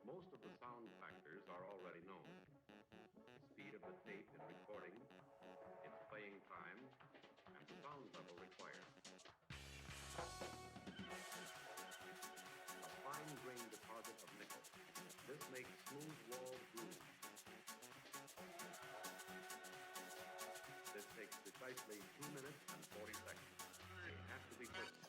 Most of the sound factors are already known. The speed of the tape in recording, its playing time, and the sound level required. A fine-grained deposit of nickel. This makes smooth-walled grooves. This takes precisely 2 minutes and 40 seconds. They have to be perfect.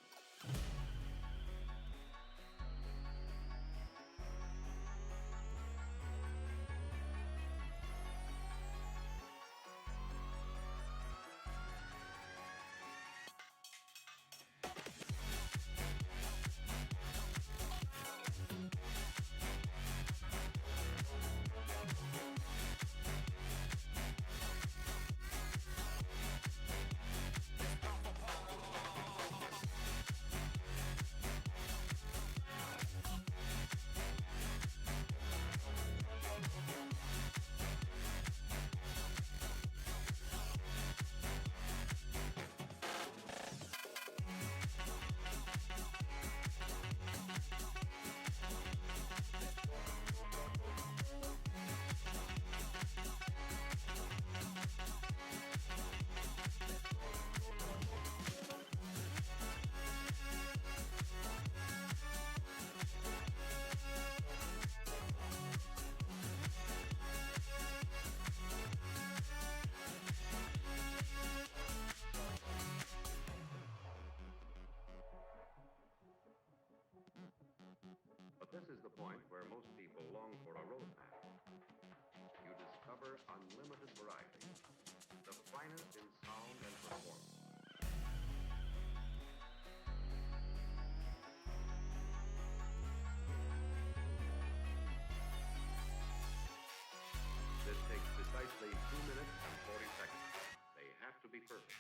But this is the point where most people long for a roadmap. You discover unlimited variety, the finest in sound and performance. This takes precisely 2 minutes and 40 seconds. They have to be perfect.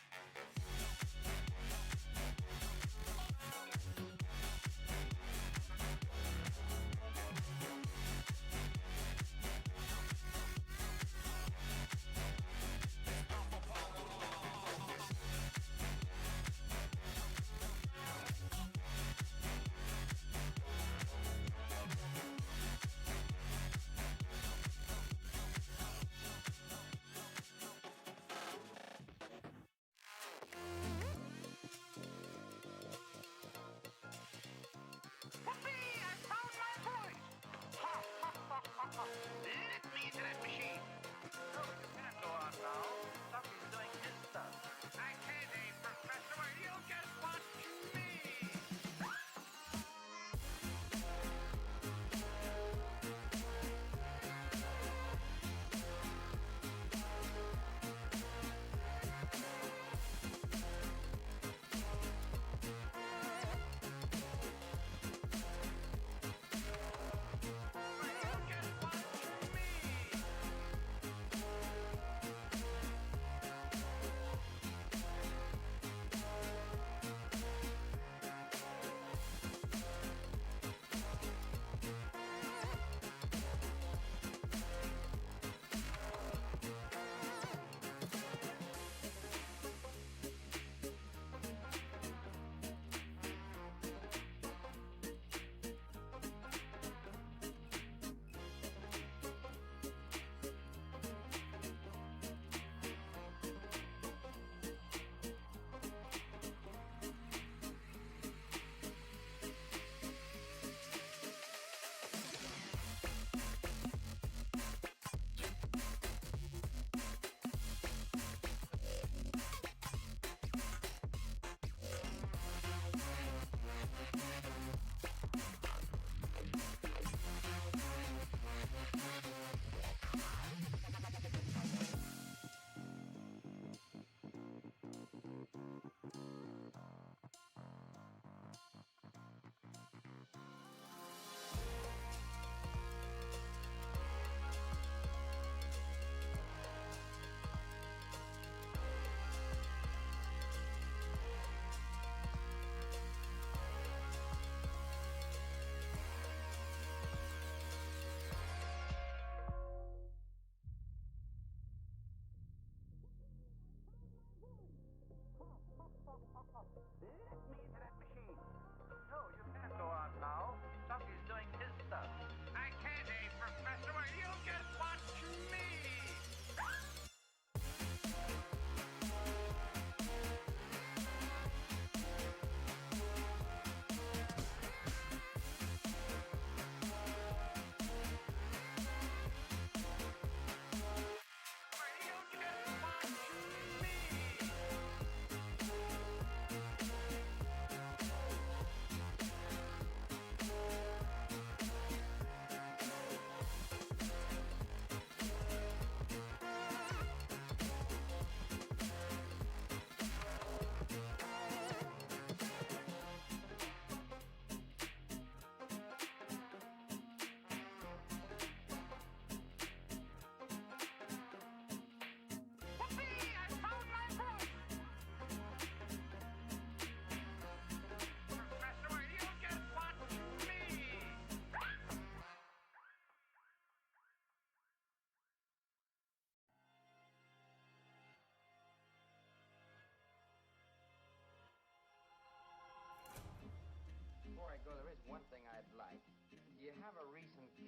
Let me into that machine. Oh, you can't go on now. Somebody's doing his stuff. I can't, Professor. You just watch me.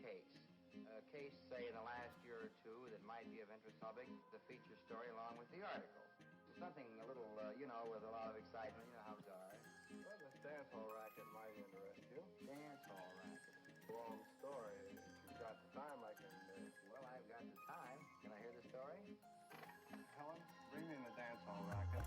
case. A case, say, in the last year or two that might be of interest public, the feature story along with the article. Something a little, with a lot of excitement. You know how it's are. Well, this dance hall racket might interest you. Dance hall racket. Long story. If you've got the time, I can... Well, I've got the time. Can I hear the story? Helen, bring me in the dance hall racket.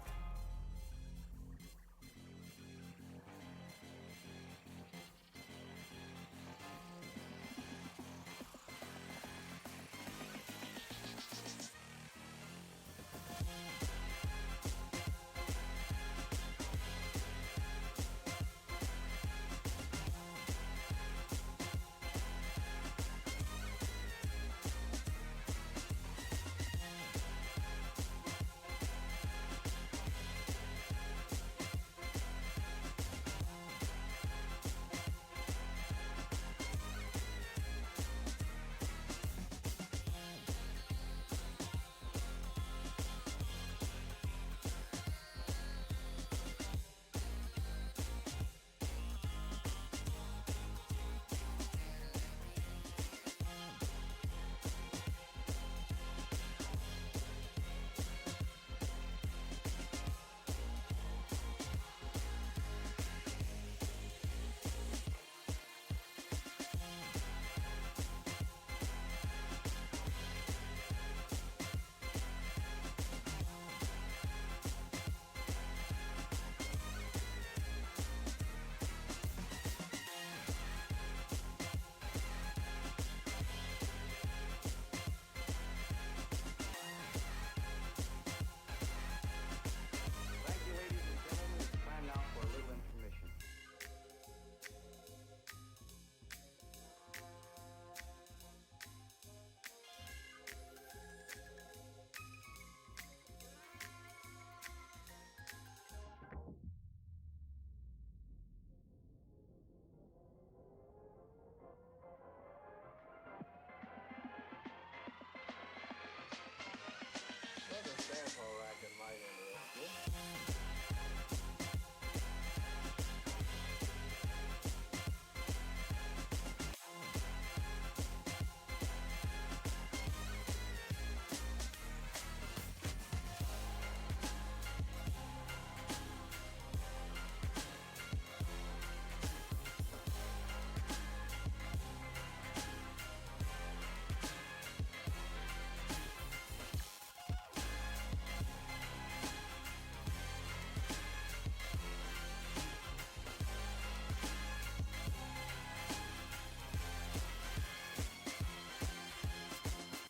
Well, this dance hall racket might interest you.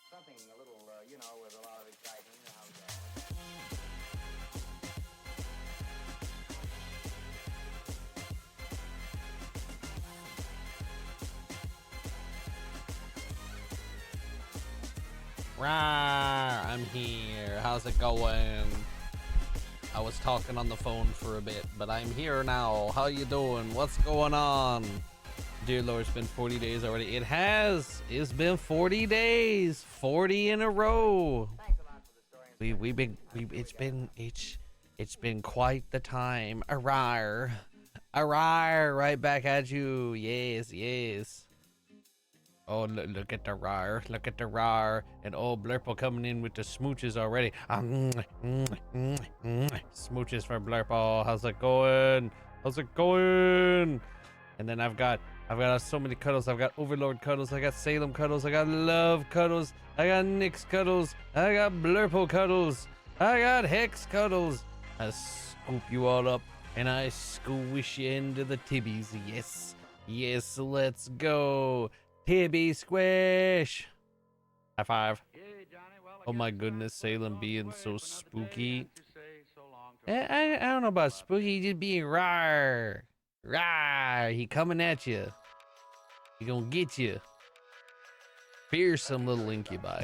Something a little, with a lot of excitement. You know how it's are. Rawr, I'm here. How's it going? I was talking on the phone for a bit, but I'm here now. How you doing? What's going on? Dear Lord, it's been 40 days already. It has. It's been 40 days. 40 in a row. Thanks a lot for the story. It's been quite the time. Arrar. Arrar, right back at you. Yes, yes. Oh, look at the rar. Look at the rar. And old Blurple coming in with the smooches already. Smooches for Blurple. How's it going? How's it going? And then I've got so many cuddles. I've got Overlord cuddles. I got Salem cuddles. I got Love cuddles. I got Nyx cuddles. I got Blurple cuddles. I got Hex cuddles. I scoop you all up and I squish you into the tibbies. Yes. Yes, let's go. Tibby squish. High five. Oh my goodness, Salem being so spooky. I don't know about spooky, just being rawr. Rawr. He coming at you. He gonna get you. Fearsome little incubi.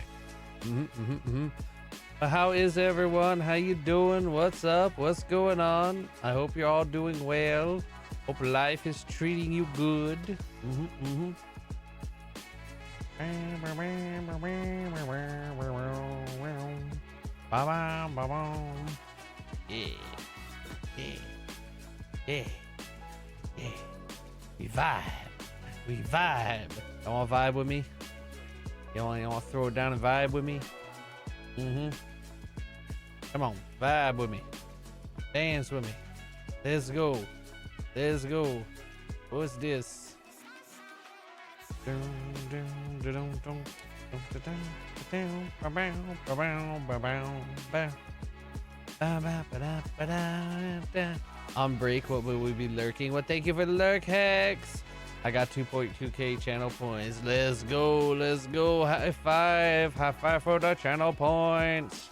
How is everyone? How you doing? What's up? What's going on? I hope you're all doing well. Hope life is treating you good. Yeah. We vibe. You want to vibe with me? You want to throw it down and vibe with me? Come on, vibe with me. Dance with me. Let's go. Let's go. What's this? On break, what will we be lurking? Well, thank you for the lurk, Hex. I got 2.2k channel points. Let's go. Let's go. High five. High five for the channel points.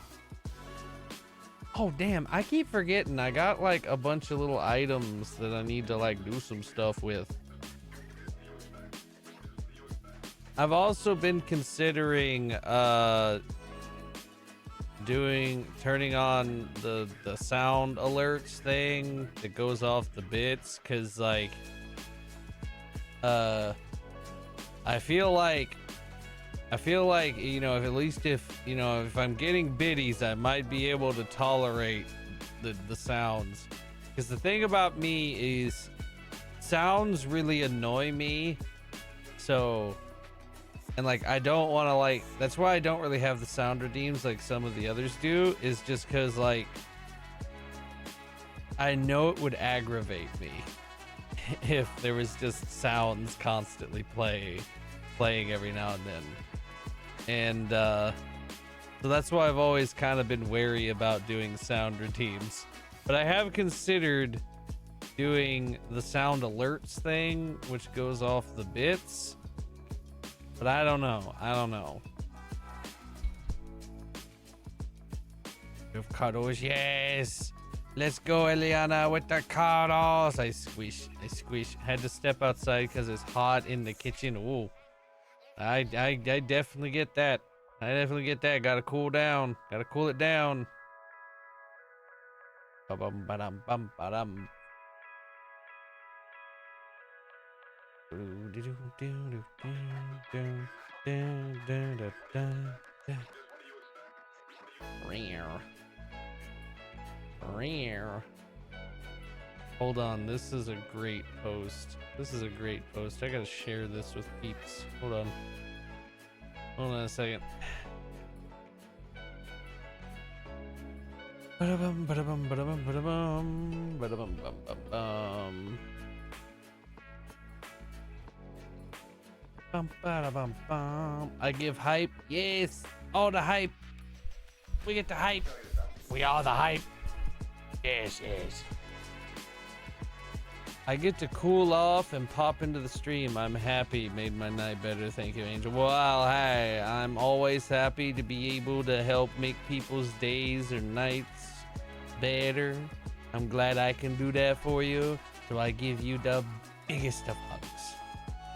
Oh, damn. I keep forgetting. I got like a bunch of little items that I need to like do some stuff with. I've also been considering turning on the sound alerts thing that goes off the bits, because like I feel like you know, if at least if you know, if I'm getting biddies, I might be able to tolerate the sounds, because the thing about me is sounds really annoy me. So, and like I don't want to, like, that's why I don't really have the sound redeems like some of the others do, is just because like I know it would aggravate me if there was just sounds constantly playing every now and then. And so that's why I've always kind of been wary about doing sound redeems. But I have considered doing the sound alerts thing, which goes off the bits. But I don't know. With cuddles, yes. Let's go, Eliana, with the cuddles. I squish. Had to step outside because it's hot in the kitchen. Ooh. I definitely get that. Gotta cool down. Gotta cool it down. Ba-bum, ba-dum, bum, ba-dum. Hold on, this is a great post. I gotta share this with peeps. Hold on a second. Ba-da-bum, ba-da-bum, ba-da-bum, ba-da-bum, ba-da-bum, bum, bum, bum. Bum, ba-da-bum, bum. I give hype. Yes, all the hype. We get the hype. We are the hype. Yes. I get to cool off and pop into the stream. I'm happy. Made my night better. Thank you, Angel. Well, hey, I'm always happy to be able to help make people's days or nights better. I'm glad I can do that for you. So I give you the biggest of hugs.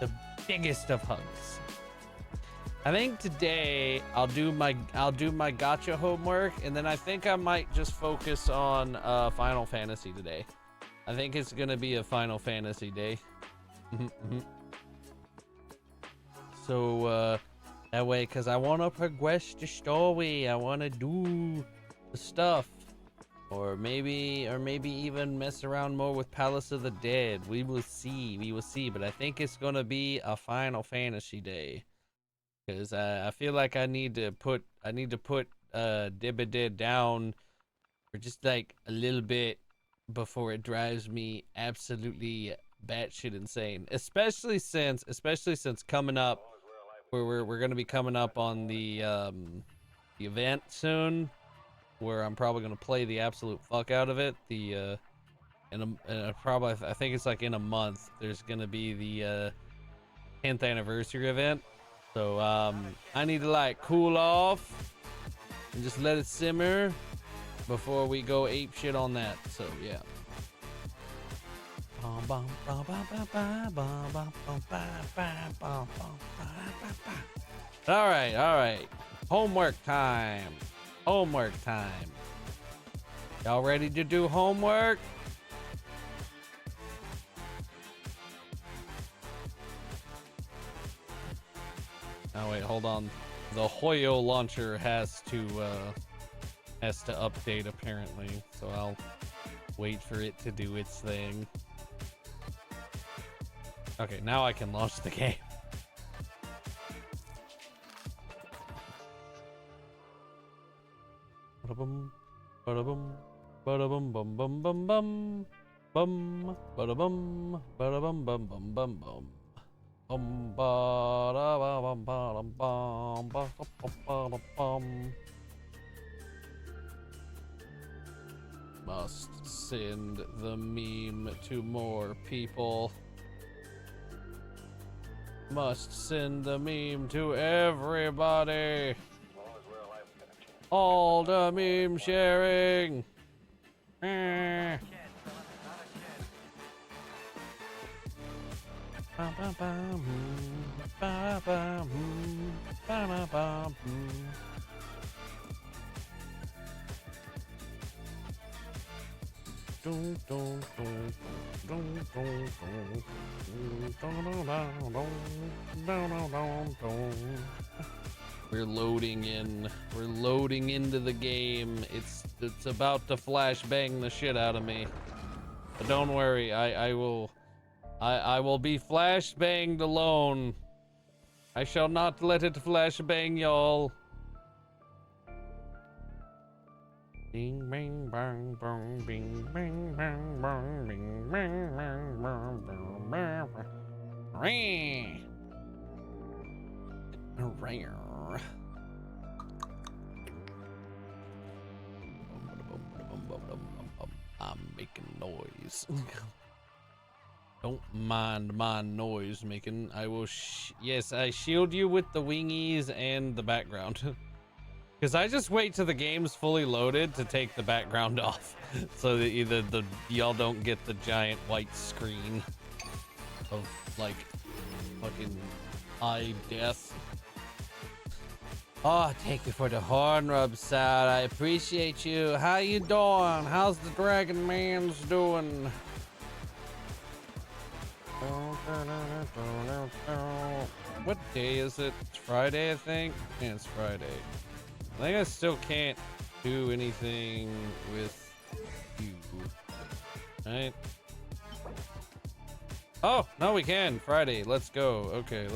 The biggest of hugs. I think today I'll do my gotcha homework, and then I think I might just focus on Final Fantasy today. I think it's gonna be a Final Fantasy day. So that way, because I want to progress the story, I want to do the stuff, or maybe even mess around more with Palace of the Dead. We will see. But I think it's gonna be a Final Fantasy day, because I feel like I need to put Dibba down for just like a little bit before it drives me absolutely batshit insane. Especially since coming up, we're gonna be coming up on the event soon, where I'm probably gonna play the absolute fuck out of it. I think it's like in a month. There's gonna be the 10th anniversary event, so I need to like cool off and just let it simmer before we go ape shit on that. So yeah. All right. Homework time. Y'all ready to do homework? Oh wait, hold on. The Hoyo launcher has to update apparently, so I'll wait for it to do its thing. Okay, now I can launch the game. Ba-da-bum, ba-da-bum, ba-da-bum, bum, bum, bum, bum. Bum, ba-da-bum, ba-da-bum, bum, bum, bum, bum. Bum, ba-da-ba-bum, ba-dum, bum, ba-da-bum. Must send the meme to more people. Must send the meme to everybody. All the meme sharing. We're loading in. We're loading into the game. It's about to flash bang the shit out of me. But don't worry, I will be flash banged alone. I shall not let it flash bang y'all. Bing bang bang bang bing bang bang bang bing bang bang bang bang bang. I'm making noise. Don't mind my noise making. I will yes, I shield you with the wingies and the background. Because I just wait till the game's fully loaded to take the background off. So that either y'all don't get the giant white screen of like fucking eye death. Oh, thank you for the horn rub, Sad. I appreciate you. How you doing? How's the Dragon Man's doing? What day is it? It's Friday, I think. Yeah, it's Friday. I think I still can't do anything with you. Right? Oh, no, we can. Friday. Let's go. Okay,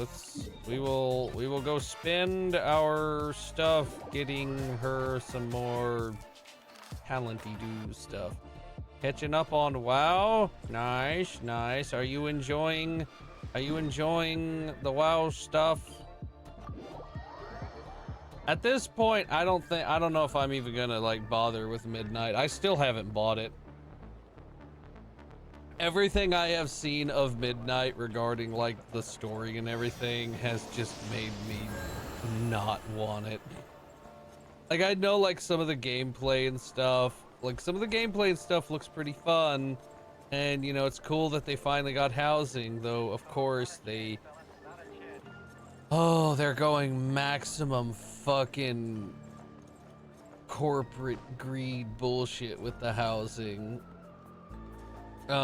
we will go spend our stuff getting her some more talenty-do stuff. Catching up on WoW. Nice, nice. Are you enjoying the WoW stuff? At this point, I don't know if I'm even gonna like bother with Midnight. I still haven't bought it. Everything I have seen of Midnight regarding like the story and everything has just made me not want it. Like I know like some of the gameplay and stuff, looks pretty fun. And you know, it's cool that they finally got housing, though of course they're going maximum fucking corporate greed bullshit with the housing. You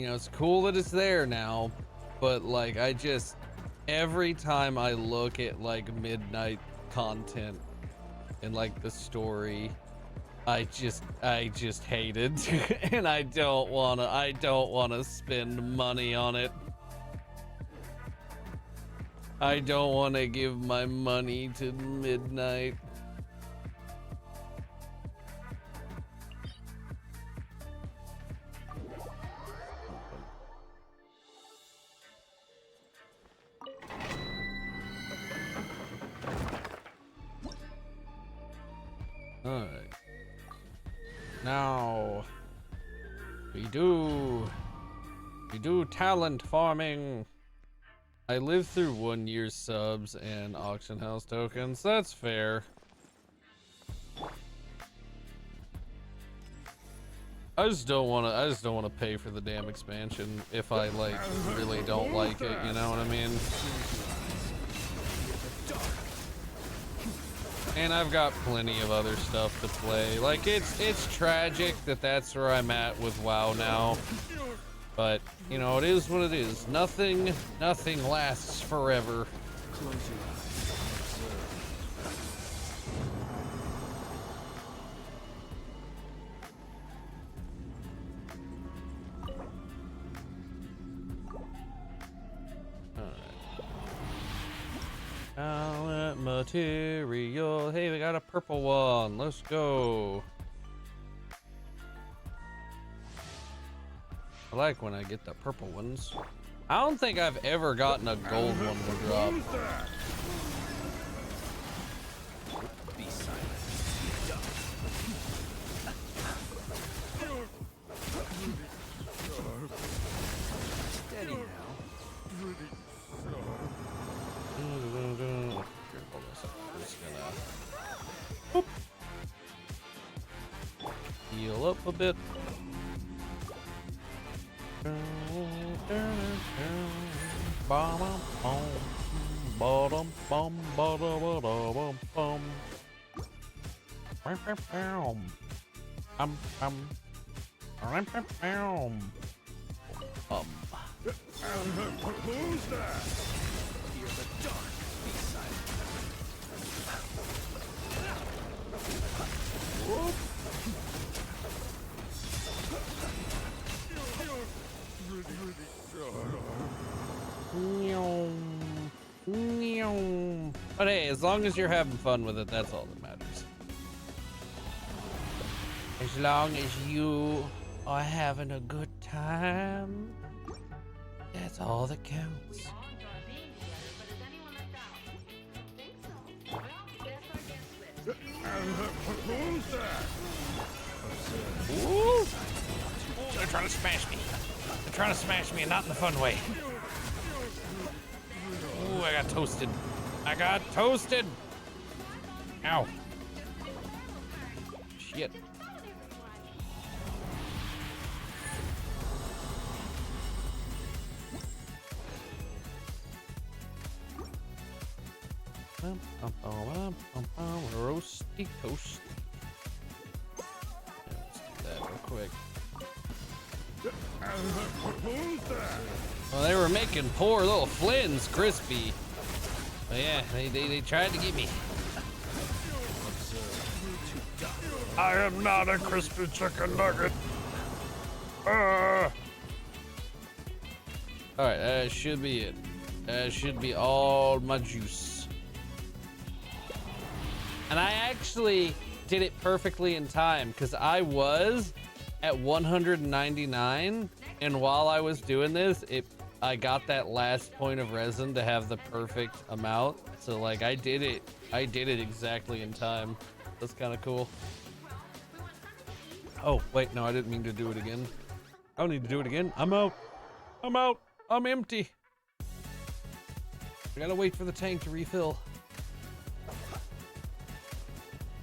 know, it's cool that it's there now, but like every time I look at like Midnight content and like the story, I just hate it. And I don't wanna spend money on it. I don't wanna give my money to Midnight. Alright. Now we do talent farming. I lived through 1 year's subs and auction house tokens. That's fair. I just don't want to pay for the damn expansion if I like really don't like it, you know what I mean? And I've got plenty of other stuff to play. Like it's tragic that that's where I'm at with WoW now. But, you know, it is what it is. Nothing lasts forever. Close your eyes. material. Hey, we got a purple one. Let's go. I like when I get the purple ones. I don't think I've ever gotten a gold one to drop. Be silent. Steady now. Here, hold this up. I'm just gonna heal up a bit. Who's that? Fear the dark. Be silent. Whoop. But hey, as long as you're having fun with it, that's all that matters. As long as you are having a good time, that's all that counts. Who's that? Ooh. They're trying to smash me. They're trying to smash me, and not in the fun way. Ooh, I got toasted. I got toasted. Ow. Shit. Roasty toast. Let's do that real quick. Who's that? Well, they were making poor little Flynn's crispy. But yeah, they tried to get me. I am not a crispy chicken nugget. Alright, that should be it. That should be all my juice. And I actually did it perfectly in time because I was at 199, and while I was doing this, I got that last point of resin to have the perfect amount. So like I did it exactly in time. That's kind of cool. Oh wait, no, I didn't mean to do it again. I don't need to do it again. I'm out. I'm empty. I gotta wait for the tank to refill.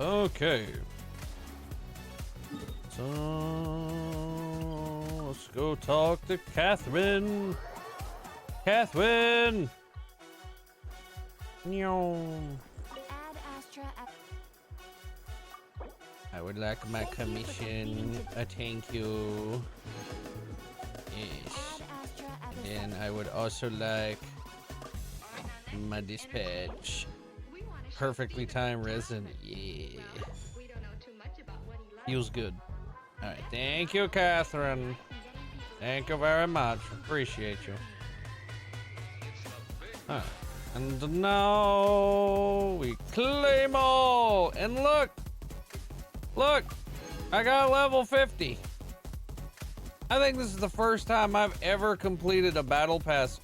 Okay. So let's go talk to Catherine. Catherine. I would like my commission. Thank you. Yes. And I would also like my dispatch. Perfectly timed resin. Yeah. Feels good. Alright. Thank you, Catherine. Thank you very much. Appreciate you. Alright. And now we claim all. And look. Look. I got level 50. I think this is the first time I've ever completed a battle pass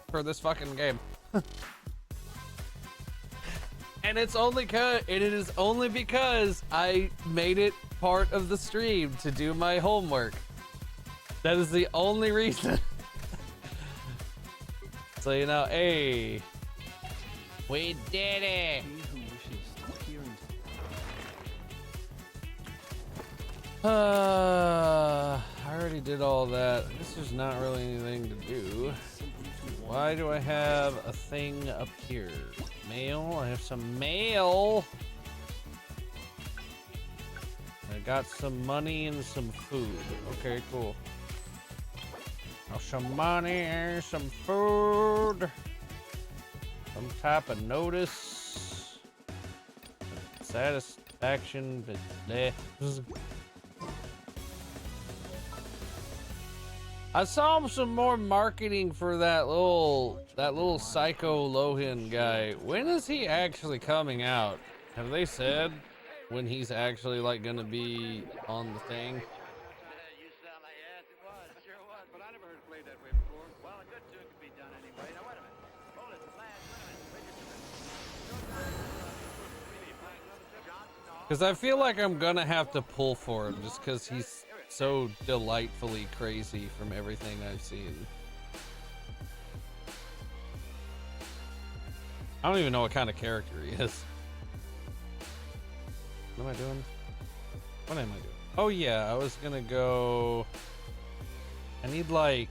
for this fucking game. And it is only because I made it part of the stream to do my homework. That is the only reason. So you know, hey, we did it. I already did all that. I guess there's not really anything to do. Why do I have a thing up here? Mail. I have some mail. I got some money and some food. Okay, cool. Oh, some money and some food. Some type of notice. Satisfaction, but I saw some more marketing for that little Psycho Lohan guy. When is he actually coming out? Have they said when he's actually like gonna be on the thing? You sound like, yes, it was. It sure was, but I never heard it played that way before. Well, a good tune could be done anyway. Now, wait a minute. Hold it, last, wait a minute. Because I feel like I'm gonna have to pull for him just because he's so delightfully crazy from everything I've seen. I don't even know what kind of character he is. What am I doing? What am I doing? Oh yeah, I was gonna go... I need like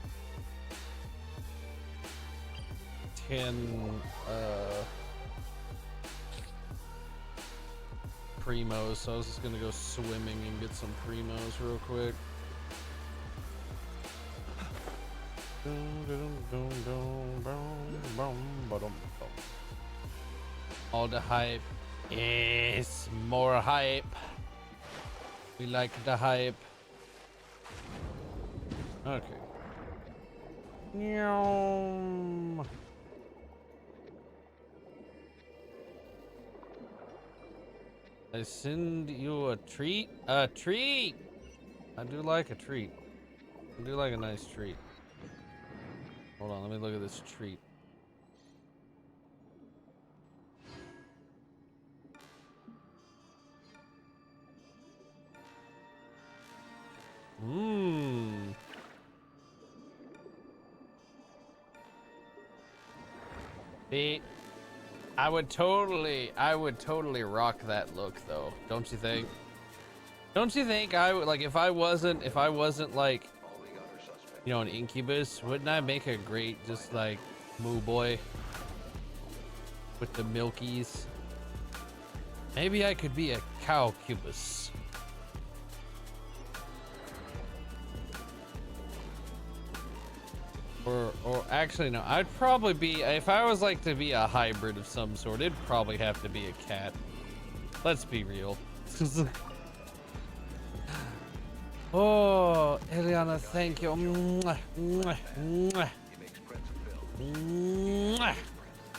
10 primos, so I was just gonna go swimming and get some primos real quick. All the hype. Yes, more hype. We like the hype. Okay. Nyam. I send you a treat? A treat! I do like a treat. I do like a nice treat. Hold on, let me look at this treat. Mmm. I would totally rock that look though. Don't you think? Don't you think I would, like, if I wasn't like, you know, an incubus, wouldn't I make a great just like moo boy with the milkies? Maybe I could be a cow cubus. Or actually no, I'd probably be, if I was like to be a hybrid of some sort, it'd probably have to be a cat. Let's be real. Oh, Eliana, thank you. Mwah, mwah, mwah. Mwah.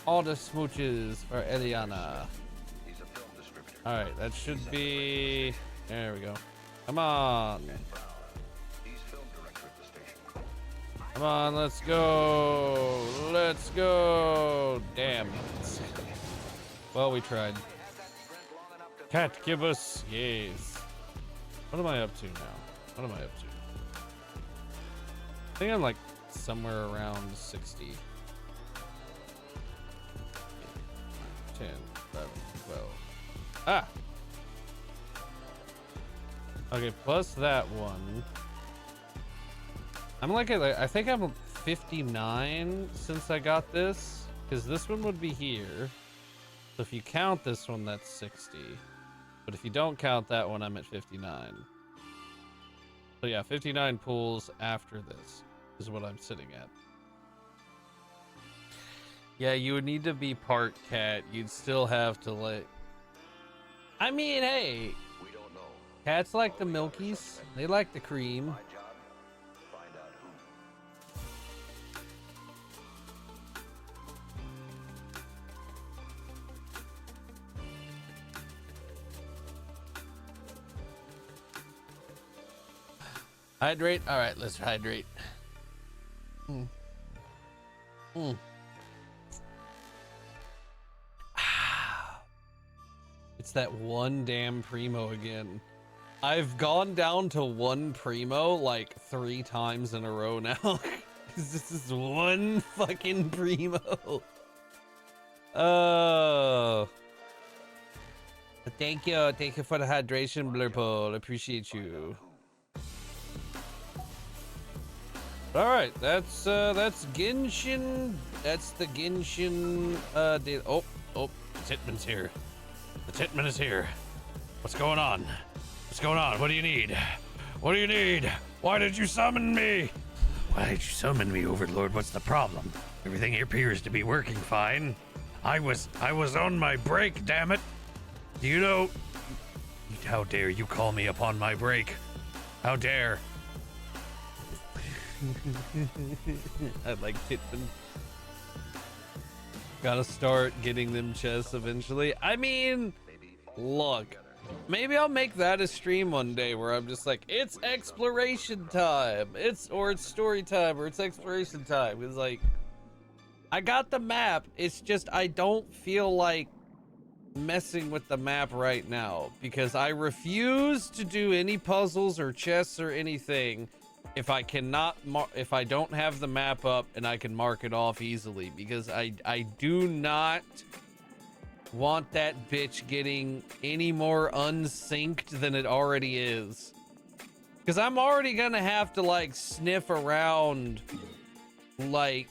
All the smooches for Eliana. All right, that should be, there we go. Come on. Come on, let's go. Let's go. Damn. Well, we tried. Cat Gibbous, yes. What am I up to now? What am I up to? I think I'm like somewhere around 60. 10, 11, 12. Ah! Okay, plus that one. I'm like, I think I'm 59 since I got this, because this one would be here. So if you count this one, that's 60. But if you don't count that one, I'm at 59. So yeah, 59 pools after this is what I'm sitting at. Yeah, you would need to be part cat. You'd still have to like... I mean, hey, cats like the milkies. They like the cream. Hydrate? All right, let's hydrate. It's that one damn primo again. I've gone down to one primo like 3 times in a row now. This is one fucking primo. Oh. Thank you for the hydration, Blurple. Appreciate you. All right, that's Genshin. That's the Genshin. Oh, the Titman's here. The Titman is here. What's going on? What's going on? What do you need? What do you need? Why did you summon me? Why did you summon me, Overlord? What's the problem? Everything appears to be working fine. I was on my break. Damn it! Do you know? How dare you call me upon my break? How dare? I like Hitman. Gotta start getting them chests eventually. I mean, look, maybe I'll make that a stream one day where I'm just like, it's exploration time. It's story time, or it's exploration time. It's like, I got the map. It's just I don't feel like messing with the map right now because I refuse to do any puzzles or chests or anything if I don't have the map up and I can mark it off easily, because I do not want that bitch getting any more unsynced than it already is, because I'm already gonna have to like sniff around like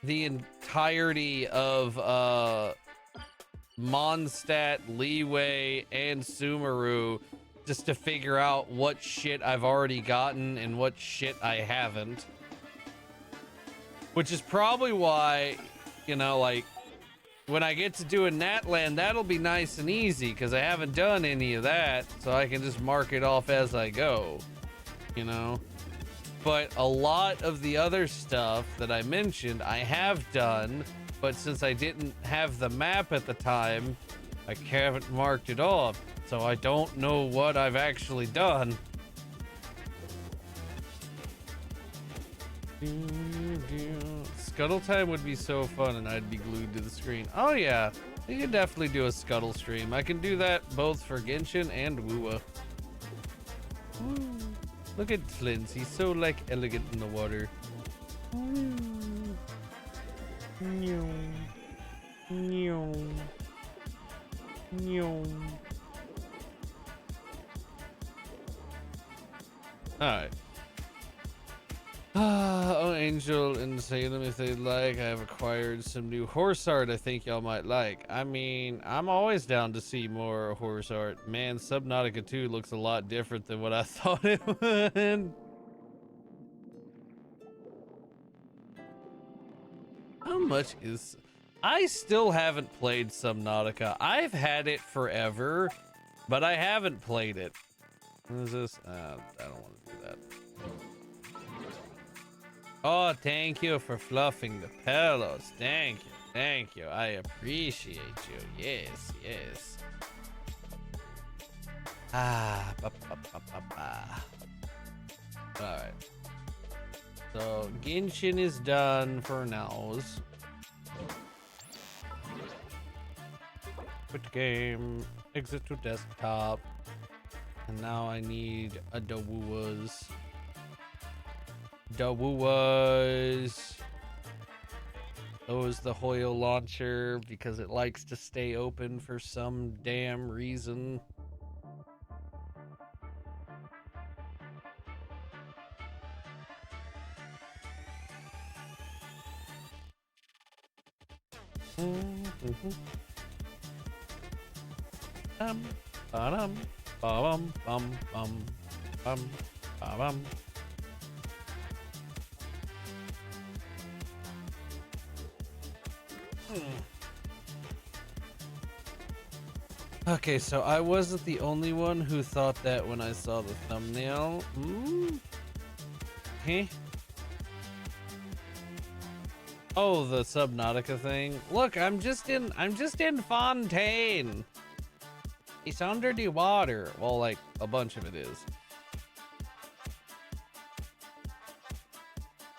the entirety of Mondstadt, Leeway, and Sumeru just to figure out what shit I've already gotten and what shit I haven't. Which is probably why, you know, like, when I get to doing Natland, that'll be nice and easy, because I haven't done any of that, so I can just mark it off as I go, you know? But a lot of the other stuff that I mentioned, I have done, but since I didn't have the map at the time, I haven't marked it off, so I don't know what I've actually done. Scuttle time would be so fun, and I'd be glued to the screen. Oh yeah, you can definitely do a Scuttle stream. I can do that both for Genshin and Woowa. Look at Flint, he's so like elegant in the water. Alright. Oh, Angel and Salem, if they'd like. I have acquired some new horse art I think y'all might like. I mean, I'm always down to see more horse art. Man, Subnautica 2 looks a lot different than what I thought it would. How much is... I still haven't played Subnautica. I've had it forever, but I haven't played it. What is this? I don't want to do that. Oh, thank you for fluffing the pillows. Thank you. Thank you. I appreciate you. Yes, yes. Ah, ba, ba, ba, ba, ba. All right. So Genshin is done for now. Quit game, exit to desktop, and now I need a Dawuwas. Oh, is the Hoyo launcher because it likes to stay open for some damn reason. Ba-dum, ba-bum, bum, bum, bum, ba-bum. Okay, so I wasn't the only one who thought that when I saw the thumbnail. Hey. Oh, the Subnautica thing. Look, I'm just in Fontaine. It's under the water. Well, like a bunch of it is.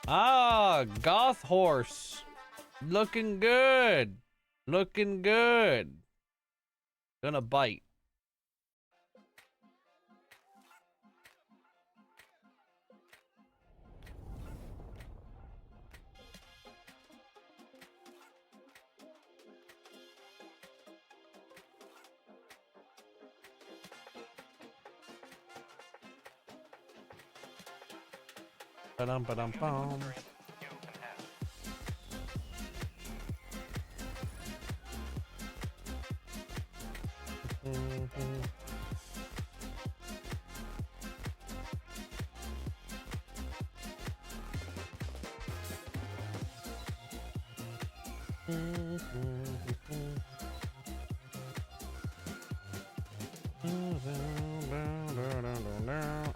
Ah, Goth Horse. Looking good. Looking good. Gonna bite. Ba-dum, ba-dum, bum.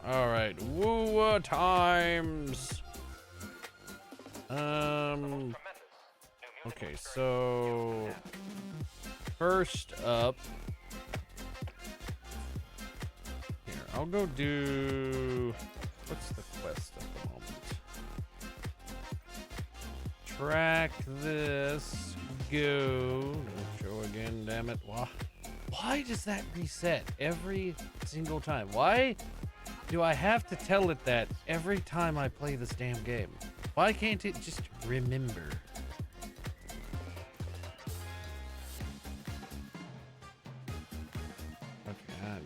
All right, woo times. Okay, so first up, here, I'll go do, what's the quest at the moment? Track this, go, no show again, damn it. Why does that reset every single time? Why do I have to tell it that every time I play this damn game? Why can't it just remember? Okay.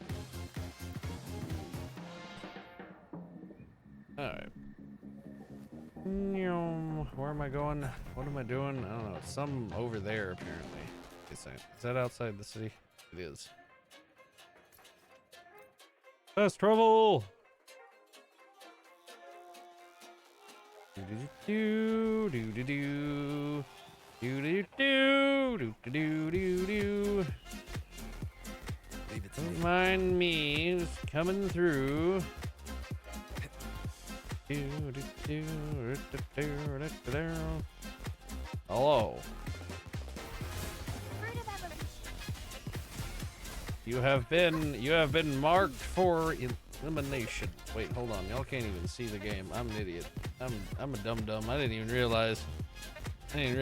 Alright. Where am I going? What am I doing? I don't know. Some over there, apparently. Is that outside the city? It is. Fast travel! Do do do do do do do do do do do. Don't mind me, just coming through. Hello. You have been marked for elimination. Wait, hold on. Y'all can't even see the game. I'm an idiot. I'm a dum-dum. I didn't even realize. There you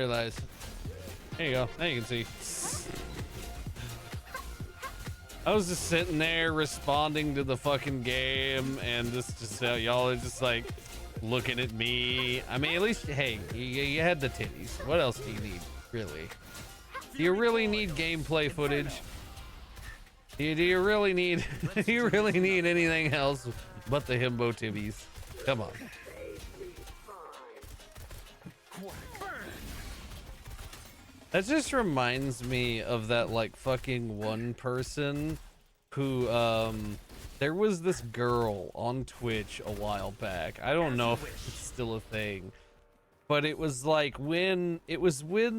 go. Now you can see. I was just sitting there responding to the fucking game, and just y'all are just like looking at me. I mean, at least, hey, you had the titties. What else do you need, really? Do you really need gameplay footage? Do you really need do you really need anything else but the himbo tibbies? Come on. That just reminds me of that like fucking one person who there was this girl on Twitch a while back. I don't know if it's still a thing, but it was like when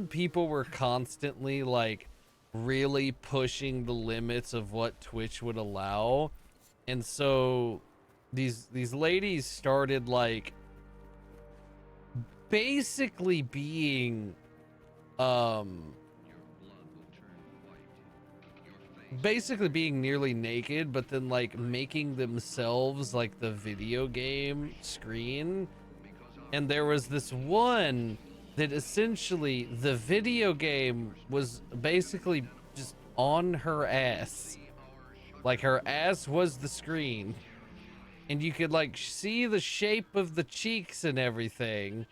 people were constantly like really pushing the limits of what Twitch would allow, and so these ladies started like basically being nearly naked, but then like making themselves like the video game screen. And there was this one that essentially the video game was basically just on her ass. Like her ass was the screen, and you could like see the shape of the cheeks and everything,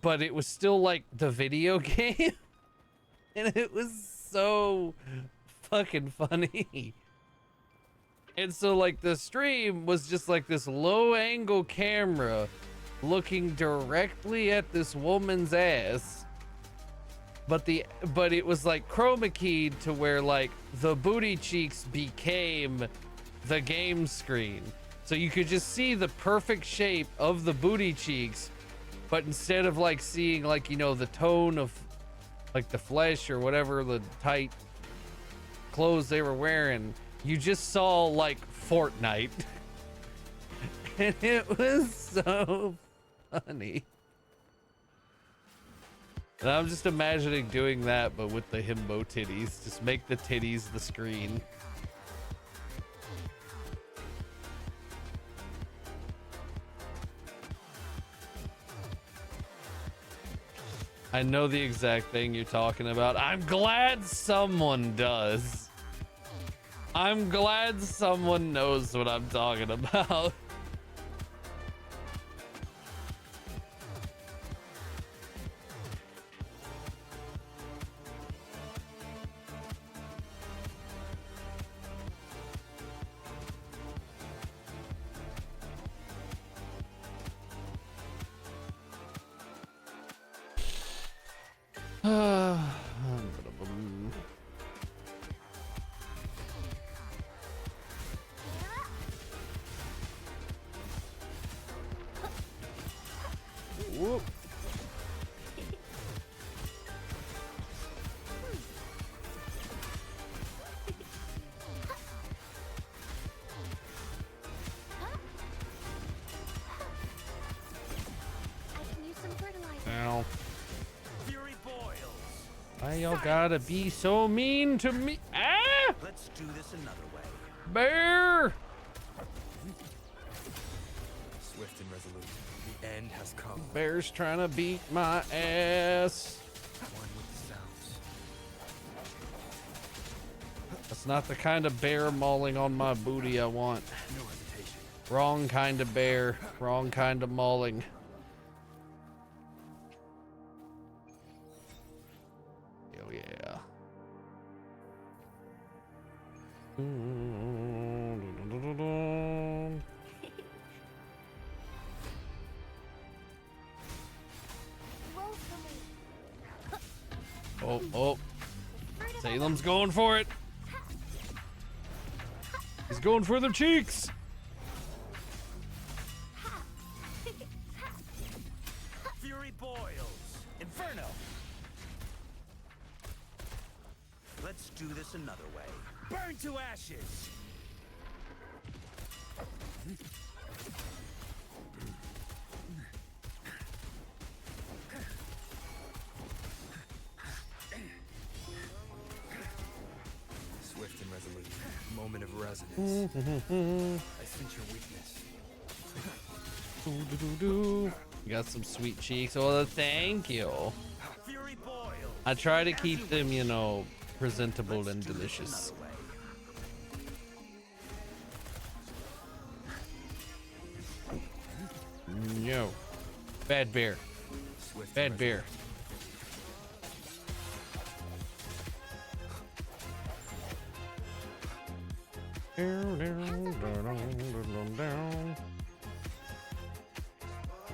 but it was still like the video game. And it was so fucking funny. And so like the stream was just like this low angle camera looking directly at this woman's ass, but it was like chroma keyed to where like the booty cheeks became the game screen, so you could just see the perfect shape of the booty cheeks, but instead of like seeing like, you know, the tone of like the flesh or whatever the tight clothes they were wearing, you just saw like Fortnite. And it was so funny. And I'm just imagining doing that, but with the himbo titties. Just make the titties the screen. I know the exact thing you're talking about. I'm glad someone does. I'm glad someone knows what I'm talking about. Why y'all gotta be so mean to me? Ah! Let's do this another way. Bear! Swift and resolute. The end has come. Bear's trying to beat my ass. One with the sounds. That's not the kind of bear mauling on my booty I want. No hesitation. Wrong kind of bear. Wrong kind of mauling. Oh yeah. Oh, oh. Salem's going for it. He's going for the cheeks. Fury boils. Inferno. Let's do this another way. Burn to ashes. Swift and resolute. Moment of resonance. I sense your weakness. You got some sweet cheeks. Oh, thank you. Fury boils. I try to keep them, you know, presentable and delicious. No. Bad bear. Bad bear.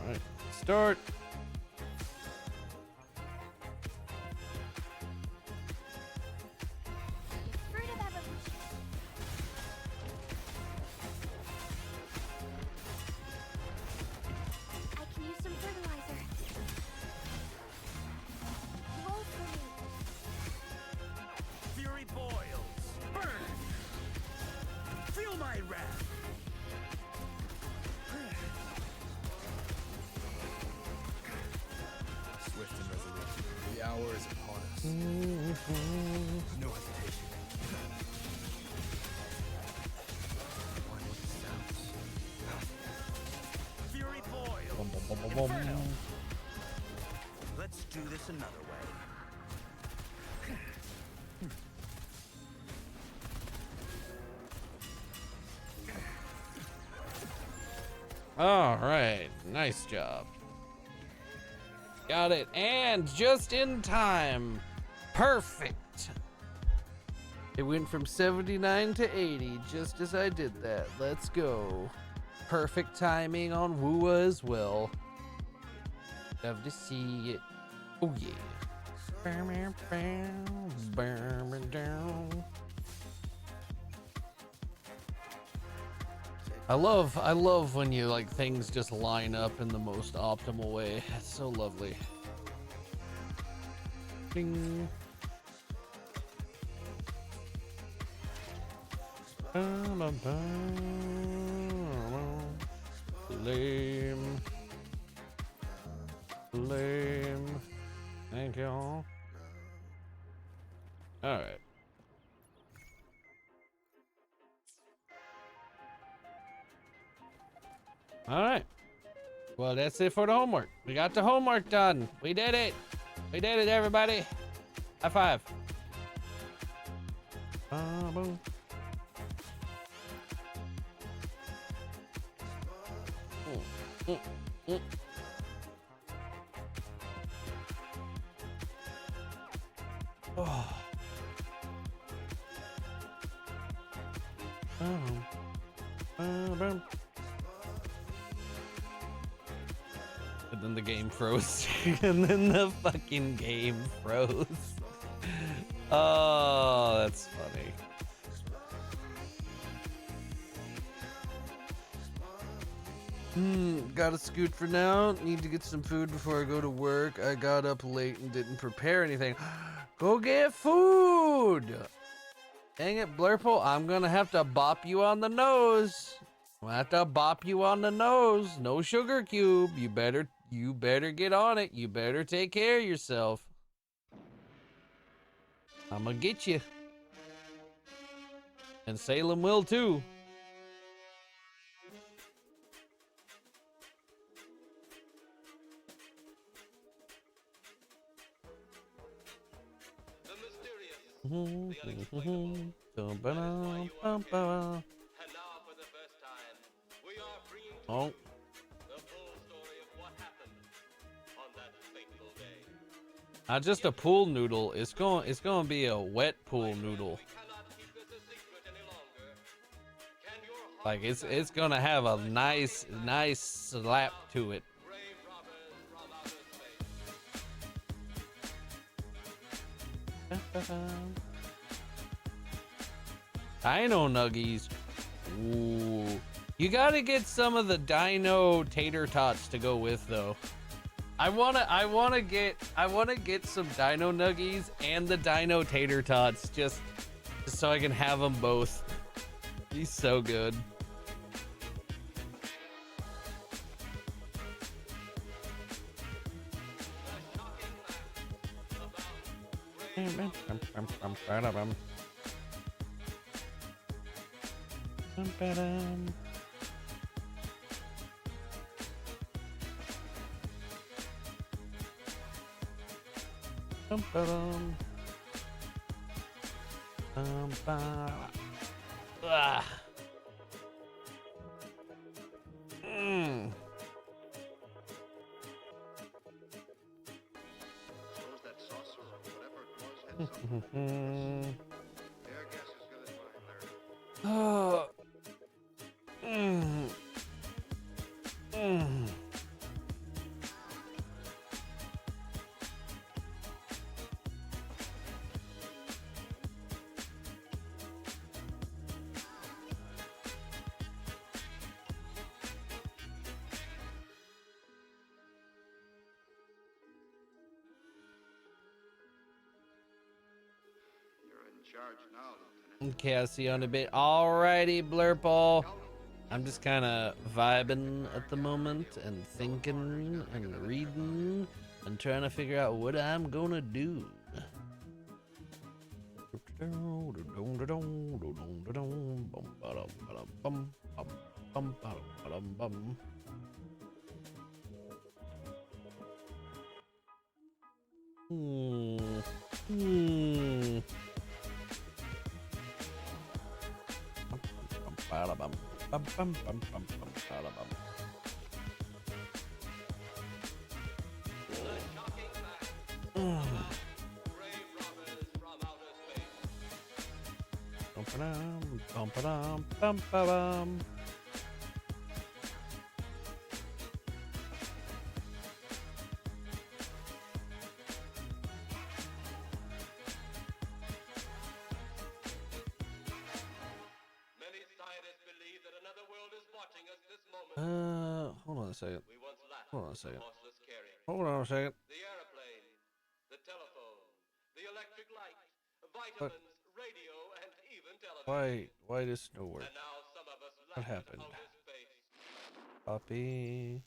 Alright, start. Fruit of evolution. I can use some fertilizer. Roll for me. Fury boils. Burn. Feel my wrath. Swift and resolute. The hour is upon us. No hesitation. One with the sounds. Fury boils. Inferno. Let's do this another way. All right, nice job. Got it, and just in time. Perfect. It went from 79 to 80, just as I did that. Let's go. Perfect timing on Wooa as well. Love to see it. Oh yeah. I love when you like things just line up in the most optimal way. It's so lovely. Ding. Lame. Lame. Thank you. All right. All right. Well, that's it for the homework. We got the homework done. We did it. We did it, everybody. High five. Boom. Oh. Boom. And then the game froze. And then the fucking game froze. Oh, that's funny. Gotta scoot for now. Need to get some food before I go to work. I got up late and didn't prepare anything. Go get food! Dang it, Blurple, I'm gonna have to bop you on the nose. I'm gonna have to bop you on the nose. No sugar cube. You better get on it. You better take care of yourself. I'm gonna get you. And Salem will too. The mysterious, the unexplainable. Oh. And now, for the first time, we are bringing to you the full story of what happened on that fateful day. Not just a pool noodle. It's going to be a wet pool noodle. We cannot keep this a secret any longer. Can your heart Like it's going to have a nice slap to it. brave robbers from outer space? Dino nuggies. Ooh. You got to get some of the dino tater tots to go with though. I want to get some dino nuggies and the dino tater tots just so I can have them both. He's so good. Ah. Suppose that saucer or whatever it was had something. Their guess is good as mine, Larry. Oh. You're in charge now, Lieutenant. Okay, I'll see you on a bit. Alrighty, Blurple. I'm just kind of vibing at the moment and thinking and reading and trying to figure out what I'm gonna do. Many scientists believe that another world is watching us this moment. Hold on a second. We once laughed Hold on a at the second. horseless carriage, Hold on a second. the airplane, the telephone, the electric light, vitamins, radio, and even television. Why does no work? And now some of us What laugh happened? at outer space. Puppy.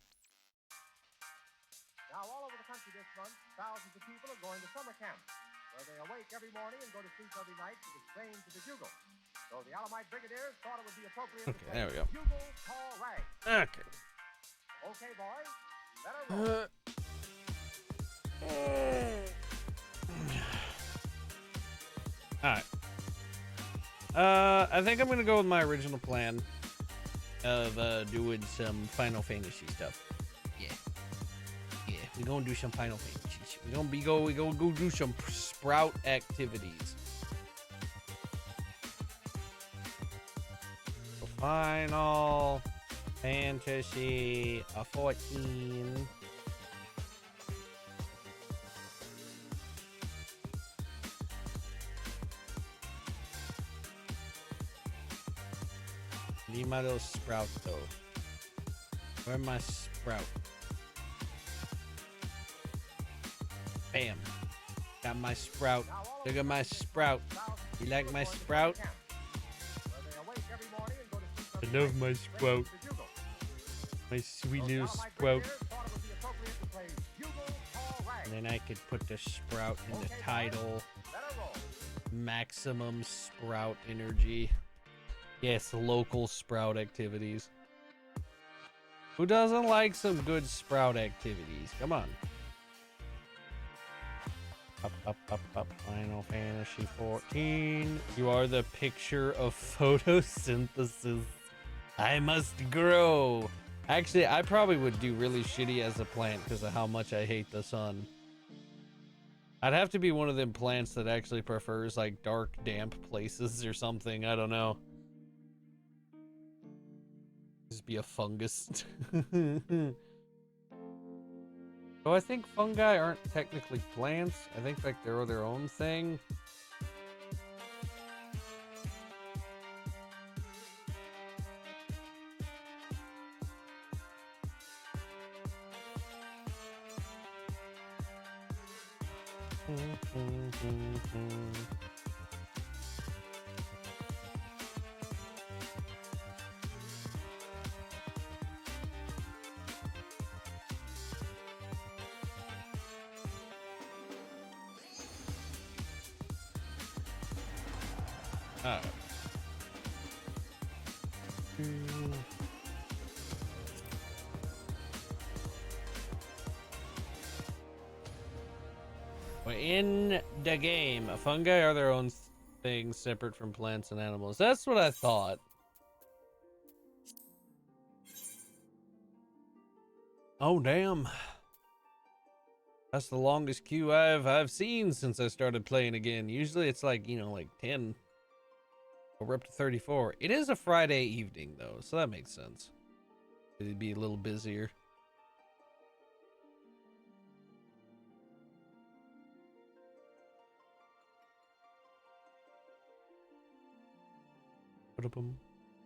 Now, all over the country this month, thousands of people are going to summer camps, where they awake every morning and go to sleep every night to the strains of the bugle. So the Alamite Brigadiers thought it would be appropriate Okay, to play there we go. Bugle Call Rag. Okay. Okay, boys, let her roll. Alright. I think I'm gonna go with my original plan of doing some Final Fantasy stuff. Yeah, we're gonna do some Final Fantasy. We're gonna go do some Sprout activities. So Final Fantasy 14. Need my little sprout though. Where's my sprout? Bam. Got my sprout. Look at my sprout. You like my sprout? I love my sprout. My sweet little sprout. And then I could put the sprout in the title. maximum sprout energy. Yes, local sprout activities. Who doesn't like some good sprout activities? Come on. Up. Final Fantasy 14. You are the picture of photosynthesis. I must grow. Actually, I probably would do really shitty as a plant because of how much I hate the sun. I'd have to be one of them plants that actually prefers like dark, damp places or something. I don't know. Just be a fungus. So I think fungi aren't technically plants. I think like they're their own thing. We're in the game. Fungi are their own thing, separate from plants and animals. That's what I thought. Oh damn. That's the longest queue I've seen since I started playing again. Usually it's like, you know, like 10. We're up to 34. It is a Friday evening though, so that makes sense. It'd be a little busier. Ba-da-bum,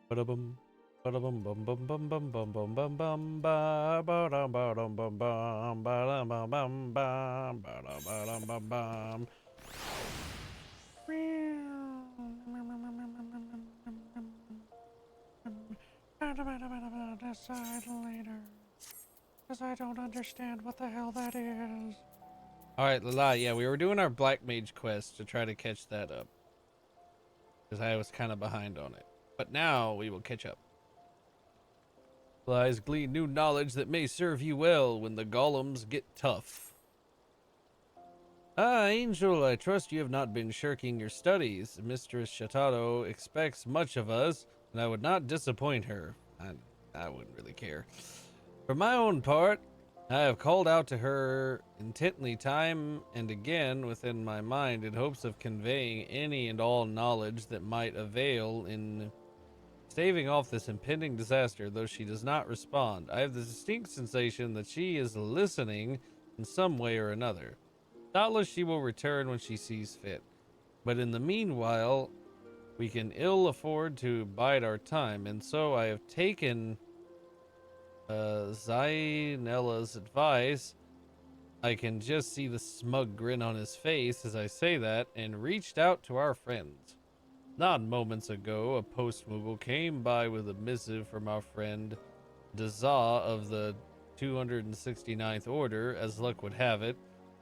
ba-da-bum, ba-da-bum, bum, bum, bum, bum, bum, bum, bum, bum, ba, ba-dum, ba-dum, bum, bum, ba-dum, bum, bum, bum, ba-dum, ba-dum, bum, bum. Decide later, because I don't understand what the hell that is. Alright, Lala, yeah, we were doing our Black Mage quest to try to catch that up. Because I was kind of behind on it. But now we will catch up. Lies glean new knowledge that may serve you well when the golems get tough. Ah, Angel, I trust you have not been shirking your studies. Mistress Shatado expects much of us, and I would not disappoint her. I wouldn't really care. For my own part, I have called out to her intently time and again within my mind in hopes of conveying any and all knowledge that might avail in staving off this impending disaster. Though she does not respond, I have the distinct sensation that she is listening in some way or another. Doubtless she will return when she sees fit, but in the meanwhile we can ill afford to bide our time, and so I have taken Zainella's advice. I can just see the smug grin on his face as I say that, and reached out to our friends. Not moments ago, a post-moogle came by with a missive from our friend Dazah of the 269th Order. As luck would have it,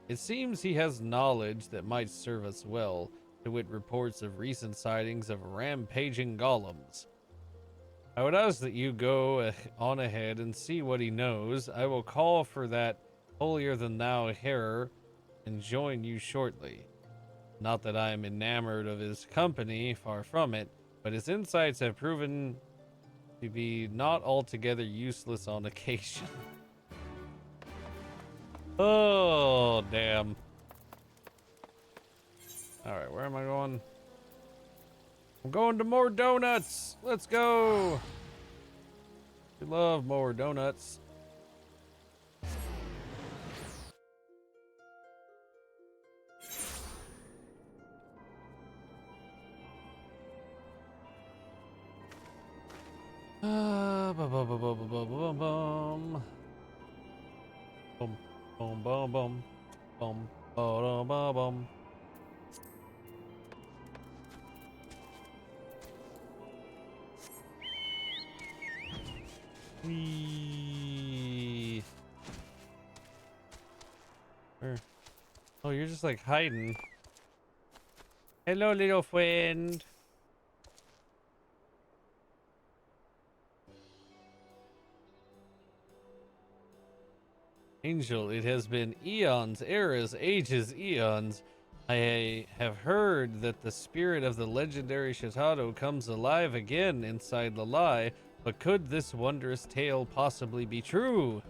it seems he has knowledge that might serve us well, to wit reports of recent sightings of rampaging golems. I would ask that you go on ahead and see what he knows. I will call for that holier-than-thou hearer and join you shortly. Not that I am enamored of his company, far from it, but his insights have proven to be not altogether useless on occasion. Oh, damn. Alright, where am I going? I'm going to more donuts. Let's go. We love more donuts. Bum bum bum bum bum bum bum bum. Wee. Oh, you're just like hiding. Hello, little friend. Angel, it has been eons, eras, ages, eons. I have heard that the spirit of the legendary Shitado comes alive again inside the lie, but could this wondrous tale possibly be true?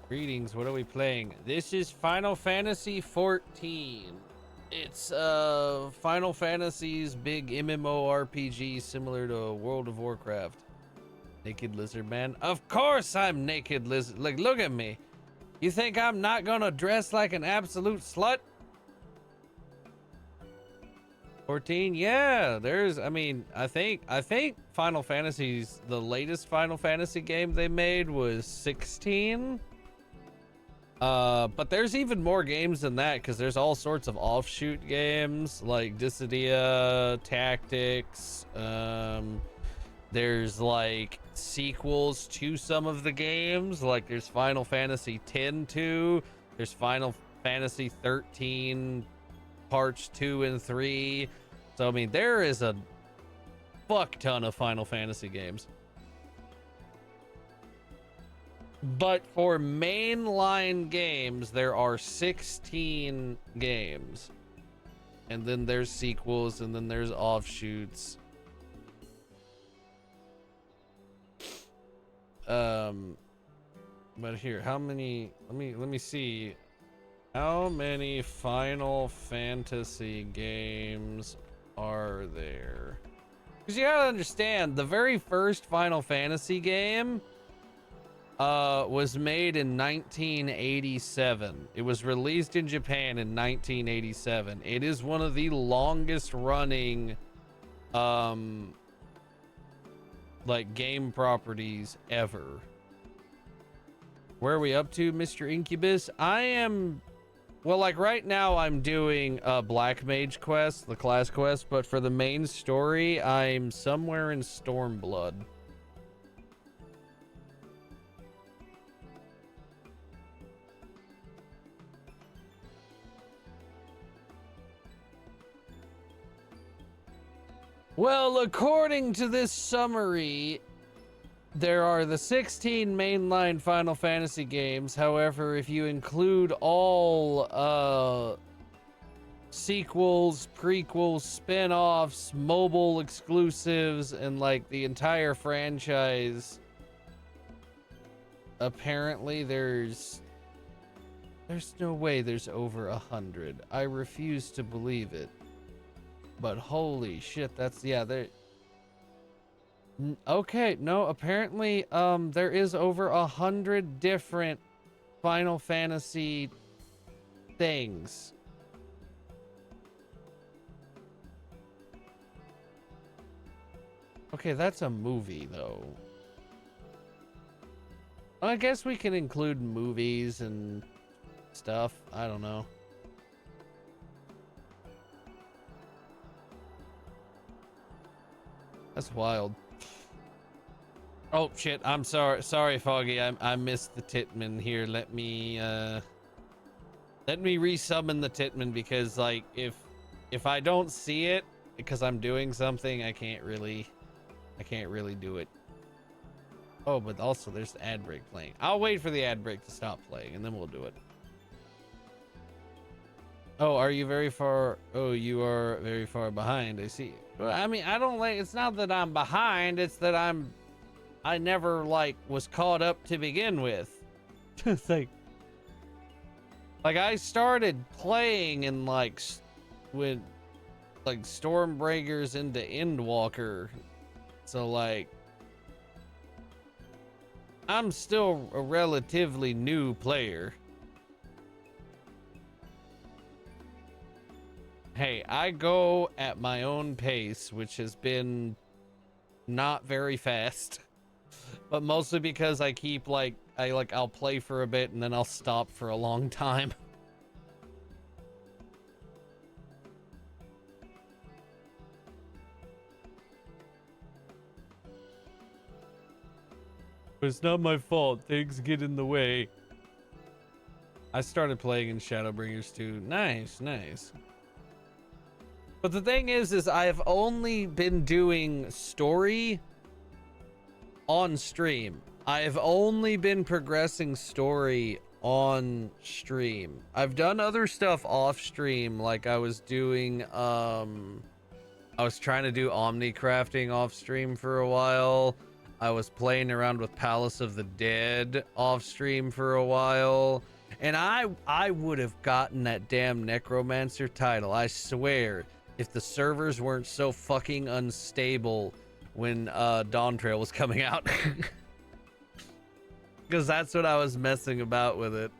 Greetings, what are we playing? This is Final Fantasy XIV. It's Final Fantasy's big MMORPG similar to World of Warcraft. Naked Lizard Man. Of course I'm Naked Lizard. Like, look at me. You think I'm not gonna dress like an absolute slut? 14? Yeah, I think Final Fantasy's, the latest Final Fantasy game they made was 16. But there's even more games than that because there's all sorts of offshoot games like Dissidia, Tactics, there's like sequels to some of the games, like there's Final Fantasy X-2, there's Final Fantasy 13 parts 2 and 3. So I mean, there is a fuck ton of Final Fantasy games. But for mainline games, there are 16 games. And then there's sequels, and then there's offshoots. But here, how many, let me see. How many Final Fantasy games are there? Because you gotta understand, the very first Final Fantasy game was made in 1987. It was released in Japan in 1987. It is one of the longest running like game properties ever. Where are we up to, Mr. Incubus? I am, well, like right now I'm doing Black Mage quest, the class quest, but for the main story I'm somewhere in Stormblood. Well, according to this summary, there are the 16 mainline Final Fantasy games. However, if you include all sequels, prequels, spin-offs, mobile exclusives, and like the entire franchise, apparently there's no way there's over 100. I refuse to believe it. But holy shit, that's, yeah, there. Okay, no, apparently there is over 100 different Final Fantasy things. Okay, that's a movie though. I guess we can include movies and stuff. I don't know. That's wild. Oh shit, I'm sorry Foggy, I missed the Titman here. Let me resummon the Titman, because like if I don't see it because I'm doing something, I can't really do it. Oh, but also there's the ad break playing. I'll wait for the ad break to stop playing and then we'll do it. Oh, are you very far? Oh, you are very far behind. I see. Well, I mean, I don't like, it's not that I'm behind, it's that I never like was caught up to begin with. It's like I started playing in like with like Stormbreakers into Endwalker. So like I'm still a relatively new player. Hey, I go at my own pace, which has been not very fast, but mostly because I keep I'll play for a bit and then I'll stop for a long time. It's not my fault. Things get in the way. I started playing in Shadowbringers too. Nice, nice. But the thing is I've only been doing story on stream. I've only been progressing story on stream. I've done other stuff off stream, like I was doing, I was trying to do Omni crafting off stream for a while. I was playing around with Palace of the Dead off stream for a while. And I would have gotten that damn Necromancer title, I swear, if the servers weren't so fucking unstable when Dawn Trail was coming out. Because that's what I was messing about with it.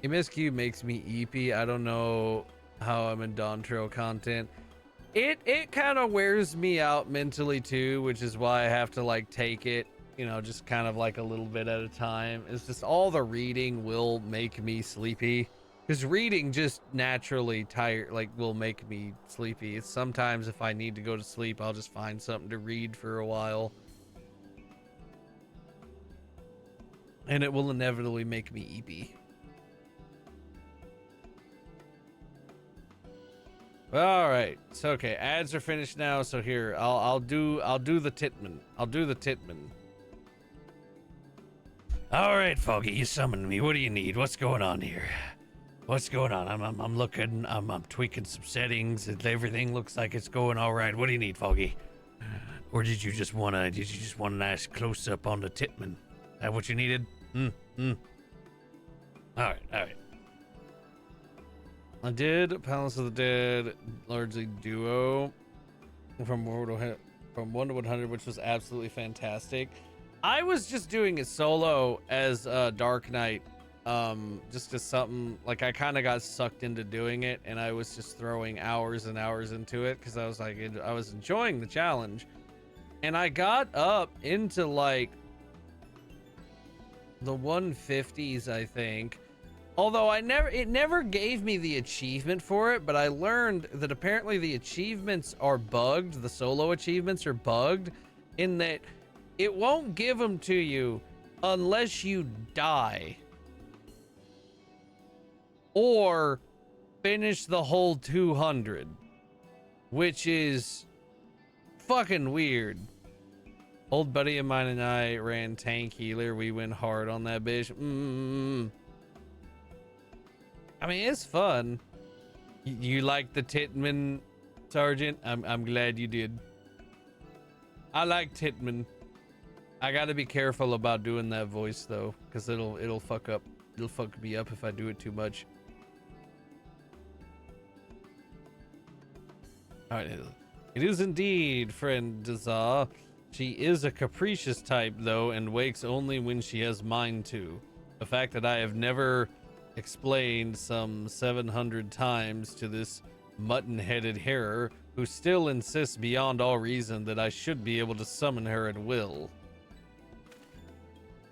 MSQ makes me eepy. I don't know how I'm in Dawn Trail content. It kind of wears me out mentally too, which is why I have to like take it, you know, just kind of like a little bit at a time. It's just all the reading will make me sleepy. Because reading just naturally will make me sleepy. It's sometimes if I need to go to sleep, I'll just find something to read for a while. And it will inevitably make me eepy. All right, so okay, ads are finished now. So here, I'll do the Titman. I'll do the Titman. All right, Foggy, you summoned me. What do you need? What's going on here? What's going on? I'm looking. I'm tweaking some settings. And everything looks like it's going all right. What do you need, Foggy? Or did you just want a nice close up on the Titman? Is that what you needed? All right. I did Palace of the Dead largely duo from 1 to 100, which was absolutely fantastic. I was just doing it solo as Dark Knight, just as something like I kind of got sucked into doing it, and I was just throwing hours and hours into it because I was like, I was enjoying the challenge, and I got up into like the 150s, I think. Although it never gave me the achievement for it, but I learned that apparently the achievements are bugged. The solo achievements are bugged in that it won't give them to you unless you die or finish the whole 200, which is fucking weird. Old buddy of mine and I ran tank healer. We went hard on that bitch. I mean, it's fun. You like the Titman, Sergeant? I'm glad you did. I like Titman. I gotta be careful about doing that voice though, because it'll fuck me up if I do it too much. All right, it is indeed, friend Dazar. She is a capricious type though, and wakes only when she has mind to. The fact that I have never explained some 700 times to this mutton-headed harer who still insists beyond all reason that I should be able to summon her at will.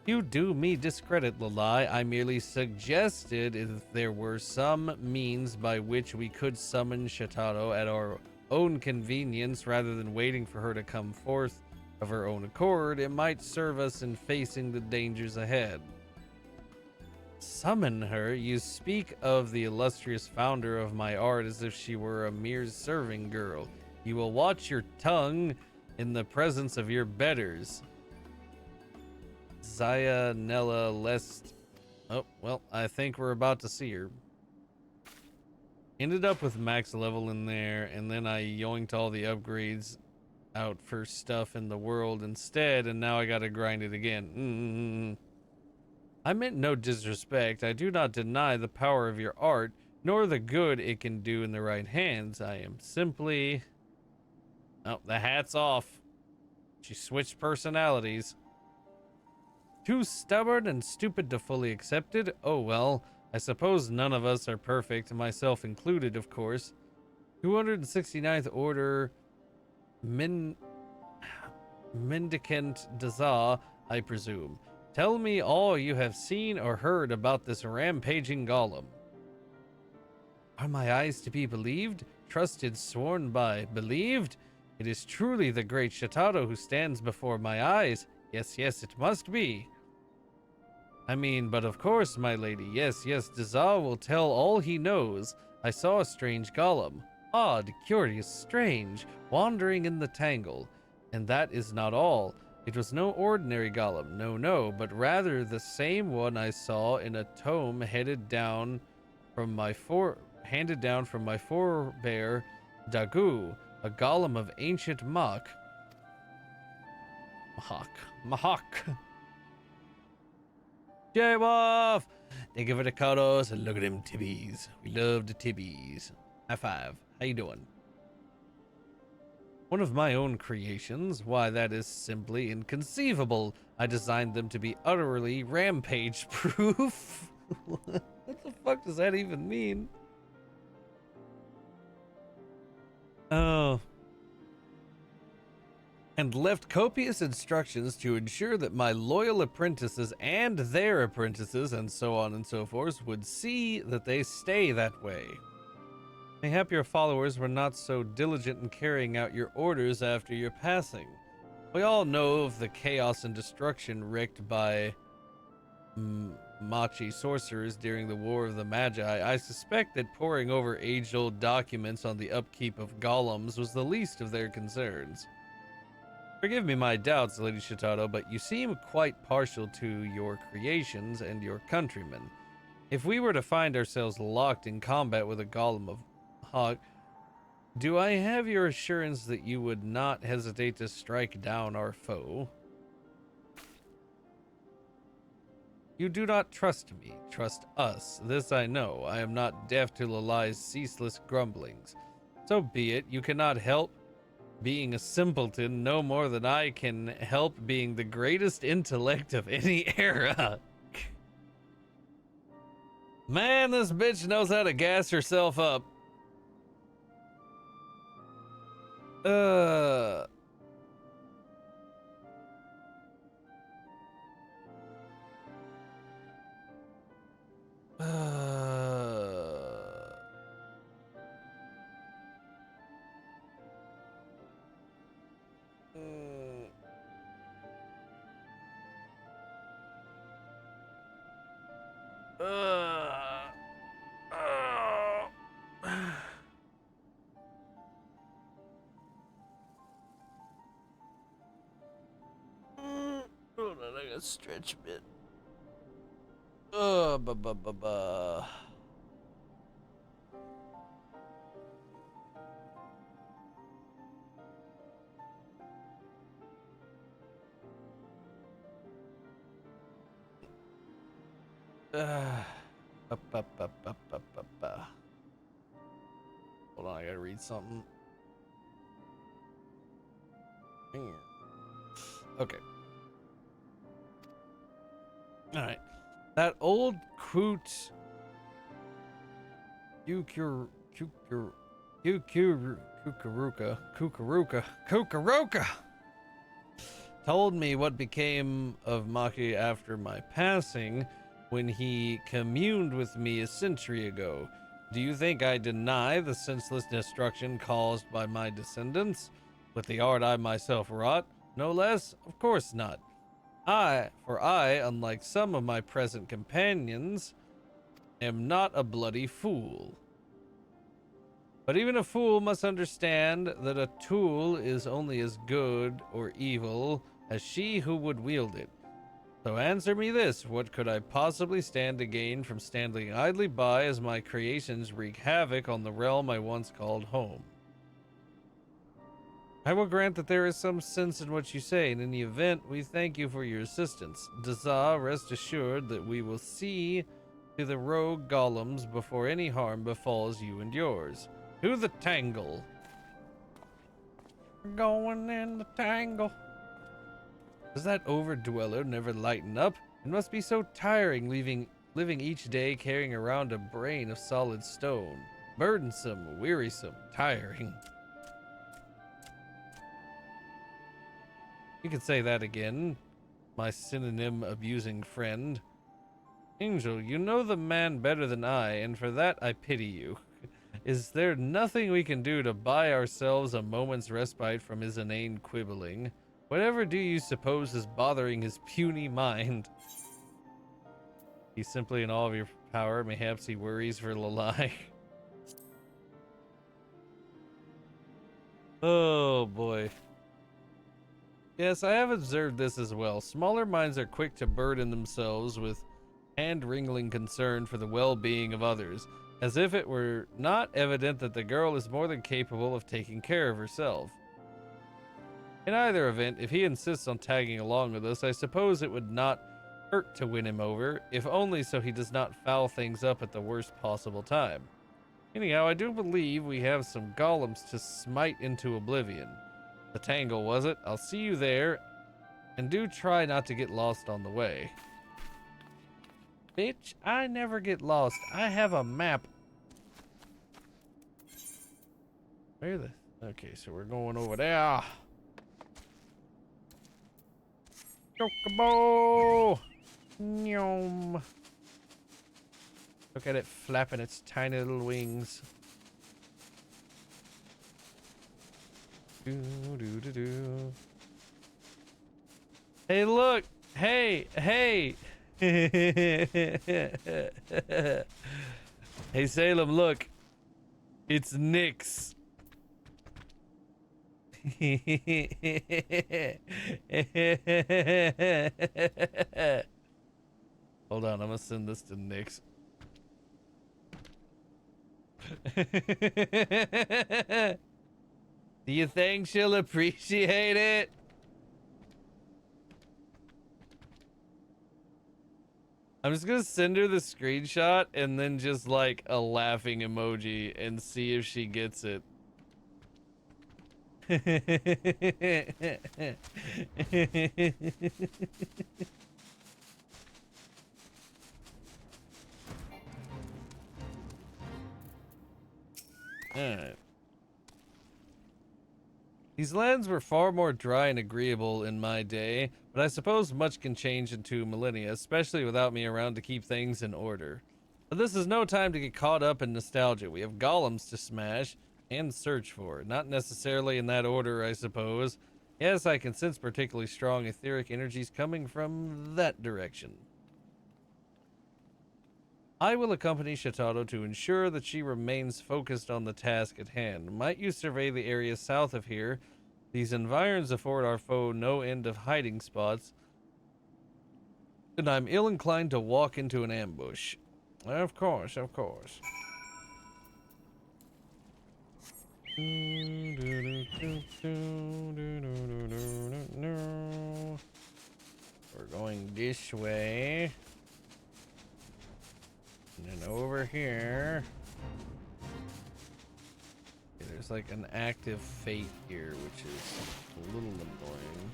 You do me discredit, Lalai. I merely suggested if there were some means by which we could summon Shitaro at our own convenience rather than waiting for her to come forth of her own accord, it might serve us in facing the dangers ahead. Summon her? You speak of the illustrious founder of my art as if she were a mere serving girl. You will watch your tongue in the presence of your betters. Nella Lest. Oh, well, I think we're about to see her. Ended up with max level in there, and then I yoinked all the upgrades out for stuff in the world instead, and now I gotta grind it again. I meant no disrespect. I do not deny the power of your art, nor the good it can do in the right hands. I am simply... Oh, the hat's off. She switched personalities. Too stubborn and stupid to fully accept it? Oh well, I suppose none of us are perfect, myself included, of course. 269th Order Mendicant Dazar, I presume. Tell me all you have seen or heard about this rampaging golem. Are my eyes to be believed? Trusted, sworn by, believed? It is truly the great Shitaro who stands before my eyes. Yes, yes, it must be. I mean, but of course, my lady. Yes, yes, Dazar will tell all he knows. I saw a strange golem. Odd, curious, strange, wandering in the tangle. And that is not all. It was no ordinary golem, no, but rather the same one I saw in a tome handed down from my forebear, Dagu, a golem of ancient Mahak. J-Wolf! Thank you for the cuddles, and look at them tibbies. We love the tibbies. High five. How you doing? One of my own creations? Why, that is simply inconceivable. I designed them to be utterly rampage-proof. What the fuck does that even mean? Oh. And left copious instructions to ensure that my loyal apprentices and their apprentices, and so on and so forth, would see that they stay that way. Mayhap your followers were not so diligent in carrying out your orders after your passing. We all know of the chaos and destruction wreaked by Machi sorcerers during the War of the Magi. I suspect that poring over age-old documents on the upkeep of golems was the least of their concerns. Forgive me my doubts, Lady Shitato, but you seem quite partial to your creations and your countrymen. If we were to find ourselves locked in combat with a golem of Hawk, do I have your assurance that you would not hesitate to strike down our foe? You do not trust me, trust us. This I know. I am not deaf to Lalai's ceaseless grumblings. So be it. You cannot help being a simpleton no more than I can help being the greatest intellect of any era. Man, this bitch knows how to gas herself up. Hold on, I gotta stretch a bit. Hold on, I gotta read something. Okay. Alright. That old coot Kukaruka told me what became of Maki after my passing when he communed with me a century ago. Do you think I deny the senseless destruction caused by my descendants with the art I myself wrought? No less? Of course not. I, unlike some of my present companions, am not a bloody fool. But even a fool must understand that a tool is only as good or evil as she who would wield it. So answer me this, what could I possibly stand to gain from standing idly by as my creations wreak havoc on the realm I once called home? I will grant that there is some sense in what you say, and in the event, we thank you for your assistance. Dazar, rest assured that we will see to the rogue golems before any harm befalls you and yours. To the tangle. Going in the tangle. Does that overdweller never lighten up? It must be so tiring living each day carrying around a brain of solid stone. Burdensome, wearisome, tiring. You could say that again, my synonym abusing friend. Angel, you know the man better than I, and for that I pity you. Is there nothing we can do to buy ourselves a moment's respite from his inane quibbling? Whatever do you suppose is bothering his puny mind? He's simply in awe of your power. Mayhaps he worries for Lalai. Oh boy. Yes, I have observed this as well. Smaller minds are quick to burden themselves with hand-wringing concern for the well-being of others, as if it were not evident that the girl is more than capable of taking care of herself. In either event, if he insists on tagging along with us, I suppose it would not hurt to win him over, if only so he does not foul things up at the worst possible time. Anyhow, I do believe we have some golems to smite into oblivion. The Tangle, was it? I'll see you there, and do try not to get lost on the way. Bitch, I never get lost. I have a map. Where the... Okay, so we're going over there. Chocobo! Nyom. Look at it flapping its tiny little wings. Do, do, do, do. Hey, look! Hey, hey! Hey, Salem, look! It's Nyx. Hold on, I'm gonna send this to Nyx. Do you think she'll appreciate it? I'm just gonna send her the screenshot and then just like a laughing emoji and see if she gets it. Alright. These lands were far more dry and agreeable in my day, but I suppose much can change in 2 millennia, especially without me around to keep things in order. But this is no time to get caught up in nostalgia. We have golems to smash and search for. Not necessarily in that order, I suppose. Yes, I can sense particularly strong etheric energies coming from that direction. I will accompany Shitado to ensure that she remains focused on the task at hand. Might you survey the area south of here? These environs afford our foe no end of hiding spots, and I'm ill-inclined to walk into an ambush. Of course, of course. We're going this way. And then over here. Okay, there's like an active fate here, which is a little annoying.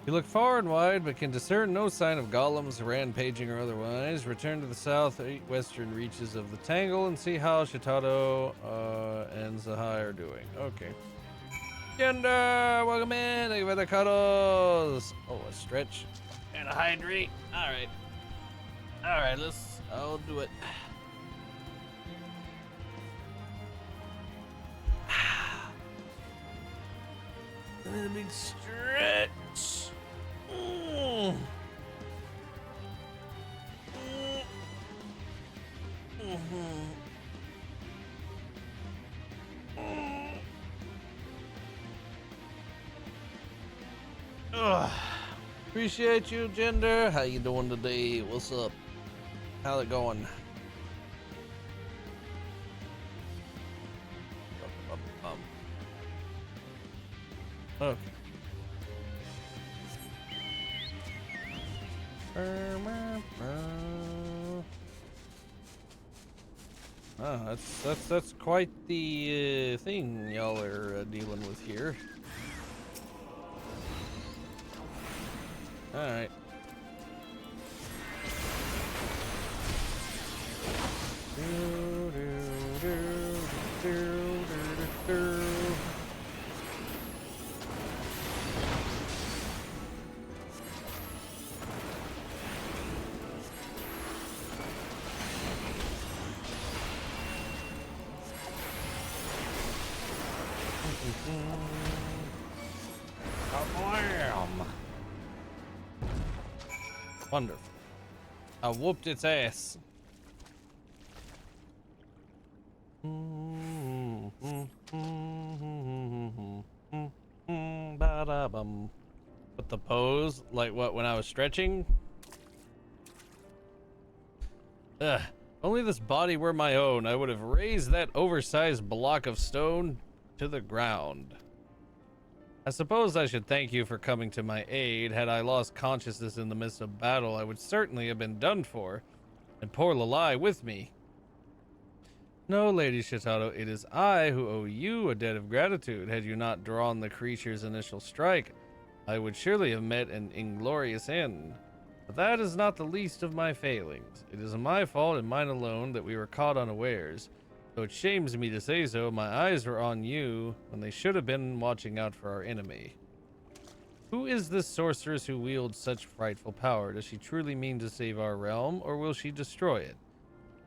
You look far and wide, but can discern no sign of golems, rampaging or otherwise. Return to the southwestern reaches of the Tangle and see how Shitado and Zahai are doing. Okay. Gender, welcome in. Thank you for the cuddles. Oh, a stretch and a hydrate. All right. All right, I'll do it. And then a big stretch. Appreciate you, Gender. How you doing today? What's up? How's it going? Okay. Oh, that's quite the thing y'all are dealing with here. All right. Kablam! Wonderful. I whooped its ass. Ba-da-bum. With the pose, like what, when I was stretching? Ugh. Only this body were my own, I would have raised that oversized block of stone to the ground. I suppose I should thank you for coming to my aid. Had I lost consciousness in the midst of battle, I would certainly have been done for, and poor Lalai with me. No, Lady Shitato, it is I who owe you a debt of gratitude. Had you not drawn the creature's initial strike, I would surely have met an inglorious end. But that is not the least of my failings. It is my fault and mine alone that we were caught unawares. Though it shames me to say so, my eyes were on you when they should have been watching out for our enemy. Who is this sorceress who wields such frightful power? Does she truly mean to save our realm, or will she destroy it?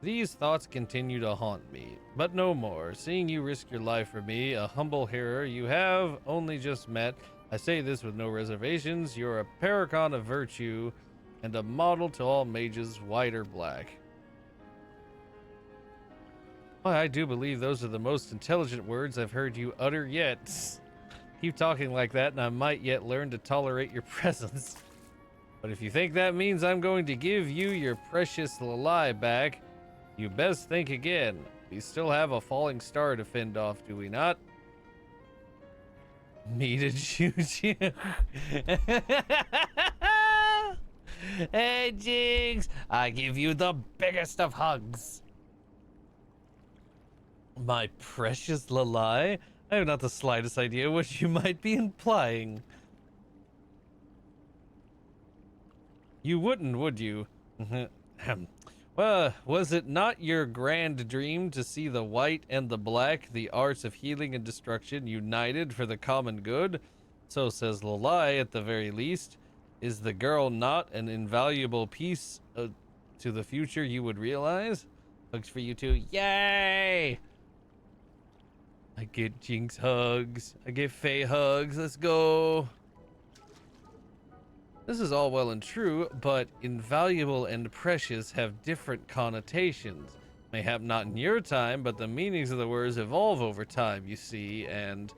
These thoughts continue to haunt me, but no more. Seeing you risk your life for me, a humble hearer you have only just met, I say this with no reservations, you're a paragon of virtue and a model to all mages, white or black. Why, I do believe those are the most intelligent words I've heard you utter yet. Keep talking like that and I might yet learn to tolerate your presence. But if you think that means I'm going to give you your precious Lalai back, you best think again. We still have a falling star to fend off, do we not? Me to shoot you. Hey, Jigs, I give you the biggest of hugs. My precious Lalai? I have not the slightest idea what you might be implying. You wouldn't, would you? Well, was it not your grand dream to see the white and the black, the arts of healing and destruction, united for the common good? So says Lalai, at the very least. Is the girl not an invaluable piece to the future you would realize? Hugs for you too. Yay! I get Jinx hugs. I get Faye hugs. Let's go. This is all well and true, but invaluable and precious have different connotations. Mayhap not in your time, but the meanings of the words evolve over time, you see, and...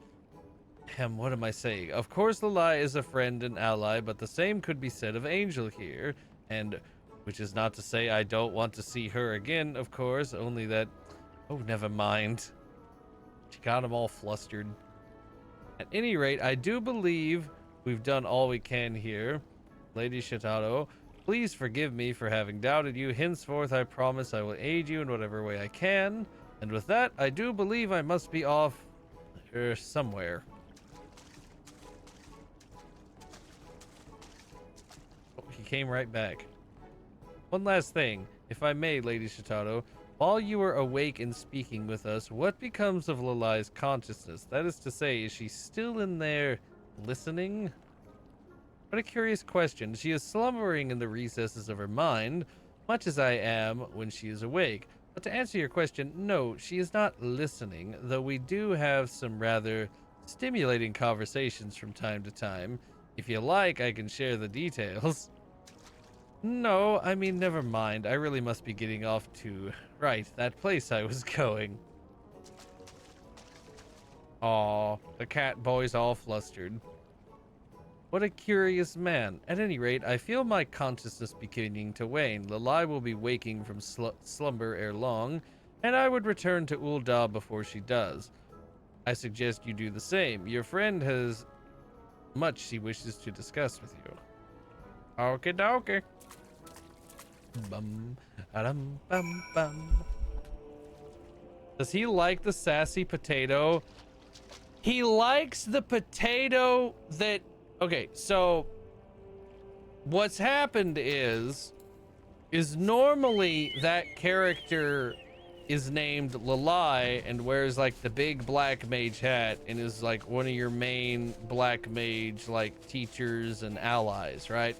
what am I saying? Of course Lalai is a friend and ally, but the same could be said of Angel here, and... which is not to say I don't want to see her again, of course, only that... oh, never mind. She got him all flustered. At any rate, I do believe we've done all we can here. Lady Shitato, please forgive me for having doubted you. Henceforth, I promise I will aid you in whatever way I can. And with that, I do believe I must be off somewhere. Oh, he came right back. One last thing, if I may, Lady Shitato. While you were awake and speaking with us, what becomes of Lalai's consciousness? That is to say, is she still in there listening? What a curious question. She is slumbering in the recesses of her mind, much as I am when she is awake. But to answer your question, no, she is not listening, though we do have some rather stimulating conversations from time to time. If you like, I can share the details. No, I mean, never mind. I really must be getting off to, right, that place I was going. Aw, the cat boy's all flustered. What a curious man. At any rate, I feel my consciousness beginning to wane. Lalai will be waking from slumber ere long, and I would return to Ul'dah before she does. I suggest you do the same. Your friend has much she wishes to discuss with you. Okie dokie. Bum, bum, bum. Does he like the sassy potato? He likes the potato that... Okay, so what's happened is normally that character is named Lalai and wears like the big black mage hat and is like one of your main black mage like teachers and allies, right?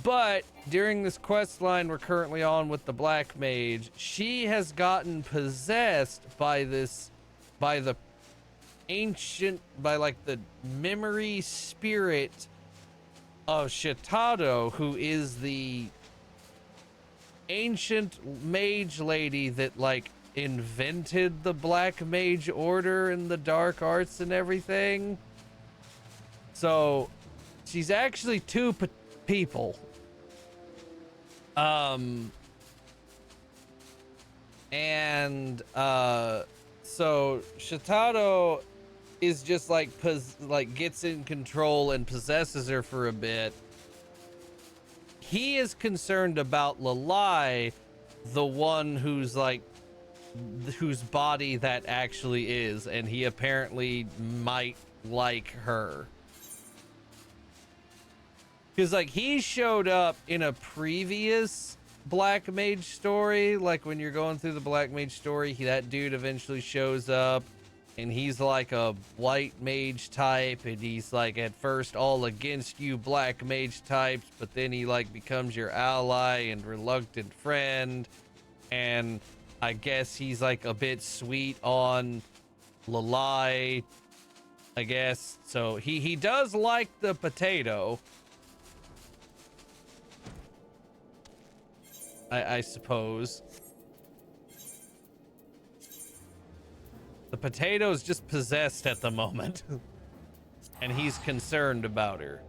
But during this quest line we're currently on with the black mage, she has gotten possessed by the ancient, by like the memory spirit of Shitado, who is the ancient mage lady that like invented the Black Mage Order and the dark arts and everything. So she's actually two people. So Shitado is just like gets in control and possesses her for a bit. He is concerned about Lalai, the one whose body that actually is, and he apparently might like her. Because like he showed up in a previous Black Mage story, like when you're going through the Black Mage story, that dude eventually shows up, and he's like a white mage type, and he's like at first all against you Black Mage types, but then he like becomes your ally and reluctant friend, and I guess he's like a bit sweet on Lalai, I guess. So he does like the potato, I suppose. The potato's just possessed at the moment. And he's concerned about her.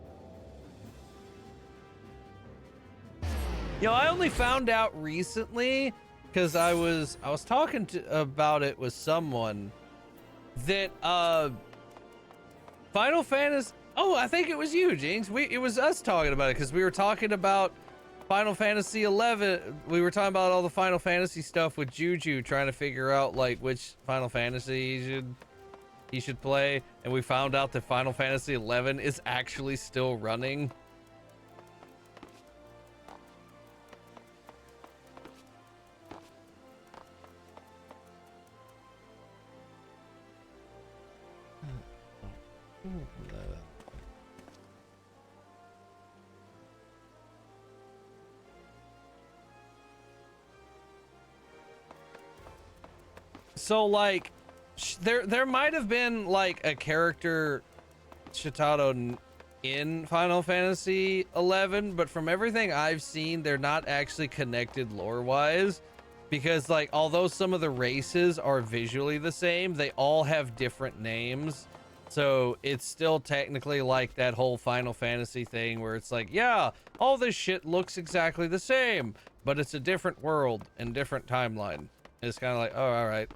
I only found out recently, because I was talking about it with someone, that Final Fantasy... Oh, I think it was you, Jinx. It was us talking about it, because we were talking about Final Fantasy 11. We were talking about all the Final Fantasy stuff with Juju, trying to figure out like which Final Fantasy he should play, and we found out that Final Fantasy 11 is actually still running. So like there might have been like a character Shitado in Final Fantasy 11, but from everything I've seen, they're not actually connected lore wise, because like although some of the races are visually the same, they all have different names. So it's still technically like that whole Final Fantasy thing where it's like, yeah, all this shit looks exactly the same, but it's a different world and different timeline. It's kind of like, oh, all right.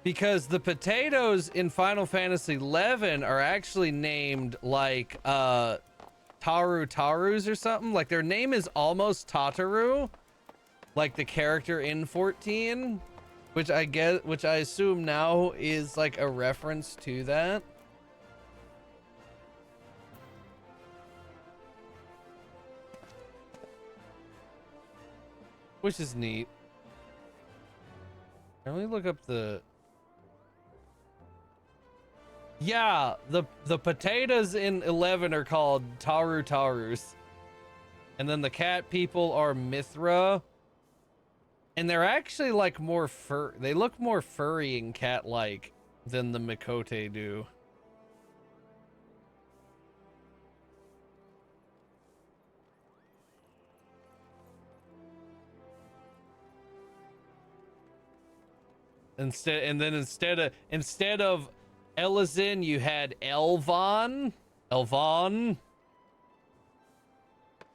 Because the potatoes in Final Fantasy 11 are actually named like Tarus or something. Like their name is almost Tataru, like the character in 14, which I assume now is like a reference to that. Which is neat. Let me look up the... Yeah, the potatoes in 11 are called Tarus. And then the cat people are Mithra. And they're actually like more they look more furry and cat-like than the Mikote do. Instead of Elizin, you had Elvon.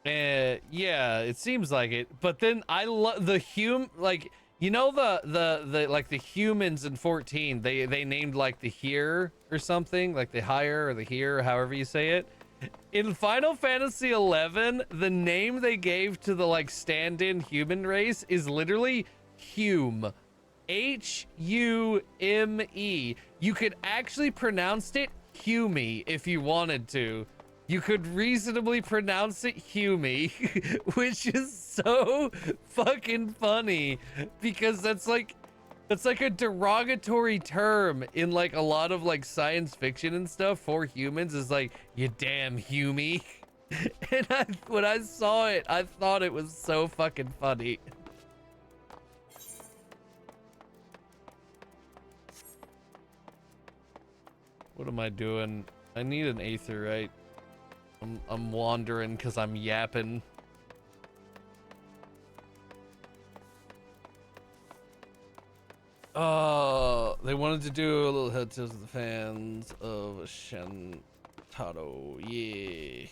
Yeah, it seems like it. But then I love the like, you know, the like the humans in 14, they named like the here or something, like the higher or the here, however you say it. In Final Fantasy 11, the name they gave to the like stand-in human race is literally Hume. Hume. You could actually pronounce it Hume if you wanted to. You could reasonably pronounce it Hume, which is so fucking funny because that's like a derogatory term in like a lot of like science fiction and stuff for humans, is like, you damn Hume. And when I saw it, I thought it was so fucking funny. What am I doing? I need an aetherite. I'm wandering because I'm yapping. They wanted to do a little head tilt to the fans of Shantaro. Yeah.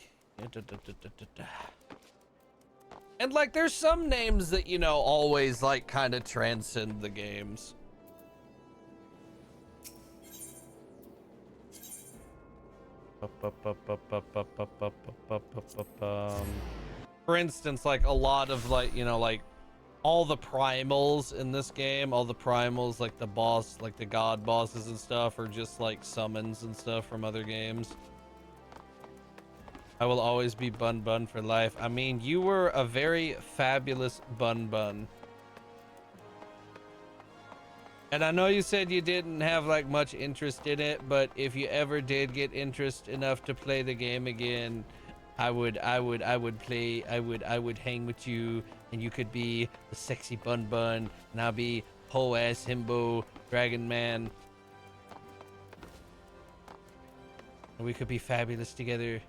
And like, there's some names that, you know, always like kind of transcend the games. For instance, like a lot of like, you know, like all the primals in this game, all the primals, like the boss, like the god bosses and stuff, are just like summons and stuff from other games. I will always be Bun Bun for life. I mean, you were a very fabulous Bun Bun. And I know you said you didn't have like much interest in it, but if you ever did get interest enough to play the game again, I would hang with you, and you could be the sexy Bun Bun, and I'll be whole ass Himbo Dragon Man. And we could be fabulous together.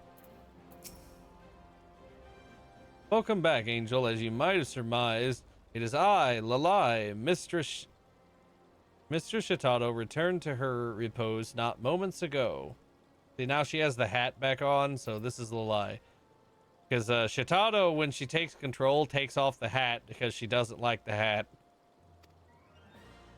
Welcome back, Angel. As you might have surmised, it is I, Lalai, Mistress Shitato, returned to her repose not moments ago. See, now she has the hat back on, so this is Lalai. Because Shitato, when she takes control, takes off the hat because she doesn't like the hat.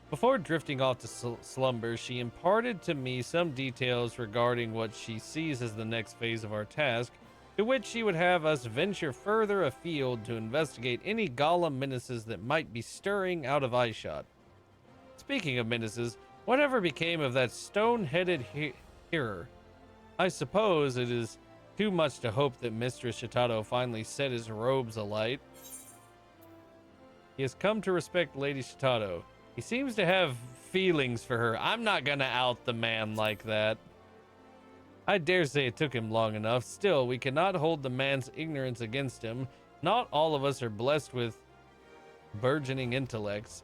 Before drifting off to slumber, she imparted to me some details regarding what she sees as the next phase of our task, to which she would have us venture further afield to investigate any golem menaces that might be stirring out of eyeshot. Speaking of menaces, whatever became of that stone-headed hearer? I suppose it is too much to hope that Mr. Shitato finally set his robes alight. He has come to respect Lady Shitato. He seems to have feelings for her. I'm not gonna out the man like that. I dare say it took him long enough. Still, we cannot hold the man's ignorance against him. Not all of us are blessed with burgeoning intellects.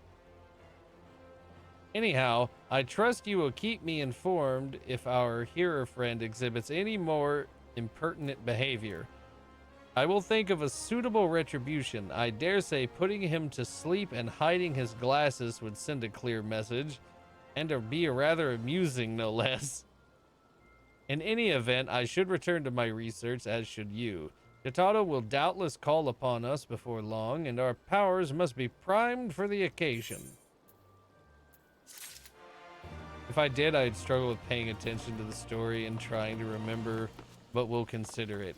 Anyhow, I trust you will keep me informed if our hearer friend exhibits any more impertinent behavior. I will think of a suitable retribution. I dare say putting him to sleep and hiding his glasses would send a clear message, and be rather amusing, no less. In any event, I should return to my research, as should you. Shitato will doubtless call upon us before long, and our powers must be primed for the occasion. If I did, I'd struggle with paying attention to the story and trying to remember, but we'll consider it.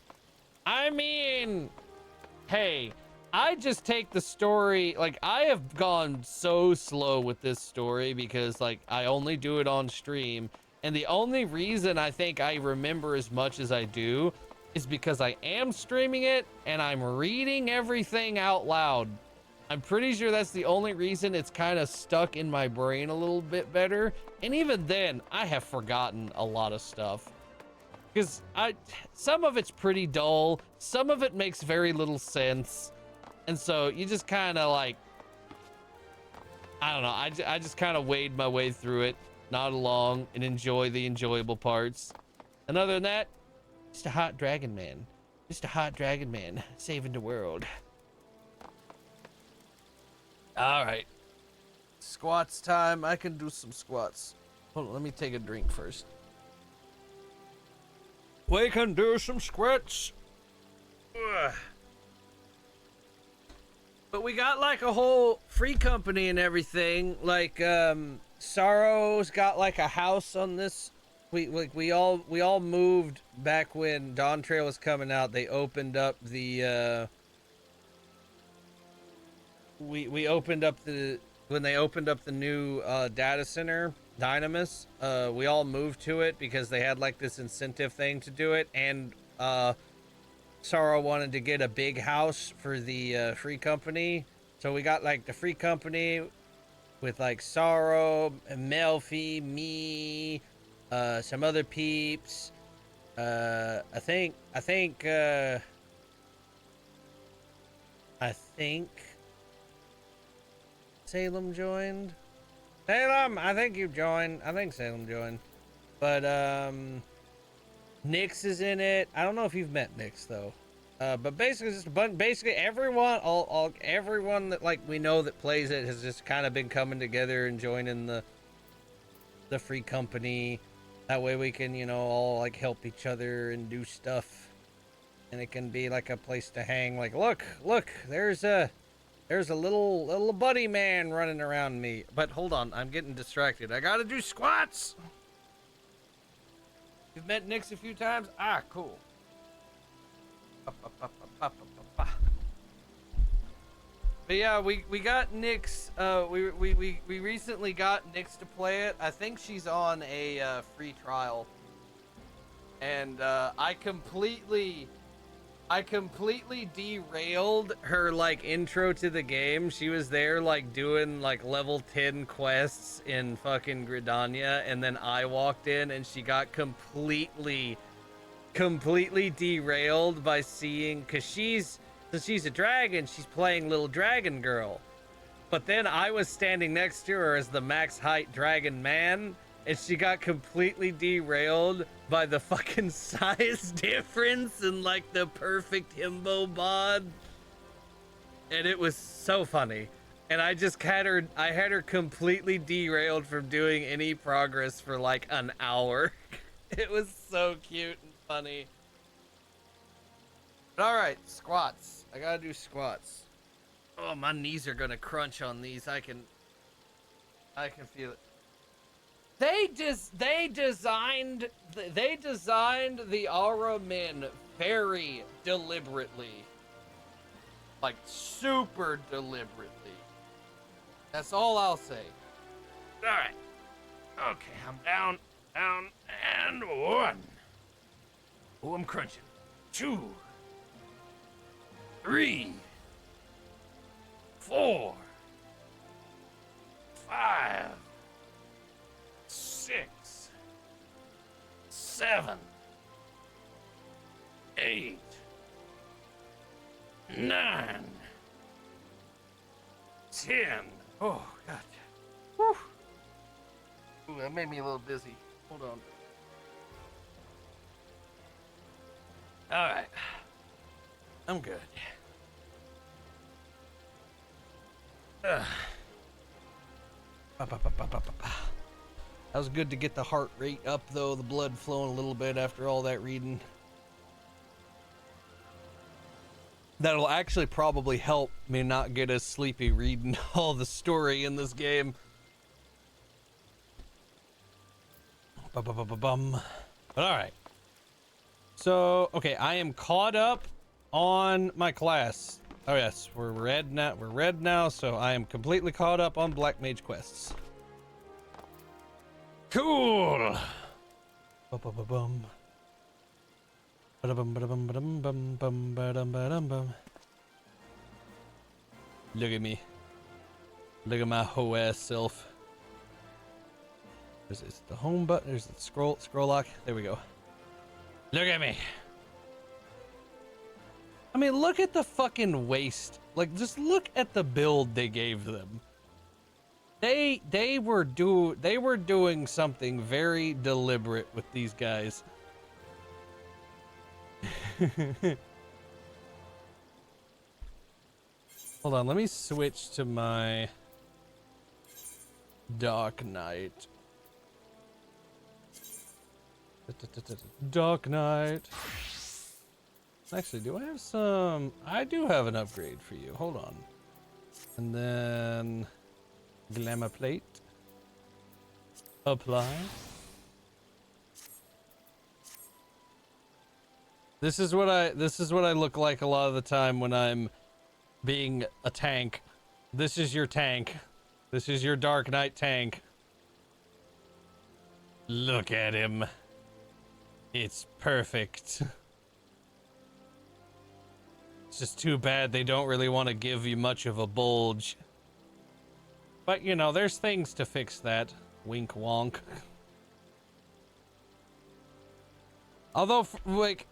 I mean, hey, I just take the story, like, I have gone so slow with this story because, like, I only do it on stream. And the only reason I think I remember as much as I do is because I am streaming it and I'm reading everything out loud. I'm pretty sure that's the only reason it's kind of stuck in my brain a little bit better. And even then, I have forgotten a lot of stuff. Because some of it's pretty dull. Some of it makes very little sense. And so you just kind of like, I don't know. I just kind of wade my way through it, nod along, and enjoy the enjoyable parts. And other than that, just a hot dragon man. Just a hot dragon man saving the world. All right. Squats time. I can do some squats. Hold on, let me take a drink first. We can do some squats. Ugh. But we got like a whole free company and everything. Like Sorrow's got like a house on this. We all moved back when Dawn Trail was coming out. They opened up the we opened up when they opened up the new data center, Dynamis. We all moved to it because they had like this incentive thing to do it, and Sorrow wanted to get a big house for the free company, so we got like the free company with like Sorrow and Melfi, me, some other peeps, I think Salem joined. Salem, I think you joined. I think Salem joined. But Nyx is in it. I don't know if you've met Nyx though. But basically, just a bunch. Basically, everyone, everyone that like we know that plays it has just kind of been coming together and joining the free company. That way we can, you know, all like help each other and do stuff, and it can be like a place to hang. Like, look, there's a little buddy man running around me. But hold on, I'm getting distracted. I gotta do squats. You've met Nyx a few times. Ah, cool. But yeah, we got Nyx. We recently got Nyx to play it. I think she's on a free trial, and I completely derailed her like intro to the game. She was there like doing like level 10 quests in fucking Gridania, and then I walked in and she got completely derailed by seeing, because since she's a dragon, she's playing little dragon girl. But then I was standing next to her as the max height dragon man, and she got completely derailed by the fucking size difference and like the perfect himbo bod. And it was so funny. And I just had her completely derailed from doing any progress for like an hour. It was so cute and funny. But all right, squats. I gotta do squats. Oh, my knees are gonna crunch on these. I can feel it. They designed the Aura Min very deliberately, like super deliberately. That's all I'll say. All right. Okay, I'm down, and 1. Oh, I'm crunching. 2, 3, 4, 5, 6, 7, 8, 9, 10. Oh, God. Whew. Ooh, that made me a little dizzy. Hold on. All right. I'm good. That was good to get the heart rate up, though. The blood flowing a little bit after all that reading. That'll actually probably help me not get as sleepy reading all the story in this game. But alright. So, okay, I am caught up on my class. Oh yes, we're red now, so I am completely caught up on Black Mage quests. Cool! Look at me. Look at my whole ass self. There's the home button. There's the scroll lock. There we go. Look at me. I mean, look at the fucking waste. Like, just look at the build they gave them. They were doing something very deliberate with these guys. Hold on, let me switch to my Dark Knight. Dark Knight. Actually, do I have some? I do have an upgrade for you. Hold on. And then glamour plate. Apply. This is what I look like a lot of the time when I'm being a tank. This is your tank. This is your Dark Knight tank. Look at him. It's perfect. It's just too bad they don't really want to give you much of a bulge. But, you know, there's things to fix that. Wink wonk. Although, like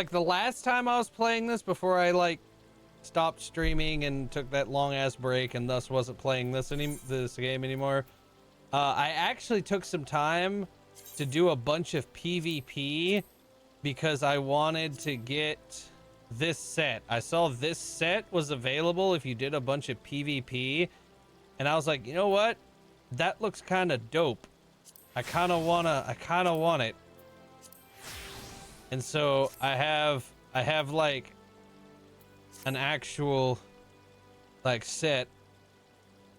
the last time I was playing this before I like stopped streaming and took that long ass break and thus wasn't playing this game anymore. I actually took some time to do a bunch of PvP because I wanted to get this set. I saw this set was available if you did a bunch of PvP, and I was like, you know what? That looks kind of dope. I kind of want it. And so I have like an actual like set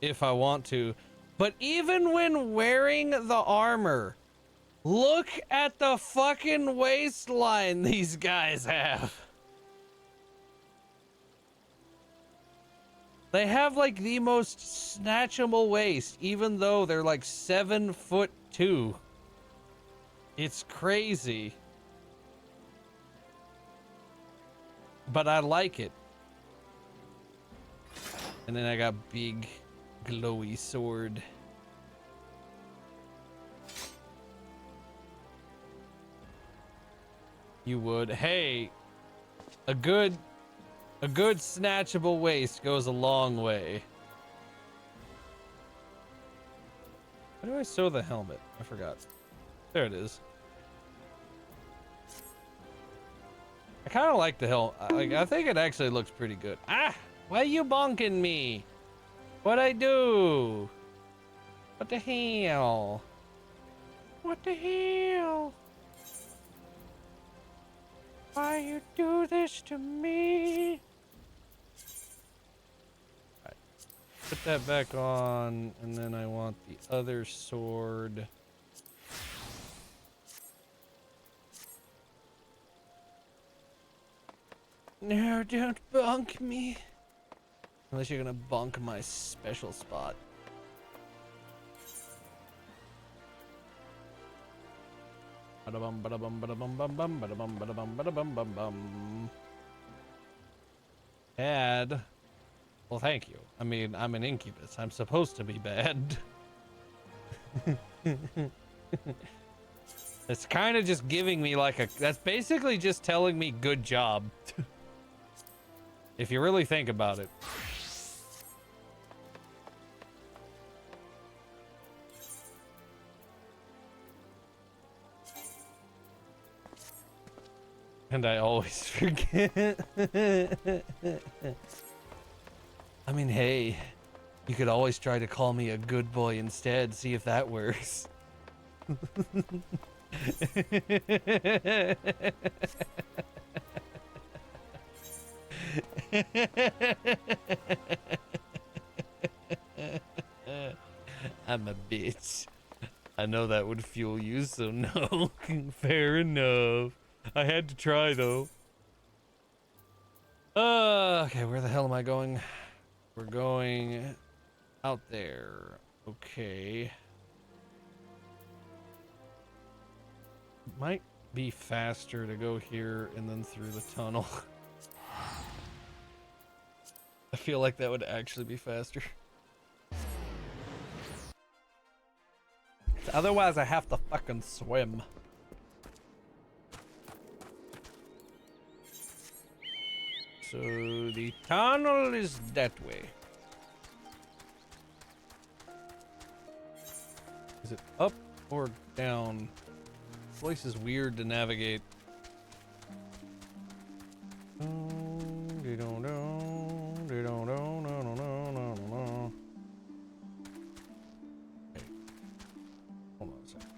if I want to. But even when wearing the armor, look at the fucking waistline these guys have. They have like the most snatchable waist, even though they're like 7'2". It's crazy. But I like it. And then I got big glowy sword. You would. Hey, a good snatchable waist goes a long way. How do I sew the helmet? I forgot. There it is. I kind of like the helmet. I think it actually looks pretty good. Ah! Why are you bonking me? What'd I do? What the hell? What the hell? Why you do this to me? Alright. Put that back on, and then I want the other sword. No, don't bonk me. Unless you're gonna bonk my special spot. Ba-da-bum, ba-da-bum, ba-da-bum, bum, ba-da-bum, ba-da-bum, ba-da-bum, bum, bum. Bad. Well, thank you. I mean, I'm an incubus. I'm supposed to be bad. It's kind of just giving me like a... That's basically just telling me good job. If you really think about it. And I always forget. I mean, hey, you could always try to call me a good boy instead. See if that works. I'm a bitch. I know that would fuel you, so no. Fair enough. I had to try, though. Okay, where the hell am I going? We're going out there. Okay. Might be faster to go here and then through the tunnel. I feel like that would actually be faster. Otherwise, I have to fucking swim. So the tunnel is that way. Is it up or down? This place is weird to navigate. Hey, hold on a second.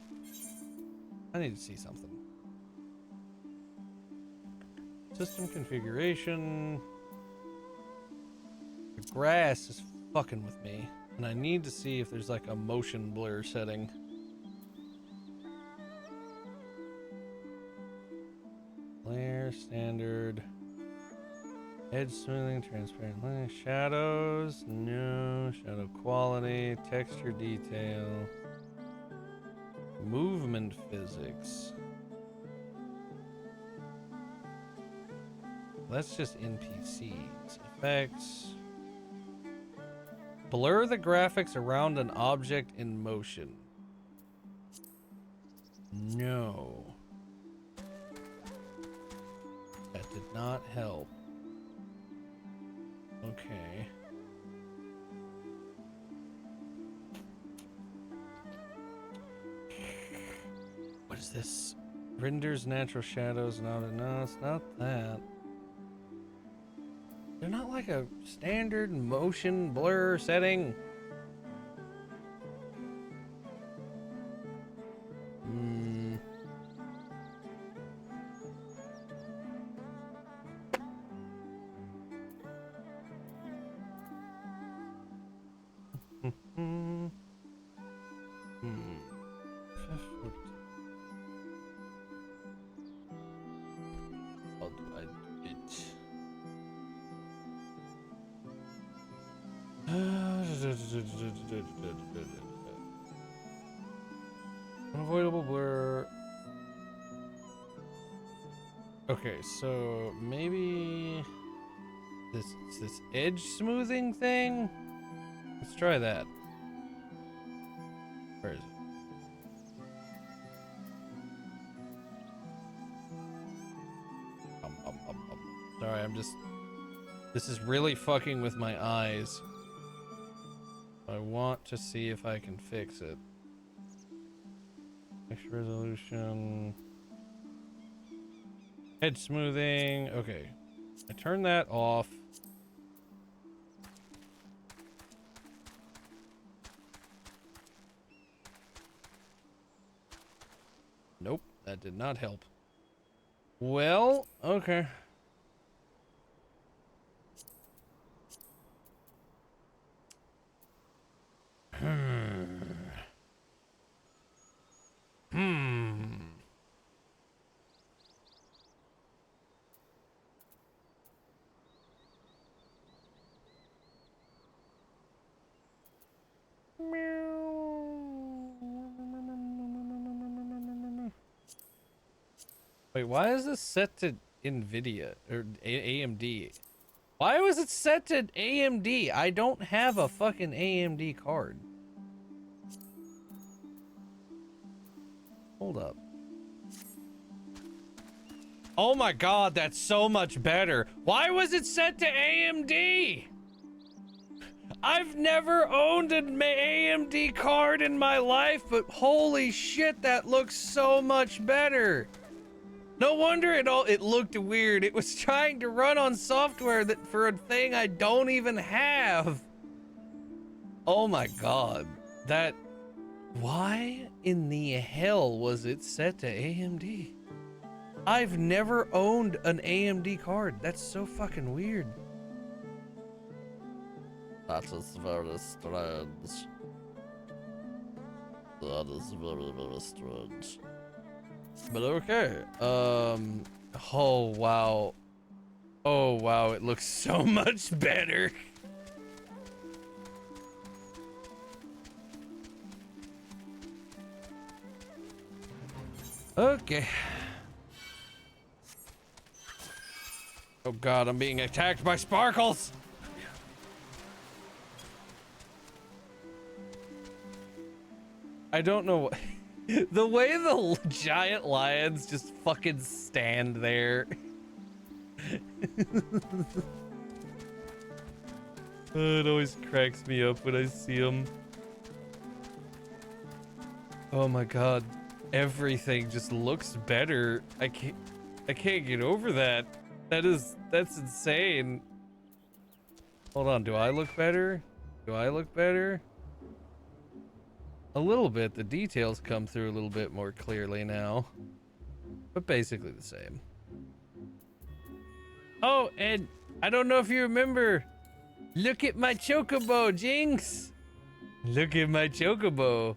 I need to see something. System configuration. The grass is fucking with me, and I need to see if there's like a motion blur setting. Layer, standard. Edge smoothing, transparent line. Shadows, no. Shadow quality, texture detail. Movement physics. That's just NPCs. Effects. Blur the graphics around an object in motion. No. did not help. Okay. What is this? Renders natural shadows. No, it's not that. They're not like a standard motion blur setting. How do I do it? Unavoidable blur. Okay, so maybe this edge smoothing thing. Let's try that. Where is it? Sorry, this is really fucking with my eyes. I want to see if I can fix it. Extra resolution. Edge smoothing. Okay. I turn that off. Nope, that did not help. Well, okay. Wait, why is this set to NVIDIA or AMD? Why was it set to AMD? I don't have a fucking AMD card. Hold up. Oh my god, that's so much better. Why was it set to AMD? I've never owned an AMD card in my life, but holy shit, that looks so much better. No wonder it looked weird. It was trying to run on software that for a thing I don't even have. Oh my god. Why in the hell was it set to AMD? I've never owned an AMD card. That's so fucking weird. That is very strange. That is very, very strange. But okay. Oh wow. Oh wow, it looks so much better. Okay. Oh god, I'm being attacked by sparkles. I don't know what the way the giant lions just fucking stand there. It always cracks me up when I see them. Oh my god, everything just looks better. I can't get over that. That's insane. Hold on, do I look better? Do I look better? A little bit. The details come through a little bit more clearly now, but basically the same. Oh, and I don't know if you remember. Look at my chocobo, Jinx. Look at my chocobo.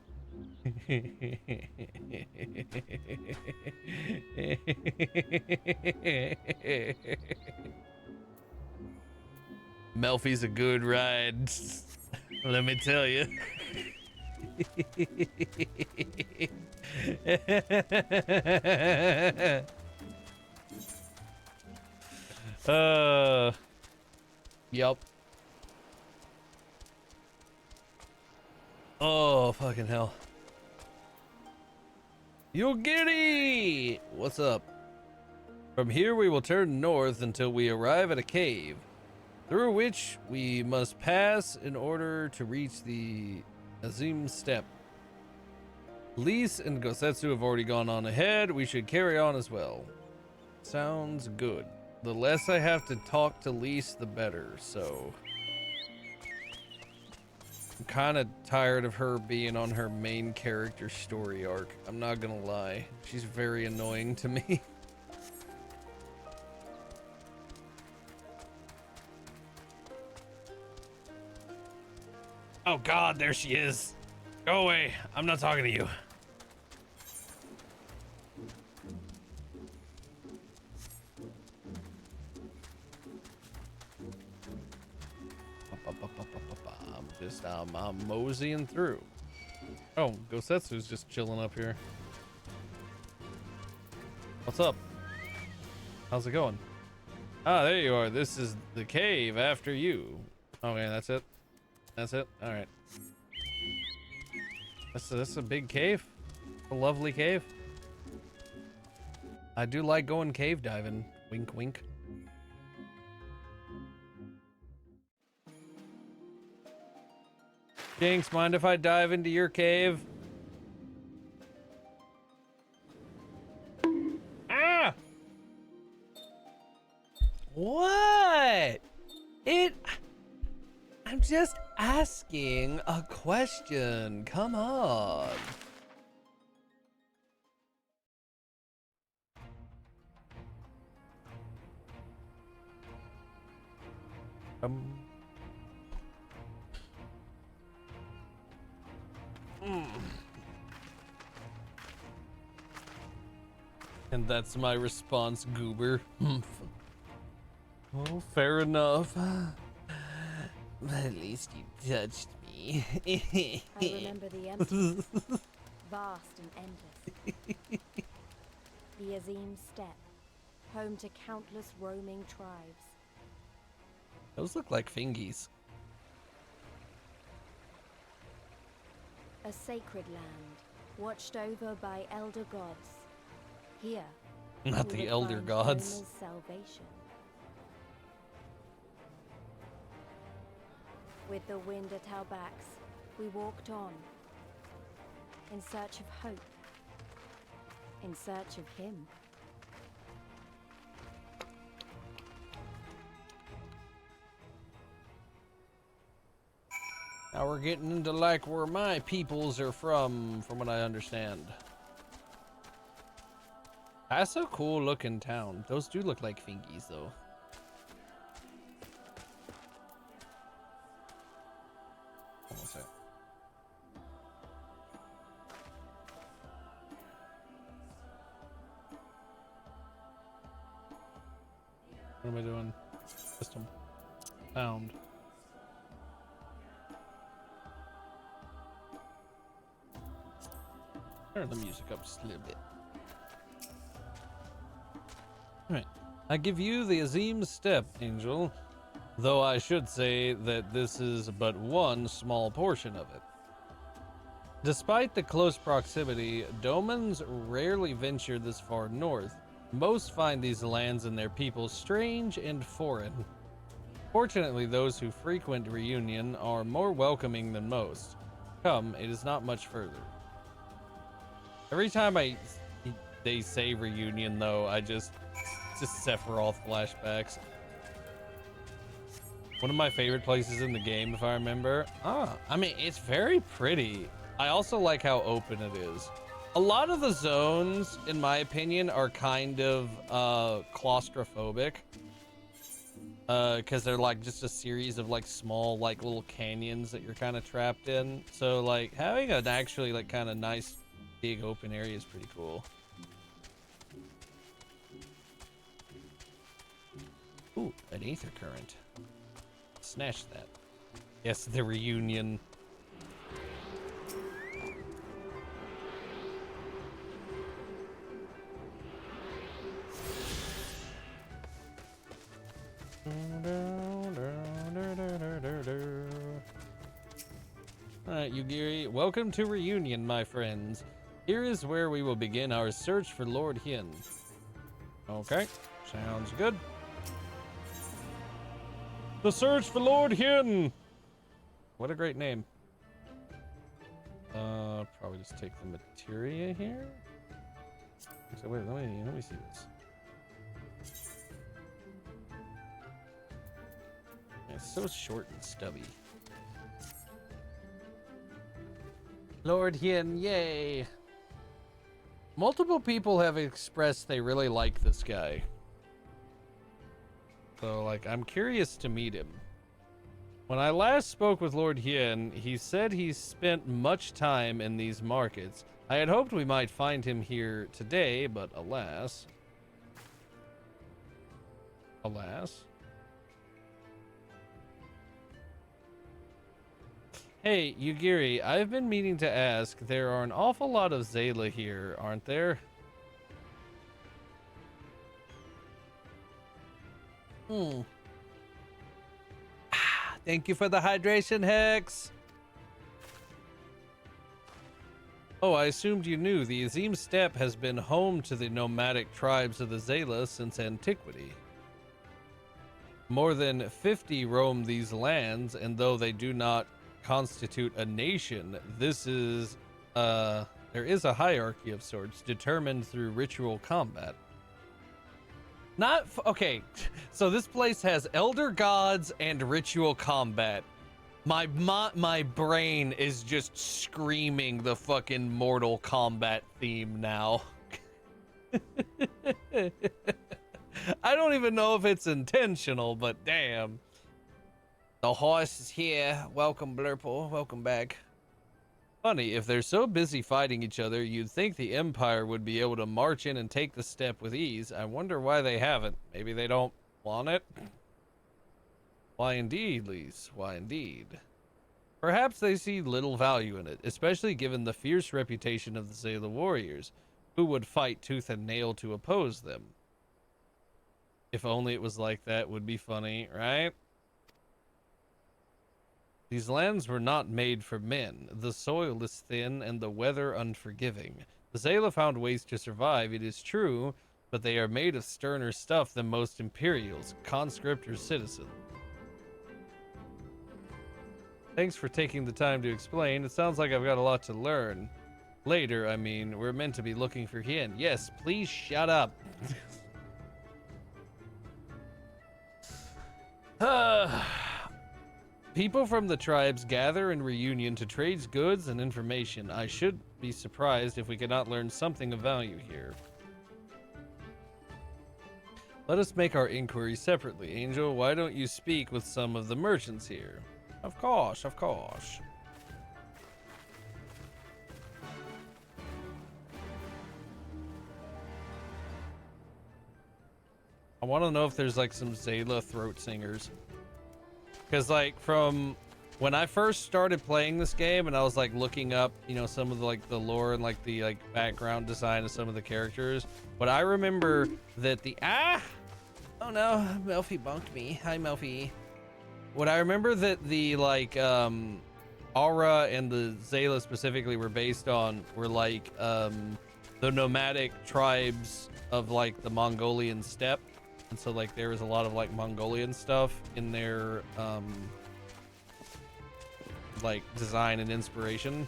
Melfi's a good ride. Let me tell you. Yep. Oh, fucking hell. Yo, Giddy! What's up? From here we will turn north until we arrive at a cave, through which we must pass in order to reach the Azim Steppe. Lise and Gosetsu have already gone on ahead. We should carry on as well. Sounds good. The less I have to talk to Lise, the better, so... I'm kind of tired of her being on her main character story arc. I'm not gonna lie. She's very annoying to me. Oh god, there she is. Go away. I'm not talking to you. I'm moseying through. Oh, Gosetsu's just chilling up here. What's up? How's it going? Ah, there you are. This is the cave after you. Okay, that's it. That's it. All right. That's a big cave. A lovely cave. I do like going cave diving. Wink, wink. Jinx, mind if I dive into your cave? Ah! What? I'm just asking a question. Come on. And that's my response, goober. Oh, fair enough. At least you touched me. I remember the emptiness, vast and endless. The Azim Steppe, home to countless roaming tribes. Those look like fingies. A sacred land, watched over by elder gods. Here, Not you the would elder find gods. roamers' salvation. With the wind at our backs, we walked on, in search of hope, in search of him. Now we're getting into like where my peoples are from what I understand. That's a cool looking town. Those do look like fingies though. What's that? What am I doing? System. Found. Turn the music up just a little bit. Alright. I give you the Azim Steppe, Angel. Though I should say that this is but one small portion of it. Despite the close proximity, Domans rarely venture this far north. Most find these lands and their people strange and foreign. Fortunately, those who frequent Reunion are more welcoming than most. Come, it is not much further. Every time they say Reunion, though, I just Sephiroth flashbacks. One of my favorite places in the game, if I remember. I mean, it's very pretty. I also like how open it is. A lot of the zones, in my opinion, are kind of claustrophobic. Because they're like just a series of like small like little canyons that you're kind of trapped in. So like having an actually like kind of nice big open area is pretty cool. Ooh, an ether current. Snatch that. Yes, the Reunion. Alright, Yugiri, welcome to Reunion, my friends. Here is where we will begin our search for Lord Hin. Okay, sounds good. The search for Lord Hin. What a great name. Probably just take the materia here. So wait, let me see this. It's so short and stubby. Lord Hin, yay! Multiple people have expressed they really like this guy. So, like, I'm curious to meet him. When I last spoke with Lord Hien, he said he spent much time in these markets. I had hoped we might find him here today, but alas. Alas. Hey, Yugiri, I've been meaning to ask, there are an awful lot of Zayla here, aren't there? Thank you for the hydration, Hex. Oh, I assumed you knew. The Azim Steppe has been home to the nomadic tribes of the Zayla since antiquity. More than 50 roam these lands, and though they do not constitute a nation, this is there is a hierarchy of sorts determined through ritual combat. Okay, so this place has elder gods and ritual combat. My brain is just screaming the fucking Mortal Kombat theme now. I don't even know if it's intentional, but damn. The horse is here. Welcome, Blurple. Welcome back. Funny, if they're so busy fighting each other, you'd think the Empire would be able to march in and take the steppe with ease. I wonder why they haven't. Maybe they don't want it? Why indeed, Lise? Why indeed? Perhaps they see little value in it, especially given the fierce reputation of the Zayla warriors, who would fight tooth and nail to oppose them. If only it was like that, would be funny, right? These lands were not made for men. The soil is thin and the weather unforgiving. The Zayla found ways to survive, it is true, but they are made of sterner stuff than most Imperials, conscript or citizen. Thanks for taking the time to explain. It sounds like I've got a lot to learn. Later, I mean, we're meant to be looking for Hien. Yes, please shut up. People from the tribes gather in reunion to trade goods and information. I should be surprised if we cannot learn something of value here. Let us make our inquiries separately. Angel, why don't you speak with some of the merchants here? Of course, of course. I want to know if there's like some Zayla throat singers. Because, like, from when I first started playing this game and I was, like, looking up, you know, some of the, like, the lore and, like, the, like, background design of some of the characters, but I remember that the... Oh, no. Melfi bunked me. Hi, Melfi. What I remember that the, like, Aura and the Zayla specifically were based on were, like, the nomadic tribes of, like, the Mongolian steppe. And so, like, there was a lot of, like, Mongolian stuff in their, like, design and inspiration.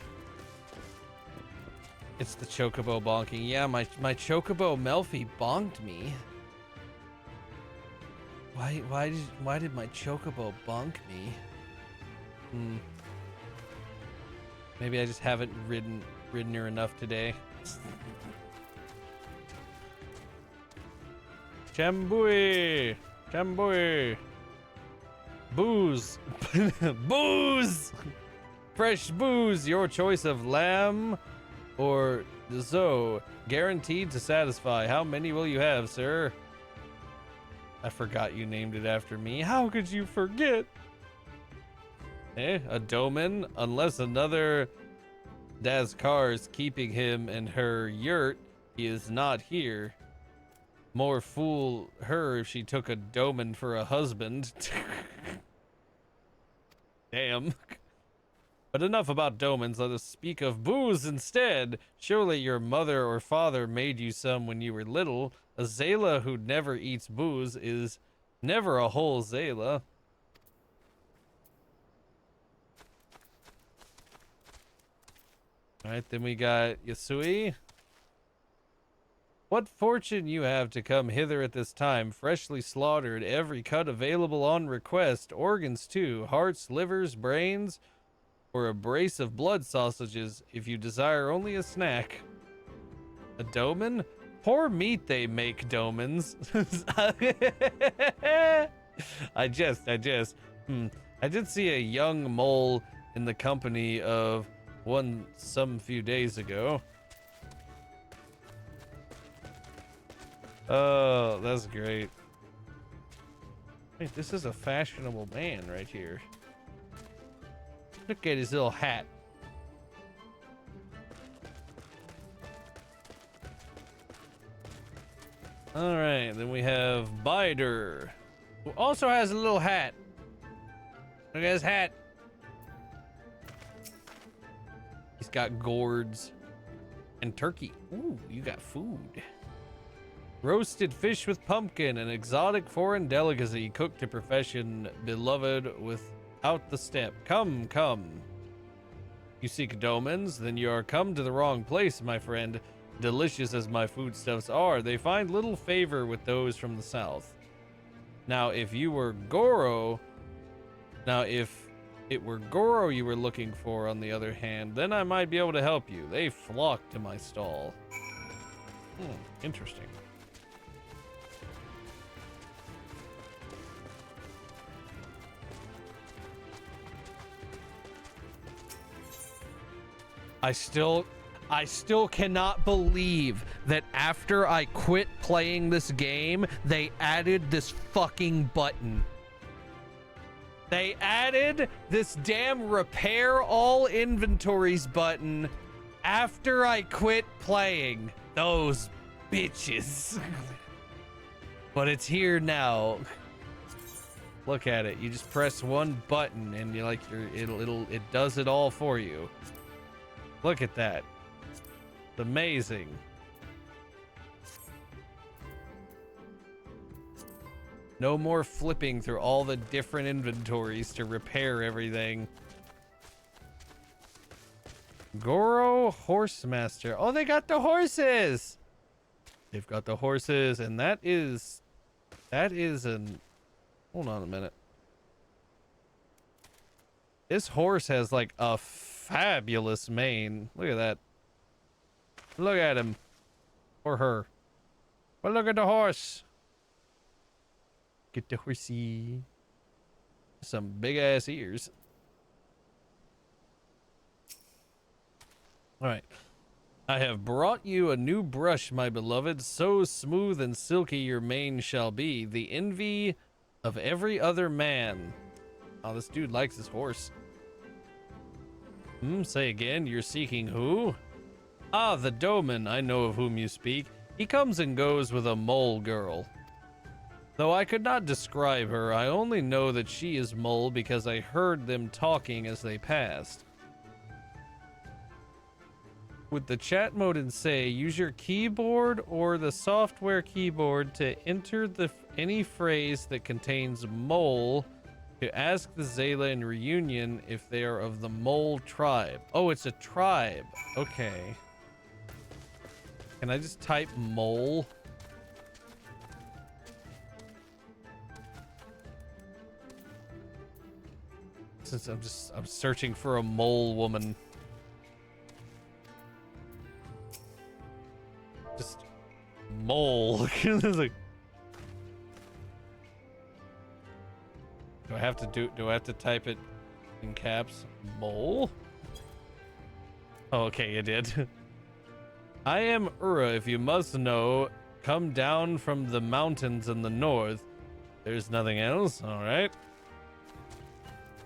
It's the Chocobo bonking. Yeah, my Chocobo Melfi bonked me. Why did my Chocobo bonk me? Maybe I just haven't ridden her enough today. Chambui! Chambui! Booze! Booze! Fresh booze! Your choice of lamb or zo. Guaranteed to satisfy. How many will you have, sir? I forgot you named it after me. How could you forget? A doman? Unless another Dazkar is keeping him in her yurt, he is not here. More fool her if she took a doman for a husband. Damn. But enough about domans, let us speak of booze instead. Surely your mother or father made you some when you were little. A Zayla who never eats booze is never a whole Zayla. Alright, then we got Yasui. What fortune you have to come hither at this time, freshly slaughtered, every cut available on request, organs too, hearts, livers, brains, or a brace of blood sausages, if you desire only a snack. A doman? Poor meat they make, domans. I just. I did see a young mole in the company of one some few days ago. Oh, that's great. Wait, this is a fashionable man right here. Look at his little hat. All right, then we have Bider, who also has a little hat. Look at his hat. He's got gourds and turkey. Ooh, you got food. Roasted fish with pumpkin, an exotic foreign delicacy cooked to perfection, beloved without the step. Come, come. You seek domans? Then you are come to the wrong place, my friend. Delicious as my foodstuffs are, they find little favor with those from the south. Now, if it were goooo you were looking for, on the other hand, then I might be able to help you. They flock to my stall. Interesting. I still cannot believe that after I quit playing this game, they added this fucking button. They added this damn repair all inventories button after I quit playing. Those bitches. But it's here now. Look at it. You just press one button and you're like it does it all for you. Look at that. It's amazing. No more flipping through all the different inventories to repair everything. Goro Horsemaster. Oh, they got the horses. They've got the horses, and that is an... Hold on a minute. This horse has like a fabulous mane. Look at that. Look at him. Or her. Well, look at the horse. Get the horsey. Some big ass ears. All right. I have brought you a new brush, my beloved. So smooth and silky your mane shall be. The envy of every other man. Oh, this dude likes his horse. Say again, you're seeking who? Ah, the Doman, I know of whom you speak. He comes and goes with a mole girl. Though I could not describe her, I only know that she is mole because I heard them talking as they passed. With the chat mode and say, use your keyboard or the software keyboard to enter any phrase that contains mole to ask the Zayla in reunion if they are of the mole tribe. Oh, it's a tribe. Okay. Can I just type mole? Since I'm searching for a mole woman. Just mole. Like, do I have to type it in caps? Mole? Oh, okay, you did. I am Ura, if you must know. Come down from the mountains in the north. There's nothing else? Alright.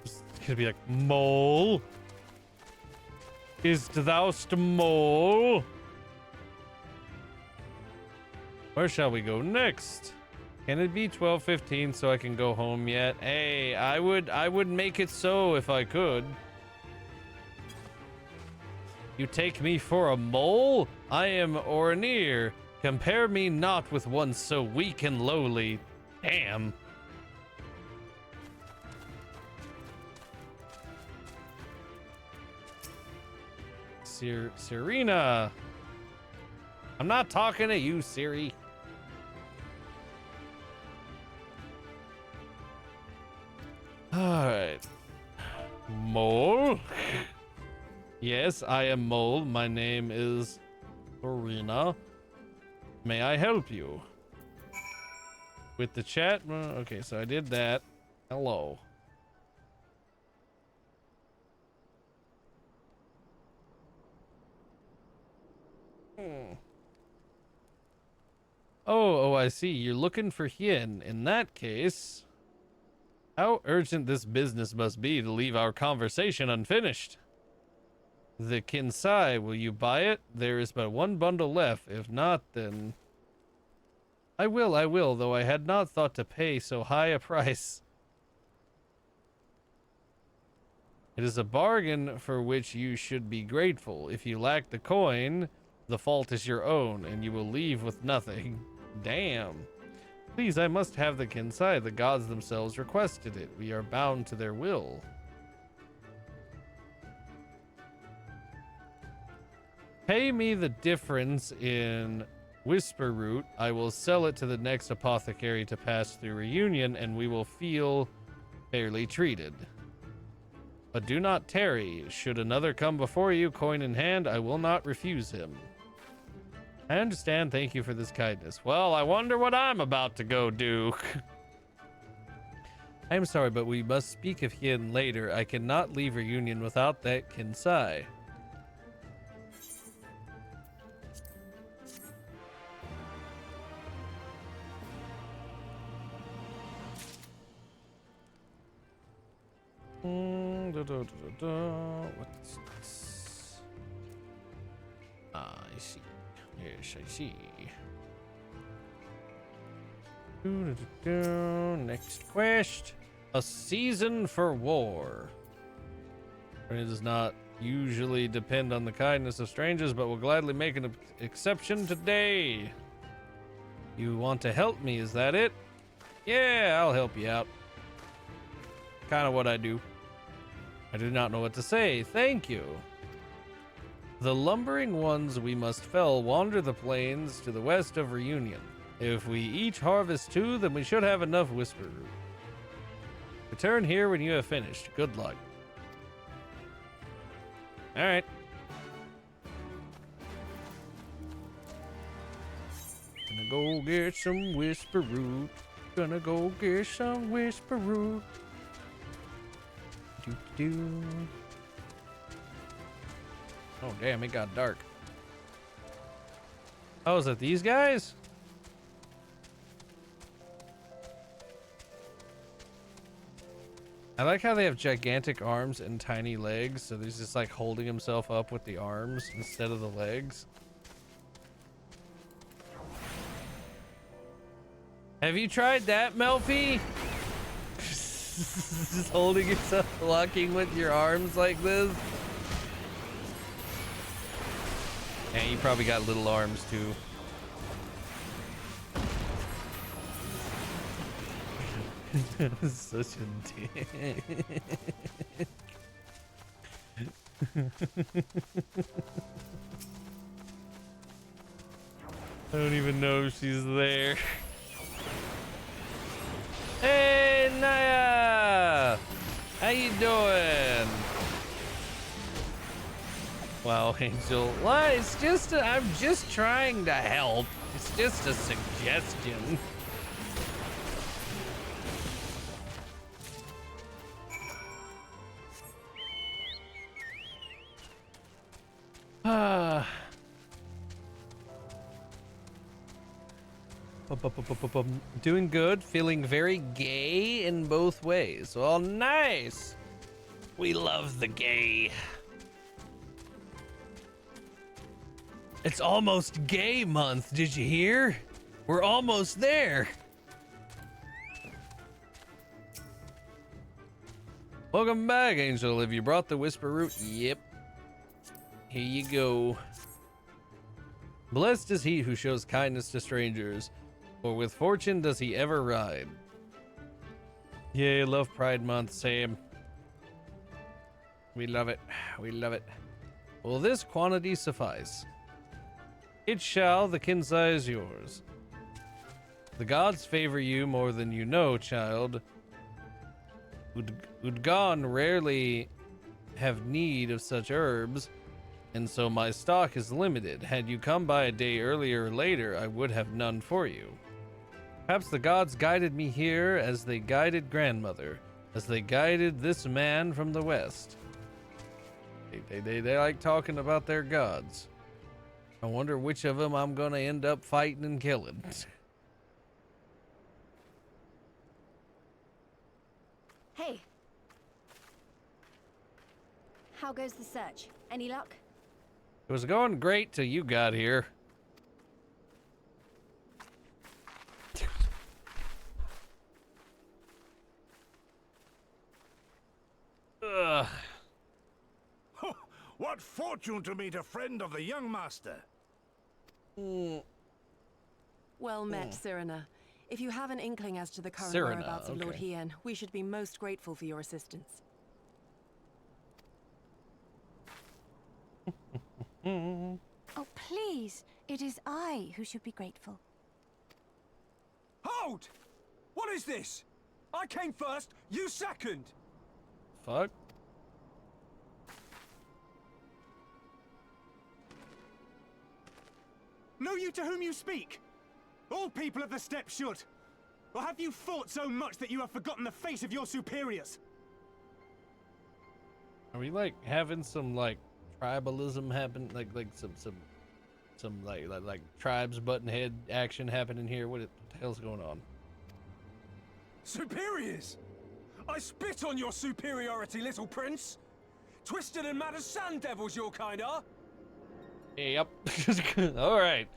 It's gonna be like, mole? Is thou'st mole? Where shall we go next? Can it be 12:15 so I can go home yet? Hey, I would make it so if I could. You take me for a mole? I am Oranir. Compare me not with one so weak and lowly. Damn. Serena. I'm not talking to you, Siri. All right. Mole? Yes, I am Mole. My name is Serena. May I help you? With the chat? Okay, so I did that. Hello. Oh, I see. You're looking for Hien. In that case, how urgent this business must be to leave our conversation unfinished. The Kinsai, will you buy it? There is but one bundle left. If not, then... I will, though I had not thought to pay so high a price. It is a bargain for which you should be grateful. If you lack the coin, the fault is your own, and you will leave with nothing. Damn. Please, I must have the Kinsai. The gods themselves requested it. We are bound to their will. Pay me the difference in Whisper Root. I will sell it to the next apothecary to pass through Reunion, and we will feel fairly treated. But do not tarry. Should another come before you, coin in hand, I will not refuse him. I understand. Thank you for this kindness. Well, I wonder what I'm about to go do. I am sorry, but we must speak of Hien later. I cannot leave Reunion without that Kinsai. What's this? Ah, I see. Yes, I see. Next quest. A season for war. It does not usually depend on the kindness of strangers, but will gladly make an exception today. You want to help me, is that it? Yeah, I'll help you out. Kind of what I do. I do not know what to say. Thank you. The lumbering ones we must fell wander the plains to the west of Reunion. If we each harvest 2, then we should have enough Whisper Root. Return here when you have finished. Good luck. All right. Gonna go get some Whisper Root. Gonna go get some Whisper Root. Do. Oh, damn, it got dark. Oh, is it these guys? I like how they have gigantic arms and tiny legs, so he's just like holding himself up with the arms instead of the legs. Have you tried that, Melfi? Just holding yourself, locking with your arms like this. Yeah, you probably got little arms too. Such a dick. I don't even know if she's there. Hey, Naya! How you doing? Wow, Angel. Well, it's just I'm just trying to help. It's just a suggestion. Doing good, feeling very gay in both ways. Well, nice. We love the gay. It's almost gay month, did you hear? We're almost there. Welcome back, Angel. Have you brought the Whisper Root? Yep. Here you go. Blessed is he who shows kindness to strangers, for with fortune does he ever ride. Yay, love Pride Month, same. We love it. We love it. Will this quantity suffice? It shall, the Kinsai is yours. The gods favor you more than you know, child. Udgan rarely have need of such herbs, and so my stock is limited. Had you come by a day earlier or later, I would have none for you. Perhaps the gods guided me here as they guided grandmother, as they guided this man from the west. They like talking about their gods. I wonder which of them I'm gonna end up fighting and killing. Hey. How goes the search? Any luck? It was going great till you got here. Ugh. What fortune to meet a friend of the young master. Well met, Cyrena. If you have an inkling as to the current Cyrena, whereabouts of Lord okay. Hien, we should be most grateful for your assistance. Oh, please. It is I who should be grateful. Hold! What is this? I came first, you second! Fuck. Know you to whom you speak? All people of the steppe should. Or have you fought so much that you have forgotten the face of your superiors? Are we like having some like tribalism happen? Like some like tribes button head action happening here? What the hell's going on? Superiors? I spit on your superiority, little prince! Twisted and mad as sand devils your kind are! Yep. All right.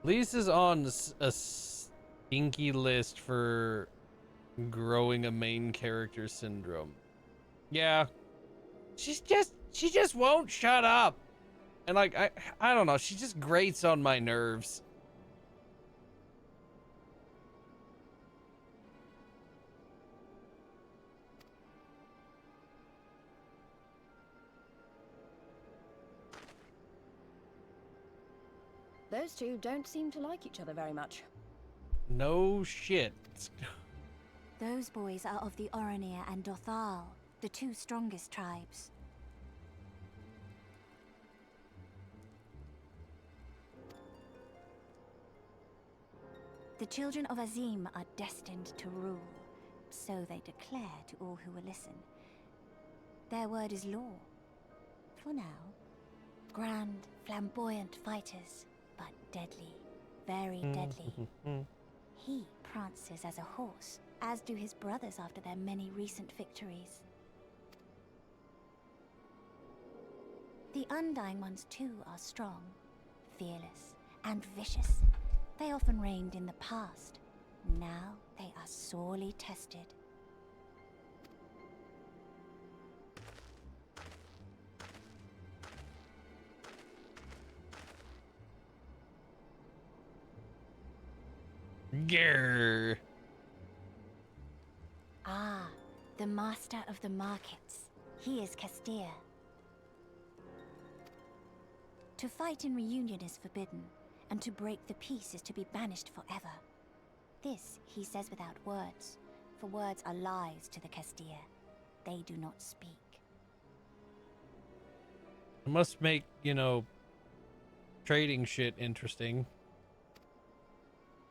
Lisa's on a stinky list for growing a main character syndrome. Yeah. She just won't shut up. And like I don't know, she just grates on my nerves. Those two don't seem to like each other very much. No shit. Those boys are of the Oranir and Dothal, the two strongest tribes. The children of Azim are destined to rule, so they declare to all who will listen. Their word is law. For now. Grand, flamboyant fighters, but deadly, very deadly. He prances as a horse, as do his brothers after their many recent victories. The Undying ones too are strong, fearless, and vicious. They often reigned in the past. Now they are sorely tested. Grr. Ah, the master of the markets. He is Castir. To fight in reunion is forbidden, and to break the peace is to be banished forever. This he says without words, for words are lies to the Castir. They do not speak. It must make, you know, trading shit interesting.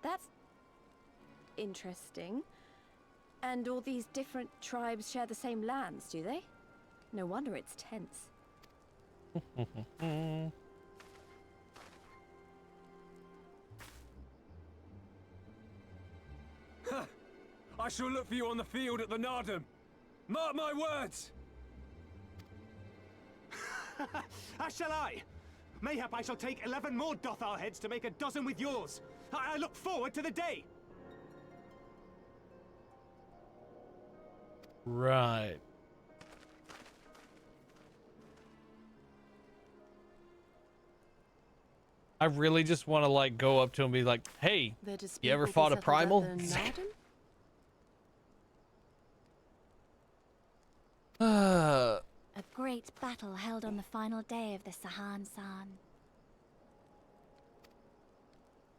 That's interesting. And all these different tribes share the same lands, do they? No wonder it's tense. I shall look for you on the field at the Nardum. Mark my words! As shall I. Mayhap I shall take 11 more Dothal heads to make a dozen with yours. I look forward to the day. Right. I really just want to like go up to him and be like, hey, Their you dispute ever will be fought a settled at primal? the Narden? A great battle held on the final day of the Sahan San.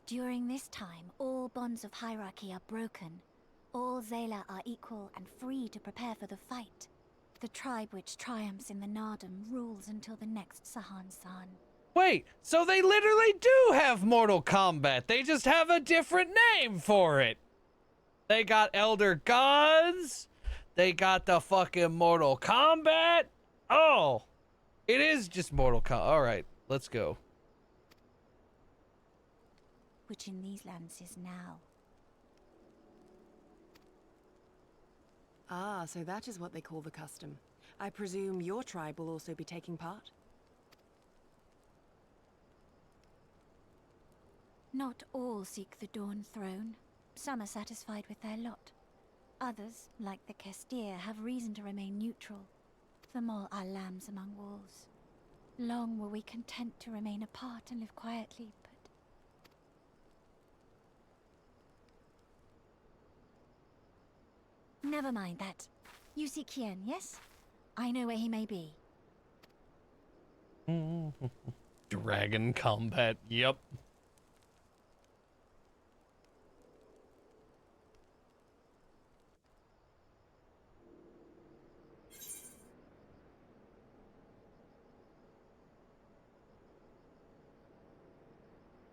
During this time, all bonds of hierarchy are broken. All Zayla are equal and free to prepare for the fight. The tribe which triumphs in the Nardum rules until the next Sahan San. Wait, so they literally do have Mortal Kombat. They just have a different name for it. They got Elder Gods. They got the fucking Mortal Kombat. Oh, it is just Mortal Kombat. All right, let's go. Which in these lands is now. Ah, so that is what they call the custom. I presume your tribe will also be taking part? Not all seek the Dawn Throne. Some are satisfied with their lot. Others, like the Kestir, have reason to remain neutral. Them all are lambs among wolves. Long were we content to remain apart and live quietly, but... Never mind that. You seek Hien, yes? I know where he may be. Dragon Combat, yep.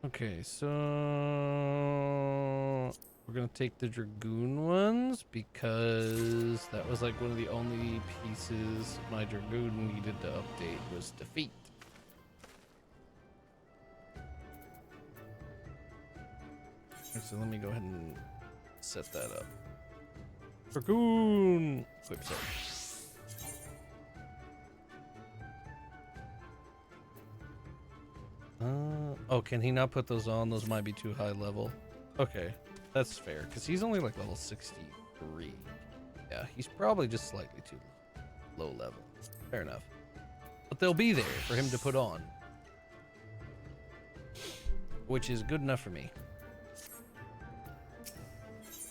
Okay, so we're gonna take the Dragoon ones because that was like one of the only pieces my Dragoon needed to update was defeat. So let me go ahead and set that up. Dragoon! Equip set. Oh, can he not put those on? Those might be too high level. Okay, that's fair, because he's only like level 63. Yeah, he's probably just slightly too low level. Fair enough. But they'll be there for him to put on. Which is good enough for me.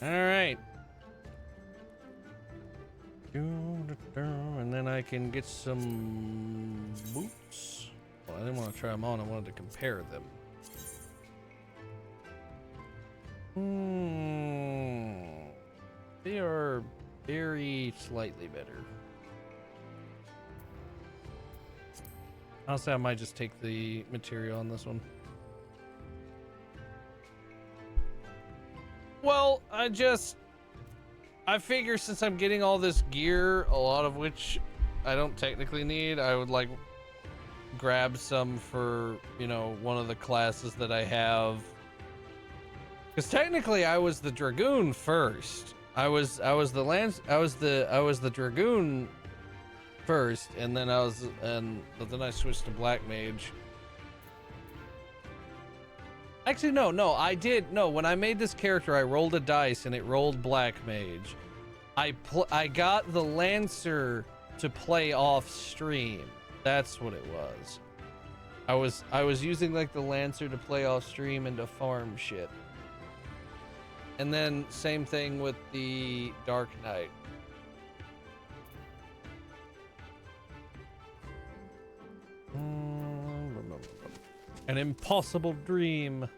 Alright. And then I can get some boots. Well, I didn't want to try them on, I wanted to compare them. They are very slightly better. Honestly, I might just take the material on this one. Well, I figure since I'm getting all this gear, a lot of which I don't technically need, I would like grab some for, you know, one of the classes that I have. Because technically I was the Dragoon first. I was the Dragoon first, and then but then I switched to Black Mage. Actually, no, I did. No, when I made this character, I rolled a dice and it rolled Black Mage. I got the Lancer to play off stream. That's what it was. I was using like the Lancer to play off stream and to farm shit. And then same thing with the Dark Knight. An impossible dream.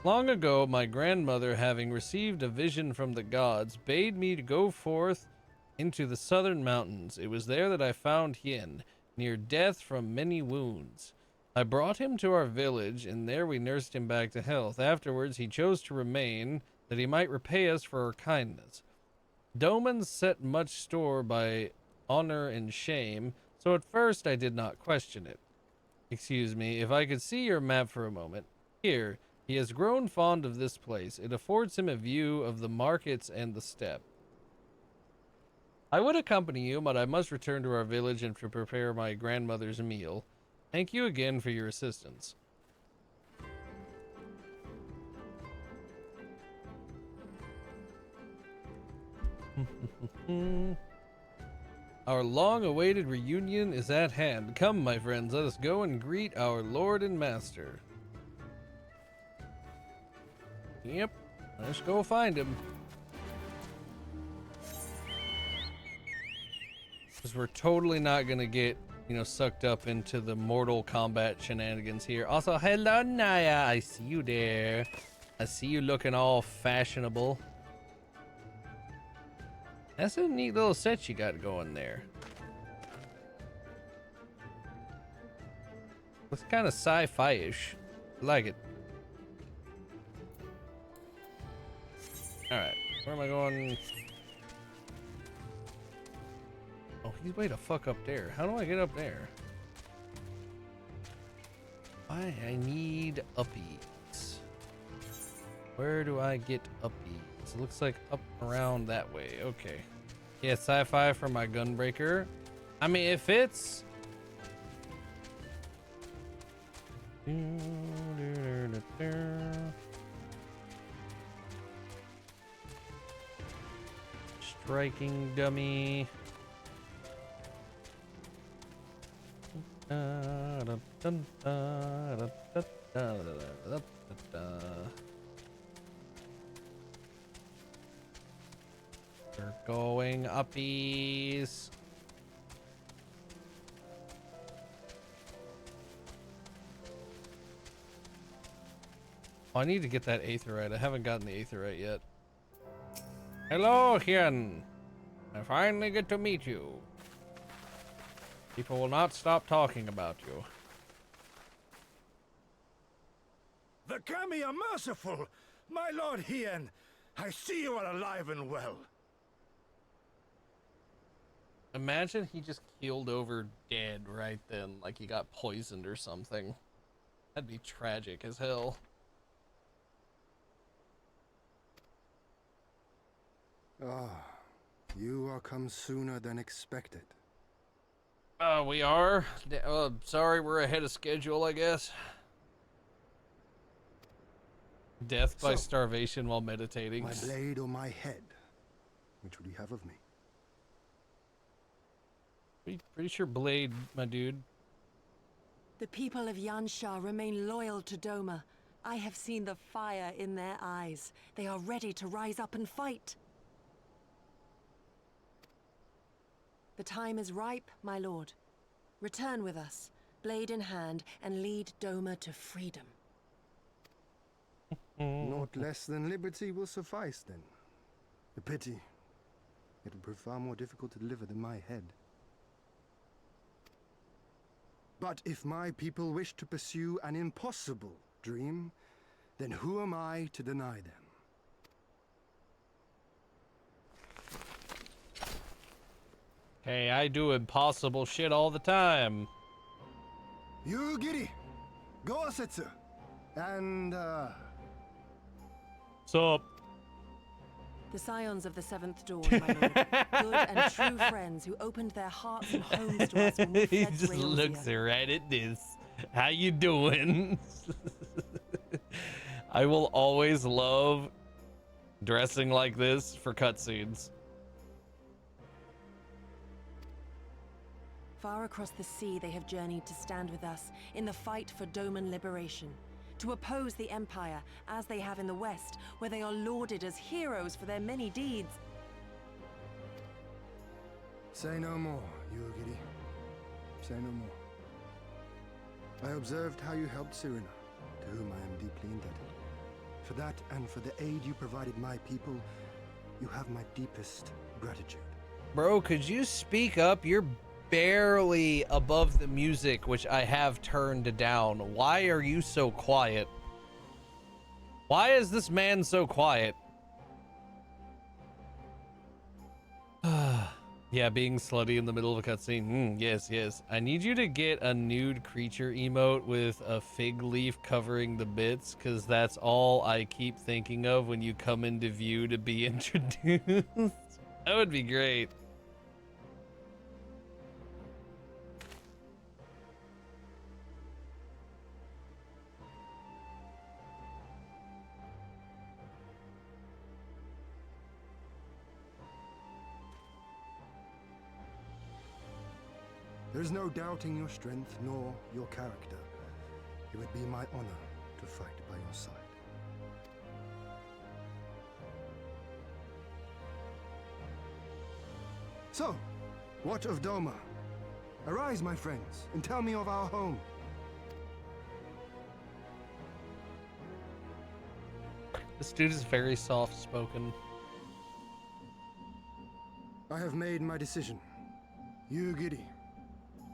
Long ago, my grandmother, having received a vision from the gods, bade me to go forth into the southern mountains. It was there that I found Hien, near death from many wounds. I brought him to our village, and there we nursed him back to health. Afterwards, he chose to remain, that he might repay us for our kindness. Domans set much store by honor and shame, so at first I did not question it. Excuse me, if I could see your map for a moment. Here, he has grown fond of this place. It affords him a view of the markets and the steppe. I would accompany you, but I must return to our village and to prepare my grandmother's meal. Thank you again for your assistance. Our long-awaited reunion is at hand. Come, my friends, let us go and greet our lord and master. Yep. Let's go find him. Because we're totally not gonna get, you know, sucked up into the Mortal Kombat shenanigans here. Also, hello Naya, I see you there. I see you looking all fashionable. That's a neat little set you got going there. Looks kind of sci-fi-ish. I like it. Alright, where am I going? Oh, he's way the fuck up there. How do I get up there? I need uppies. Where do I get uppies? It looks like up around that way. Okay. Yeah, sci-fi for my gunbreaker. I mean, it fits. Striking dummy. We're going uppies. Oh, I need to get that aetherite. I haven't gotten the aetherite yet. Hello, Hien. I finally get to meet you. People will not stop talking about you. The Kami are merciful. My lord Hien, I see you are alive and well. Imagine he just keeled over dead right then, like he got poisoned or something. That'd be tragic as hell. Ah, you are come sooner than expected. We are. Sorry, we're ahead of schedule, I guess. Death by starvation while meditating. My blade or my head? Which would you have of me? Pretty sure blade, my dude. The people of Yansha remain loyal to Doma. I have seen the fire in their eyes. They are ready to rise up and fight. The time is ripe, my lord. Return with us, blade in hand, and lead Doma to freedom. Not less than liberty will suffice, then. A pity. It would prove far more difficult to deliver than my head. But if my people wish to pursue an impossible dream, then who am I to deny them? Hey, I do impossible shit all the time. You giddy, go setsu, and Sup? The scions of the Seventh Dawn, my lord. Good and true friends who opened their hearts and homes to us when we He fled just Raelsia. looks right at this. How you doing? I will always love dressing like this for cutscenes. Far across the sea they have journeyed to stand with us in the fight for Doman liberation. To oppose the Empire, as they have in the West, where they are lauded as heroes for their many deeds. Say no more, Yugiri. Say no more. I observed how you helped Serena, to whom I am deeply indebted. For that and for the aid you provided my people, you have my deepest gratitude. Bro, could you speak up? You're barely above the music, which I have turned down. Why are you so quiet? Why is this man so quiet? Yeah, being slutty in the middle of a cutscene. Yes, yes. I need you to get a nude creature emote with a fig leaf covering the bits, because that's all I keep thinking of when you come into view to be introduced. That would be great. There is no doubting your strength nor your character. It would be my honor to fight by your side. So, what of Doma? Arise, my friends, and tell me of our home. This dude is very soft-spoken. I have made my decision. You, Giddy.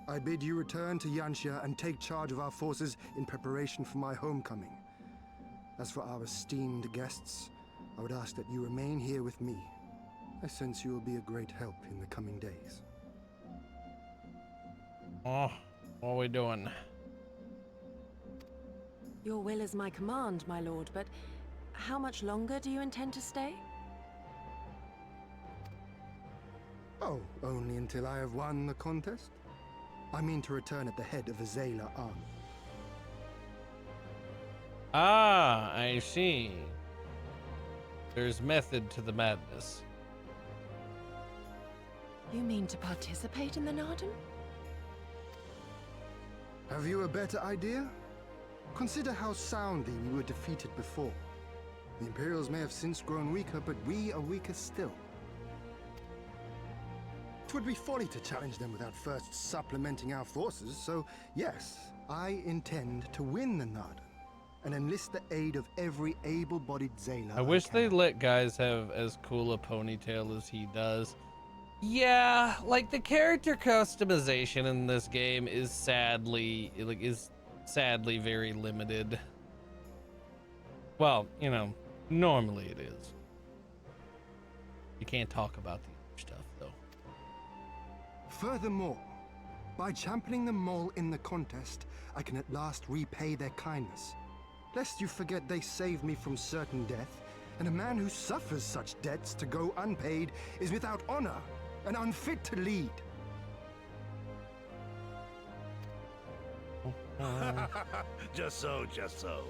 I bid you return to Yanxia and take charge of our forces in preparation for my homecoming. As for our esteemed guests, I would ask that you remain here with me. I sense you will be a great help in the coming days. Oh, what are we doing? Your will is my command, my lord, but how much longer do you intend to stay? Oh, only until I have won the contest? I mean to return at the head of a Zayla army. Ah, I see. There's method to the madness. You mean to participate in the Narden? Have you a better idea? Consider how soundly we were defeated before. The Imperials may have since grown weaker, but we are weaker still. It would be folly to challenge them without first supplementing our forces, so yes, I intend to win the Narden and enlist the aid of every able-bodied Zayla. I wish they let guys have as cool a ponytail as he does. Yeah, like the character customization in this game is sadly very limited. Well, you know, normally it is. You can't talk about the other stuff though. Furthermore, by championing the mole in the contest, I can at last repay their kindness. Lest you forget they saved me from certain death, and a man who suffers such debts to go unpaid is without honor and unfit to lead. Just so, just so.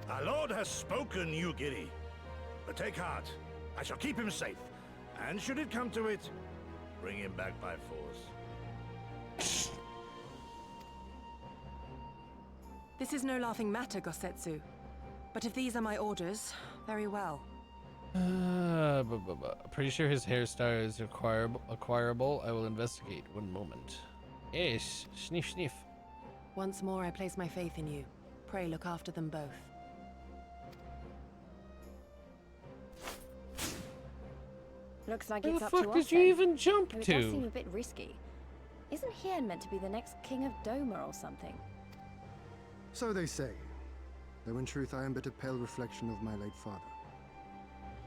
Our Lord has spoken, you giddy. But take heart, I shall keep him safe. And should it come to it, bring him back by force. This is no laughing matter, Gosetsu. But if these are my orders, very well. Pretty sure his hairstyle is acquirable. I will investigate. One moment. Yes, sniff, sniff. Once more, I place my faith in you. Pray look after them both. Looks like Where it's the up to us. fuck did you even jump It to? does seem a bit risky. Isn't Hien meant to be the next king of Doma or something? So they say, though in truth I am but a pale reflection of my late father.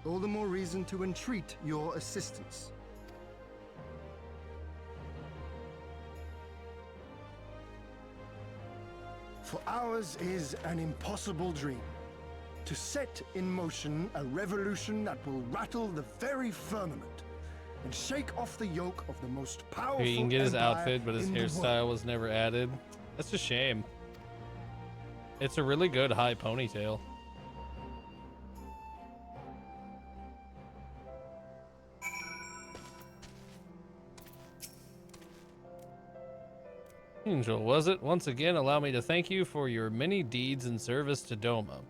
All the more reason to entreat your assistance. For ours is an impossible dream. To set in motion a revolution that will rattle the very firmament and shake off the yoke of the most powerful You can get his empire outfit, but his in the hairstyle was never added. That's a shame. It's a really good high ponytail. Angel, was it? Once again, allow me to thank you for your many deeds in service to Doma.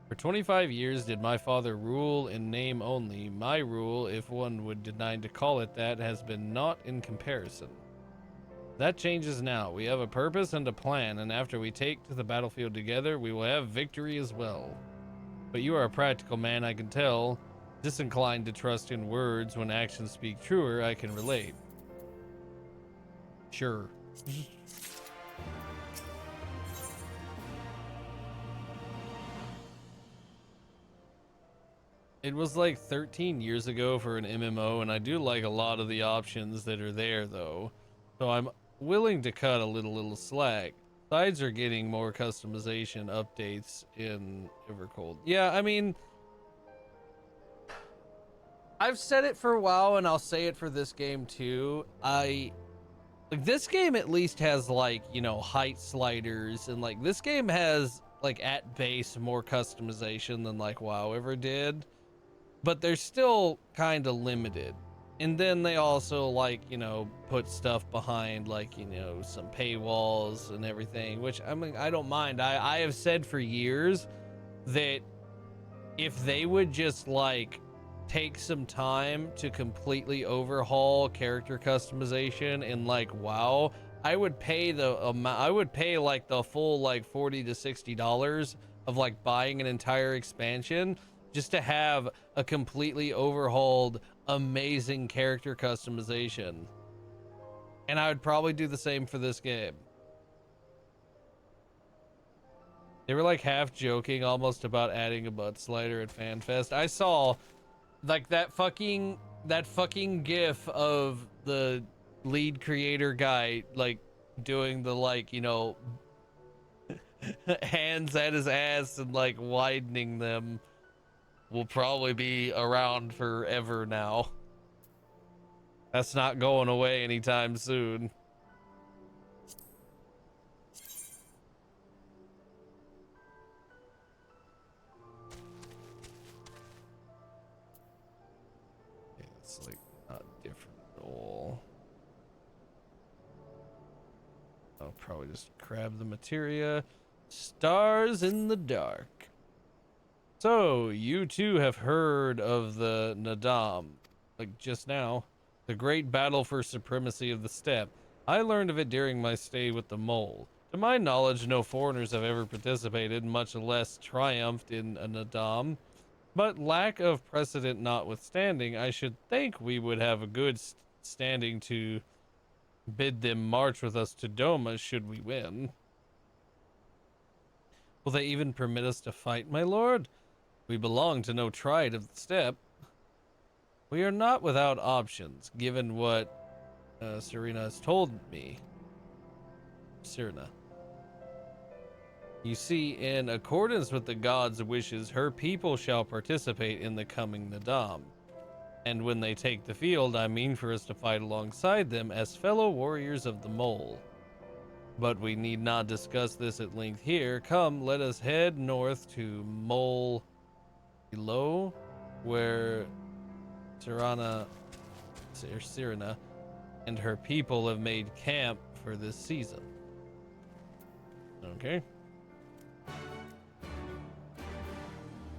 For 25 years did my father rule in name only. My rule, if one would deny to call it that, has been naught in comparison. That changes now. We have a purpose and a plan, and after we take to the battlefield together, we will have victory as well. But you are a practical man, I can tell. Disinclined to trust in words when actions speak truer, I can relate. Sure. It was like 13 years ago for an MMO, and I do like a lot of the options that are there, though. So I'm willing to cut a little slack. Sides are getting more customization updates in Evercold. Yeah, I mean, I've said it for a while, and I'll say it for this game too. Like, this game at least has, like, you know, height sliders, and like this game has, like, at base more customization than like WoW ever did, but they're still kind of limited. And then they also, like, you know, put stuff behind, like, you know, some paywalls and everything, which, I mean, I don't mind. I have said for years that if they would just, like, take some time to completely overhaul character customization in like WoW, I would pay like the full like $40 to $60 of like buying an entire expansion just to have a completely overhauled amazing character customization. And I would probably do the same for this game. They were like half joking almost about adding a butt slider at FanFest. I saw like that fucking gif of the lead creator guy like doing the like, you know, hands at his ass and like widening them will probably be around forever now. That's not going away anytime soon. It's like not different at all. I'll probably just grab the materia. Stars in the dark. So, you too have heard of the Nadam, like just now. The great battle for supremacy of the steppe. I learned of it during my stay with the mole. To my knowledge, no foreigners have ever participated, much less triumphed in a Nadam. But lack of precedent notwithstanding, I should think we would have a good standing to bid them march with us to Doma should we win. Will they even permit us to fight, my lord? We belong to no tribe of the steppe. We are not without options, given what Serena has told me. Serena. You see, in accordance with the god's wishes, her people shall participate in the coming Nadam. And when they take the field, I mean for us to fight alongside them as fellow warriors of the mole. But we need not discuss this at length here. Come, let us head north to Mole Below, where Serena and her people have made camp for this season. Okay.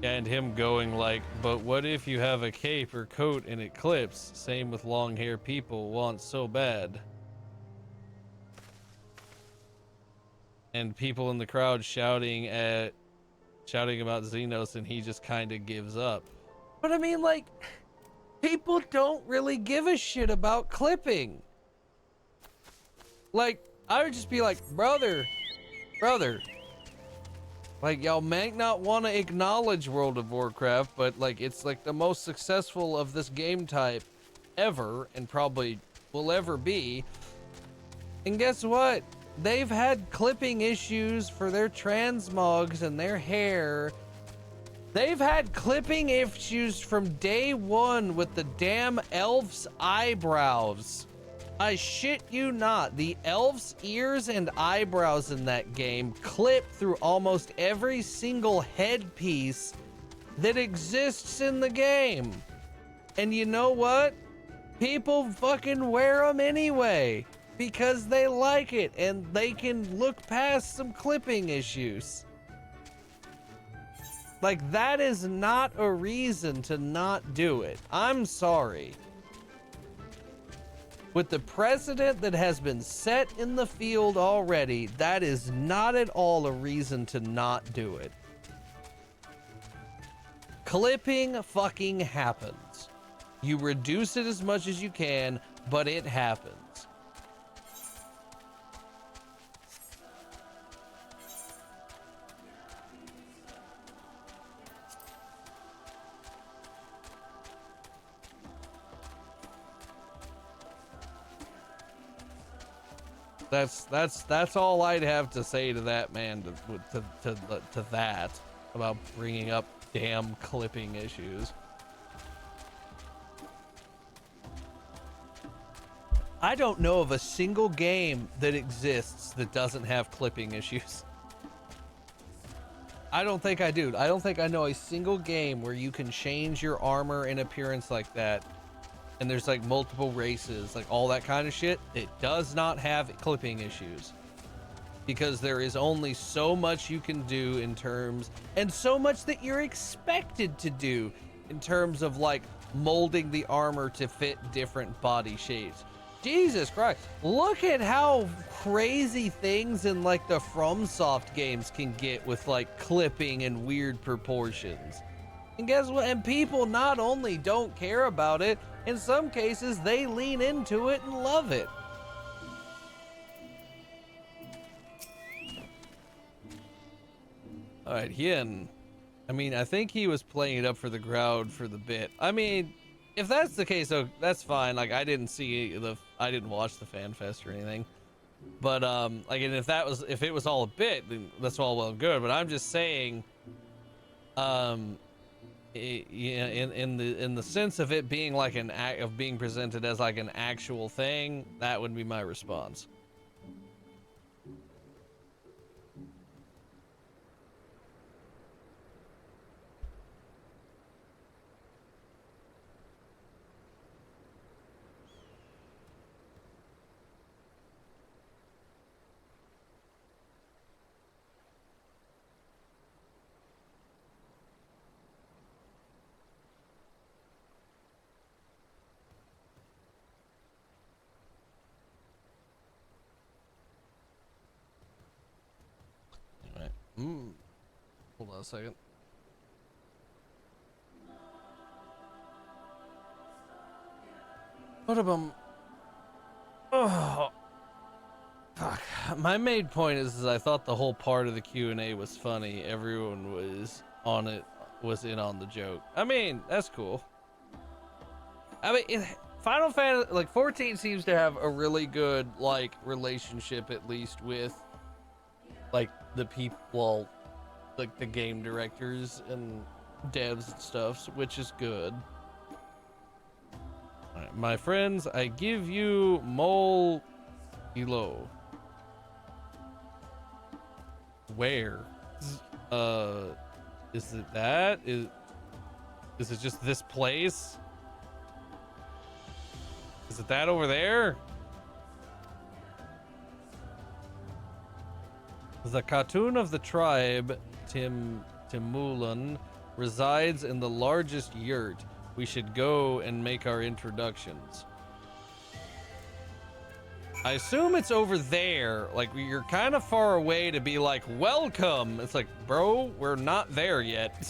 And him going like, but what if you have a cape or coat and it clips? Same with long hair people want so bad. And people in the crowd shouting about Xenos, and he just kind of gives up. But I mean, like, people don't really give a shit about clipping. Like, I would just be like, brother, like, y'all might not want to acknowledge World of Warcraft, but like, it's like the most successful of this game type ever, and probably will ever be. And guess what? They've had clipping issues for their transmogs and their hair. They've had clipping issues from day one with the damn elf's eyebrows. I shit you not. The elf's ears and eyebrows in that game clip through almost every single headpiece that exists in the game. And you know what? People fucking wear them anyway because they like it and they can look past some clipping issues. Like, that is not a reason to not do it. I'm sorry. With the precedent that has been set in the field already, that is not at all a reason to not do it. Clipping fucking happens. You reduce it as much as you can, but it happens. That's all I'd have to say to that man, to that about bringing up damn clipping issues. I don't know of a single game that exists that doesn't have clipping issues. I don't think I do. I don't think I know a single game where you can change your armor and appearance like that, and there's like multiple races, like all that kind of shit. It does not have clipping issues because there is only so much you can do in terms, and so much that you're expected to do in terms of like molding the armor to fit different body shapes. Jesus Christ, look at how crazy things in like the FromSoft games can get with like clipping and weird proportions. And guess what? And people not only don't care about it, in some cases they lean into it and love it. All right, Hien. I mean, I think he was playing it up for the crowd for the bit. I mean, if that's the case, so that's fine. Like, I didn't watch the fan fest or anything. But like, and if it was all a bit, then that's all well and good. But I'm just saying, in the sense of it being like being presented as like an actual thing, that would be my response. Hold on a second. Oh, fuck. My main point is I thought the whole part of the Q&A was funny. Everyone was in on the joke. I mean, that's cool. I mean, Final Fantasy, like 14 seems to have a really good, like, relationship at least with, like, the people, like the game directors and devs and stuff, which is good. All right, my friends, I give you Mole Elo. Where? Is it that? Is it just this place? Is it that over there? The cartoon of the tribe, Timulan, resides in the largest yurt. We should go and make our introductions. I assume it's over there. Like, you're kind of far away to be like, welcome. It's like, bro, we're not there yet.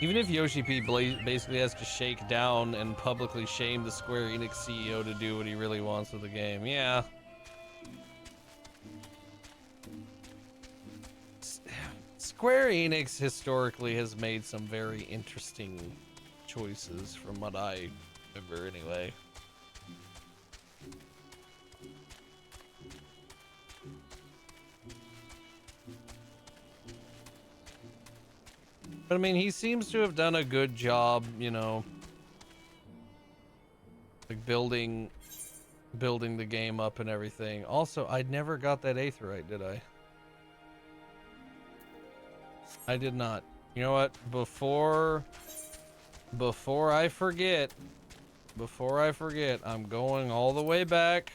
Even if Yoshi P basically has to shake down and publicly shame the Square Enix CEO to do what he really wants with the game. Yeah. Square Enix historically has made some very interesting choices from what I remember anyway. But I mean, he seems to have done a good job, you know, like building the game up and everything. Also, I never got that Aetheryte, did I? I did not. You know what? Before I forget, I'm going all the way back.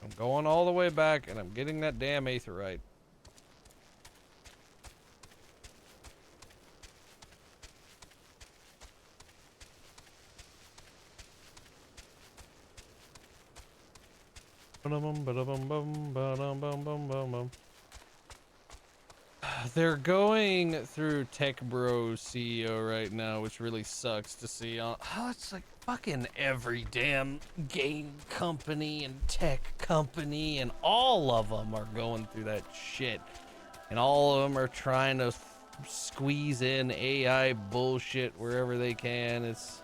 I'm going all the way back, and I'm getting that damn Aetheryte. They're going through Tech Bro CEO right now, which really sucks to see. Oh, it's like fucking every damn game company and tech company, and all of them are going through that shit. And all of them are trying to squeeze in AI bullshit wherever they can. It's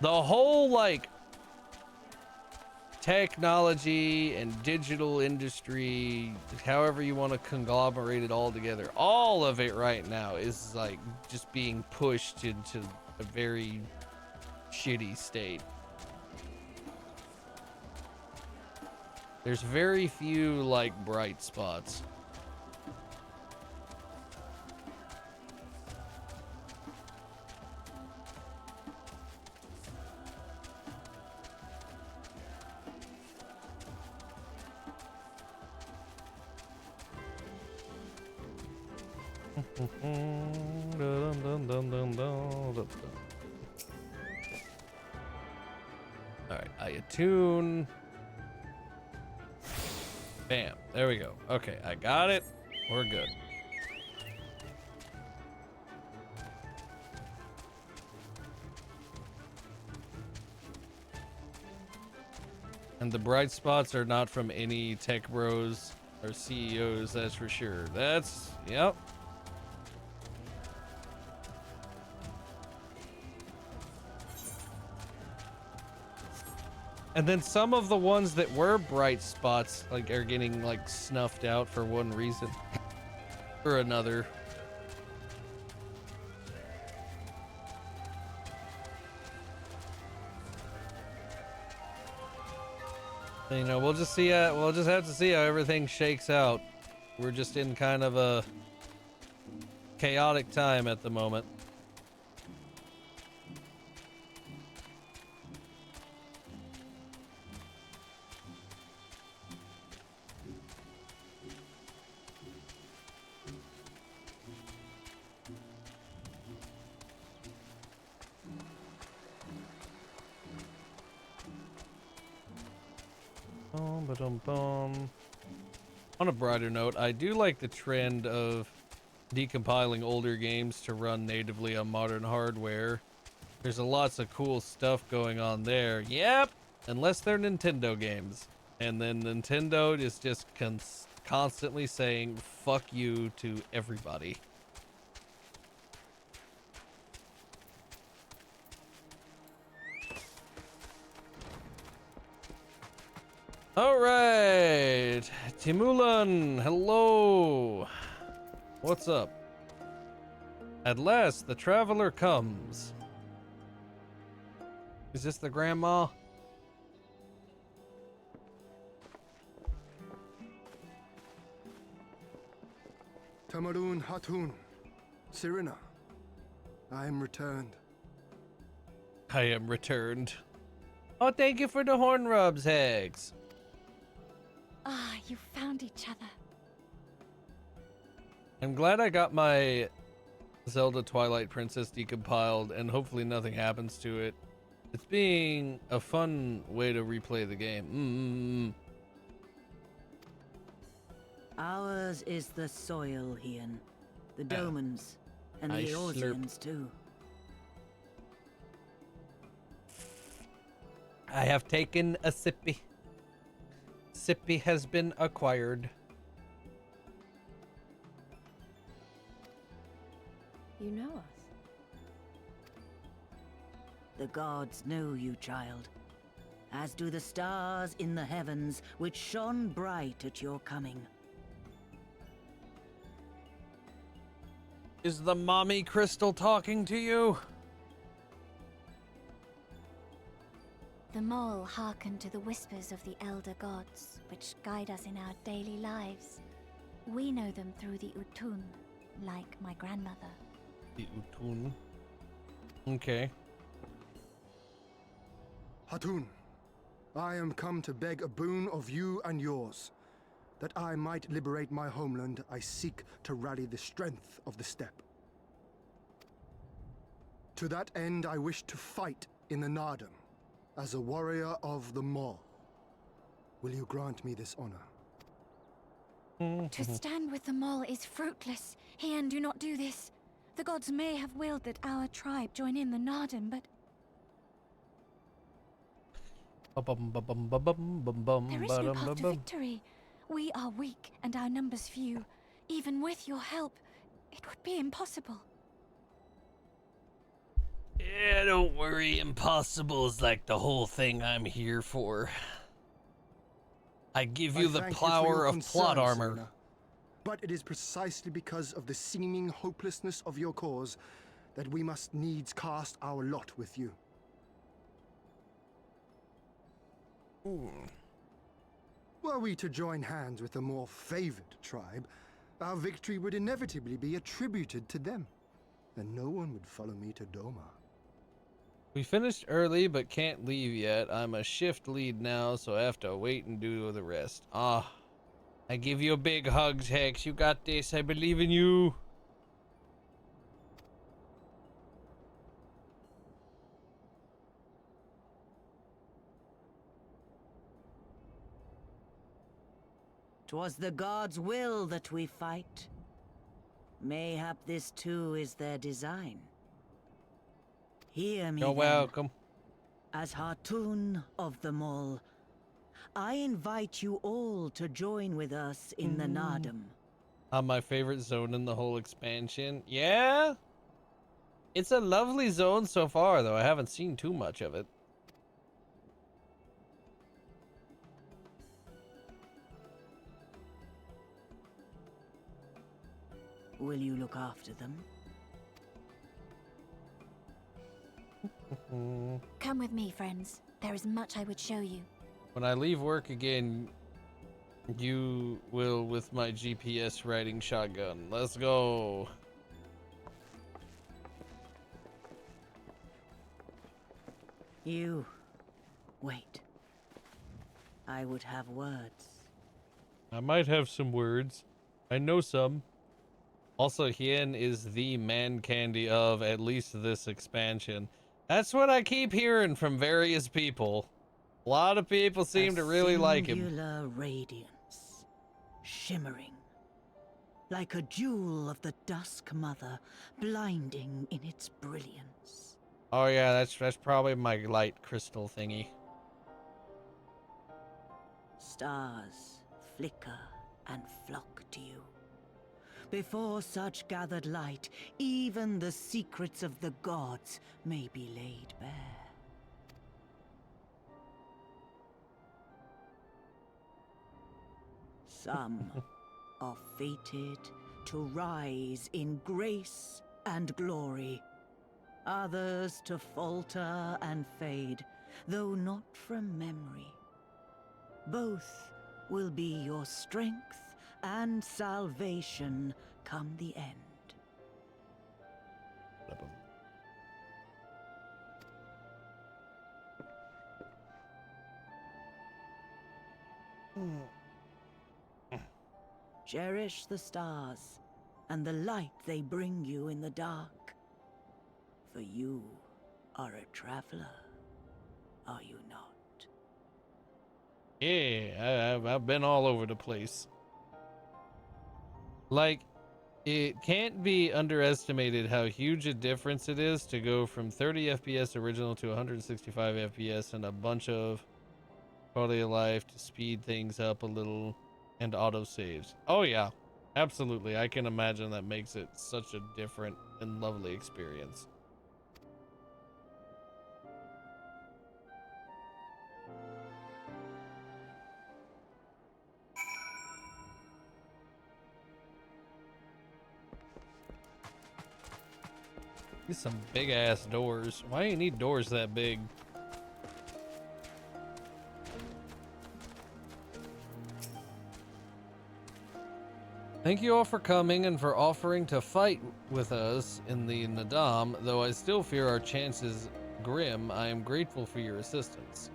the whole, like, technology and digital industry, however you want to conglomerate it all together, all of it right now is like just being pushed into a very shitty state. There's very few like bright spots. Alright, I attune. Bam. There we go. Okay, I got it. We're good. And the bright spots are not from any tech bros or CEOs, that's for sure. That's, yep. And then some of the ones that were bright spots, like, are getting, like, snuffed out for one reason or another. You know, we'll just see. We'll just have to see how everything shakes out. We're just in kind of a chaotic time at the moment. On a brighter note, I do like the trend of decompiling older games to run natively on modern hardware. There's lots of cool stuff going on there. Yep, unless they're Nintendo games. And then Nintendo is just constantly saying fuck you to everybody. All right, Timulan, hello. What's up? At last, the traveler comes. Is this the grandma? Tamarun Hatun, Sirina, I am returned. I am returned. Oh, thank you for the horn rubs, Hags. Ah, you found each other. I'm glad I got my Zelda Twilight Princess decompiled, and hopefully nothing happens to it. It's being a fun way to replay the game. Ours is the soil, Ian. The Domans, and the Eorzeans too. I have taken a sippy. Sippy has been acquired. You know us. The gods know you, child, as do the stars in the heavens, which shone bright at your coming. Is the mommy crystal talking to you? The mole hearkened to the whispers of the elder gods, which guide us in our daily lives. We know them through the Utun, like my grandmother. The Utun. Okay. Hatun, I am come to beg a boon of you and yours. That I might liberate my homeland, I seek to rally the strength of the steppe. To that end, I wish to fight in the Nardum as a warrior of the Maw. Will you grant me this honor? To stand with the mole is fruitless. Hian, do not do this. The gods may have willed that our tribe join in the Nardum, but there is no path to victory. We are weak and our numbers few. Even with your help, it would be impossible. Yeah, don't worry. Impossible is like the whole thing I'm here for. I give you the power of plot armor. Serena. But it is precisely because of the seeming hopelessness of your cause that we must needs cast our lot with you. Were we to join hands with a more favored tribe, our victory would inevitably be attributed to them, and no one would follow me to Doma. We finished early, but can't leave yet. I'm a shift lead now, so I have to wait and do the rest. I give you a big hug, Hex. You got this. I believe in you. 'Twas the gods' will that we fight. Mayhap this too is their design. Hear me You're then. welcome. As Hartun of the Mall, I invite you all to join with us in the Nardum. My favorite zone in the whole expansion. Yeah? It's a lovely zone so far, though. I haven't seen too much of it. Will you look after them? Come with me, friends. There is much I would show you. When I leave work again, you will with my GPS riding shotgun. Let's go. You... wait. I would have words. I might have some words. I know some. Also, Hien is the man candy of at least this expansion. That's what I keep hearing from various people. A lot of people seem to really like him. Singular radiance, shimmering, like a jewel of the Dusk Mother, blinding in its brilliance. Oh yeah, that's probably my light crystal thingy. Stars flicker and flock to you. Before such gathered light, even the secrets of the gods may be laid bare. Some are fated to rise in grace and glory. Others to falter and fade, though not from memory. Both will be your strength and salvation come the end. Cherish the stars and the light they bring you in the dark. For you are a traveler, are you not? Yeah, I've been all over the place. Like, it can't be underestimated how huge a difference it is to go from 30 FPS original to 165 FPS and a bunch of quality of life to speed things up a little and auto saves. Oh yeah, absolutely. I can imagine that makes it such a different and lovely experience. These some big ass doors. Why do you need doors that big? Thank you all for coming and for offering to fight with us in the Nadam. Though I still fear our chances grim, I am grateful for your assistance.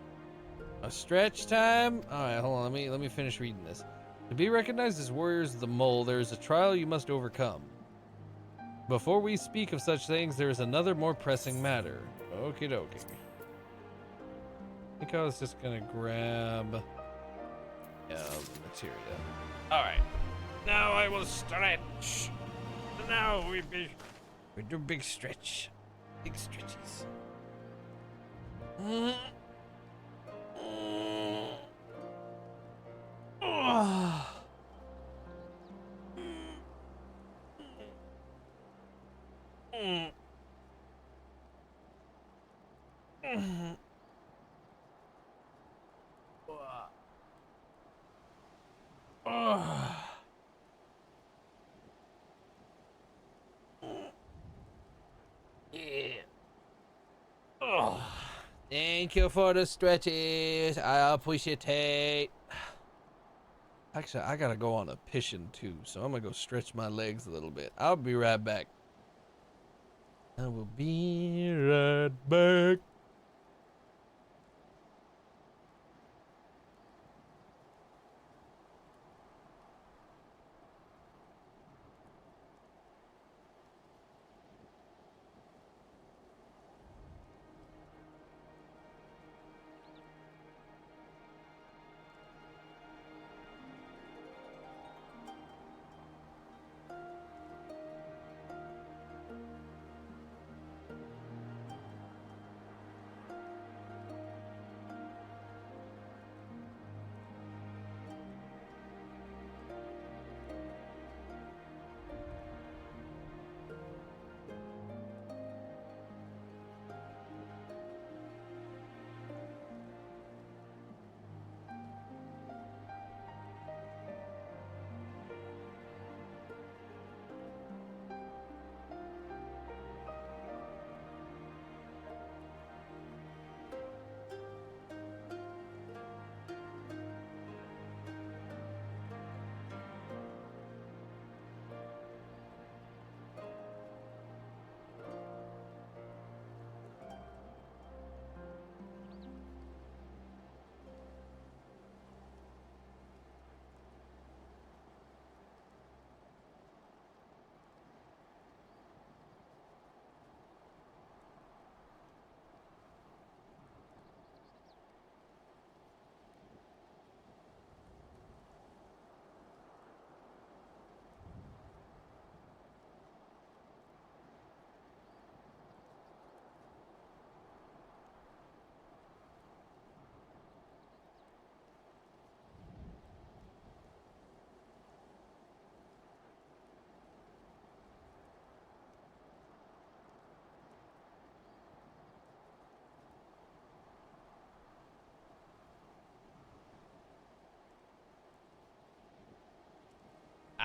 A stretch time? Alright, hold on, let me finish reading this. To be recognized as warriors of the mole, there is a trial you must overcome. Before we speak of such things, there is another more pressing matter. Okie dokie. I think I was just gonna grab the materia. Alright. Now I will stretch. Now we do big stretch. Big stretches. Yeah. Oh, thank you for the stretches. I appreciate it. Actually, I gotta go on a pission too, so I'm gonna go stretch my legs a little bit. I'll be right back. I will be right back.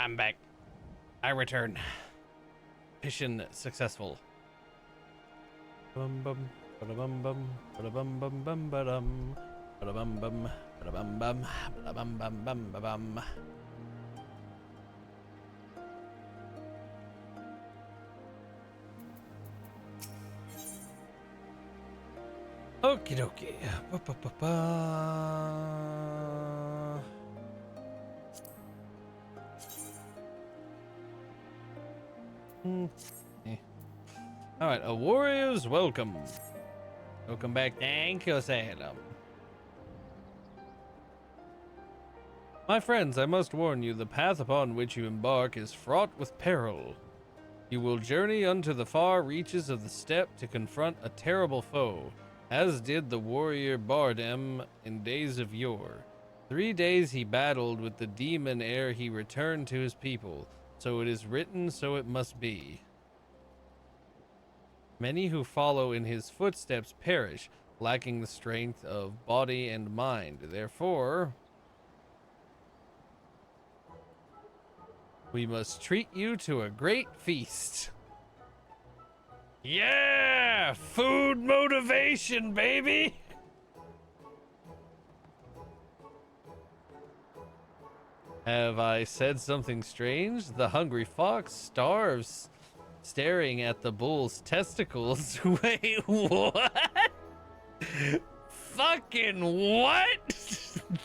I'm back. I return. Mission successful. Bum bum, bum bum, bum bum bum bum, bum bum, bum bum, bum bum bum. Okie dokie. Ba, ba, ba, ba. All right, a warrior's welcome. Welcome back. Thank you, Salem. My friends, I must warn you, the path upon which you embark is fraught with peril. You will journey unto the far reaches of the steppe to confront a terrible foe, as did the warrior Bardem in days of yore. 3 days he battled with the demon ere he returned to his people. So it is written, so it must be. Many who follow in his footsteps perish, lacking the strength of body and mind. Therefore, we must treat you to a great feast. Yeah! Food motivation, baby! Have I said something strange? The hungry fox starves, staring at the bull's testicles. Wait, what? Fucking what?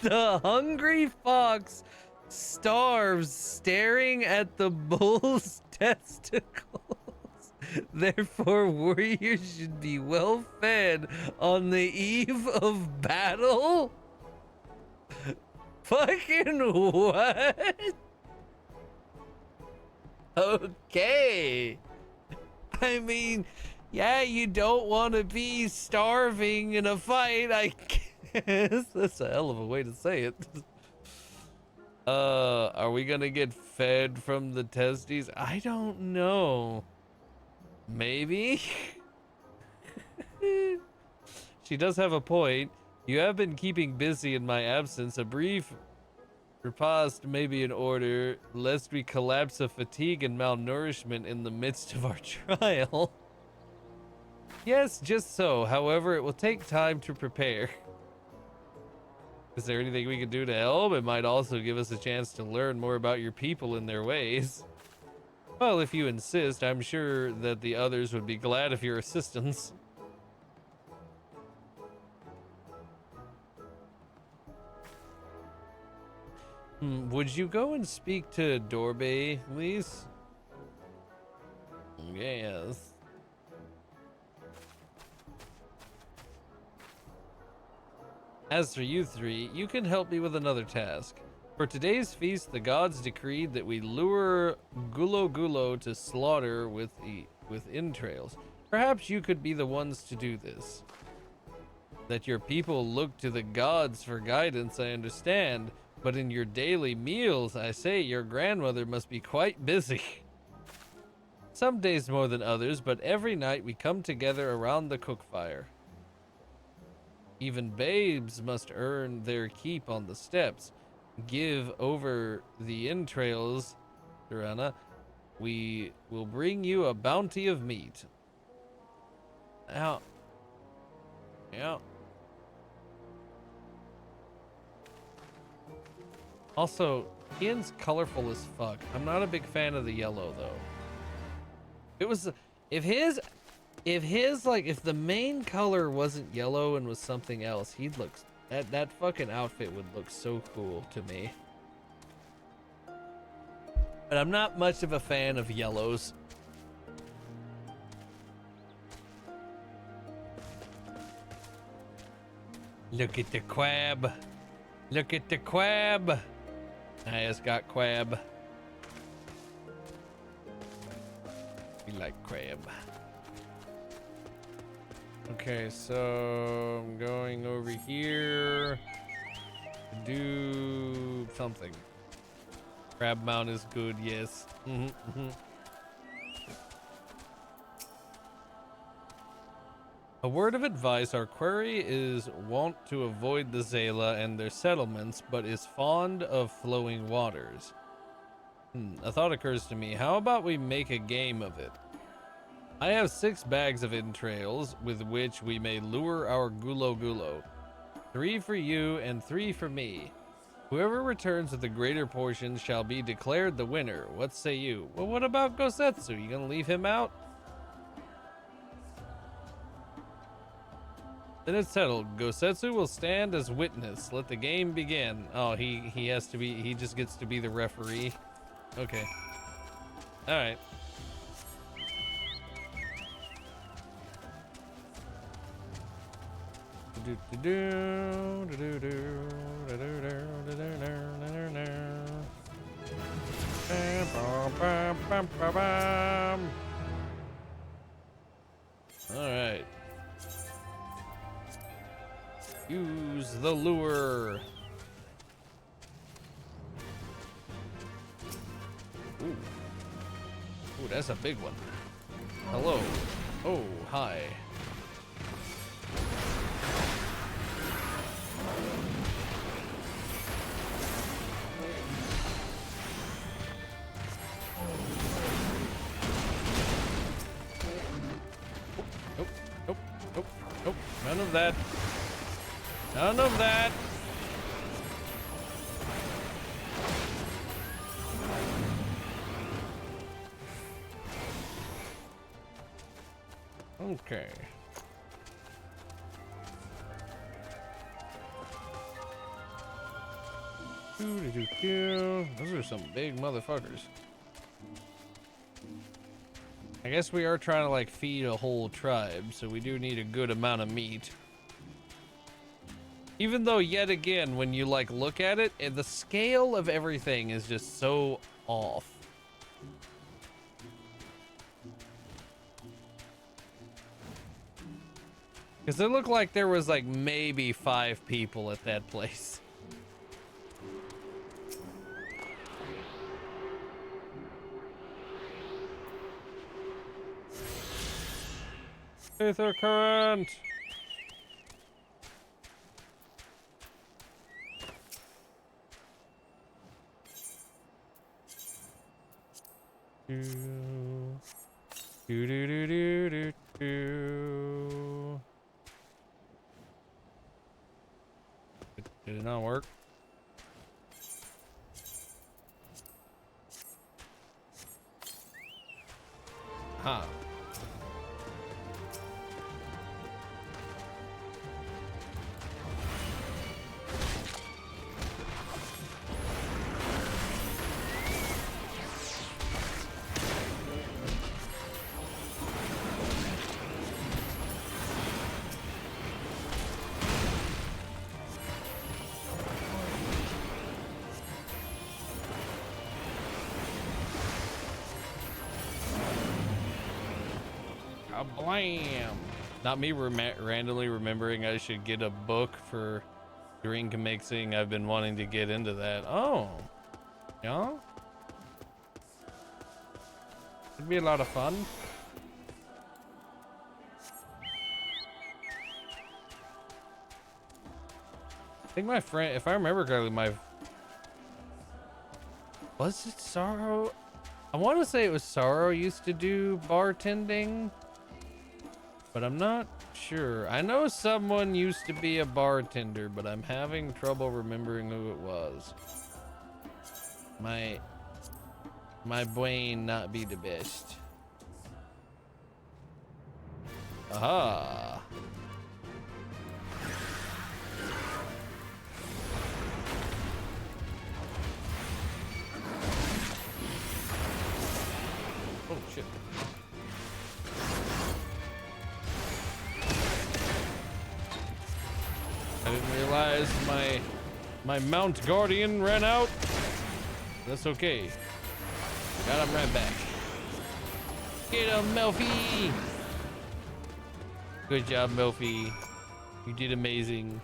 The hungry fox starves, staring at the bull's testicles. Therefore, warriors should be well fed on the eve of battle? Fucking what? Okay. I mean, yeah, you don't want to be starving in a fight, I guess. That's a hell of a way to say it. Are we gonna get fed from the testes? I don't know. Maybe? She does have a point. You have been keeping busy in my absence. A brief repast may be in order, lest we collapse of fatigue and malnourishment in the midst of our trial. Yes, just so. However, it will take time to prepare. Is there anything we can do to help? It might also give us a chance to learn more about your people and their ways. Well, if you insist, I'm sure that the others would be glad of your assistance. Would you go and speak to Dorbe, please? Yes. As for you three, you can help me with another task. For today's feast, the gods decreed that we lure goooo to slaughter with entrails. Perhaps you could be the ones to do this. That your people look to the gods for guidance, I understand, but in your daily meals, I say your grandmother must be quite busy. Some days more than others, but every night we come together around the cook fire. Even babes must earn their keep on the steps. Give over the entrails, Durana. We will bring you a bounty of meat. Out. Yeah. Also, Ian's colorful as fuck. I'm not a big fan of the yellow though. It was if the main color wasn't yellow and was something else, he'd look that fucking outfit would look so cool to me. But I'm not much of a fan of yellows. Look at the quab. Look at the quab. I just got quab. We like crab. Okay, so I'm going over here to do something. Crab mount is good, yes. A word of advice, our quarry is wont to avoid the Zala and their settlements, but is fond of flowing waters. A thought occurs to me. How about we make a game of it? I have 6 bags of entrails with which we may lure our goooo. 3 for you and 3 for me. Whoever returns with the greater portion shall be declared the winner. What say you? Well, what about Gosetsu? You gonna leave him out? Then it's settled. Gosetsu will stand as witness. Let the game begin. Oh, he has to be, he just gets to be the referee. Okay. All right. All right. Use the lure. Ooh. Ooh, that's a big one. Hello. Oh, hi. Nope, nope, nope, nope. None of that. None of that. Okay. Those are some big motherfuckers. I guess we are trying to like feed a whole tribe, so we do need a good amount of meat. Even though, yet again, when you like look at it, the scale of everything is just so off. Because it looked like there was like maybe 5 people at that place. Ether current. Do do do do do do. Did it not work? Huh. Blam! Not me randomly remembering I should get a book for drink mixing. I've been wanting to get into that. Oh, yeah, it'd be a lot of fun. I think my friend, if I remember correctly, was it Sorrow? I want to say it was Sorrow used to do bartending, but I'm not sure. I know someone used to be a bartender, but I'm having trouble remembering who it was. My brain not be the best. Aha. Oh shit. I didn't realize my Mount Guardian ran out. That's okay. Got him right back. Get him, Melfi! Good job, Melfi. You did amazing.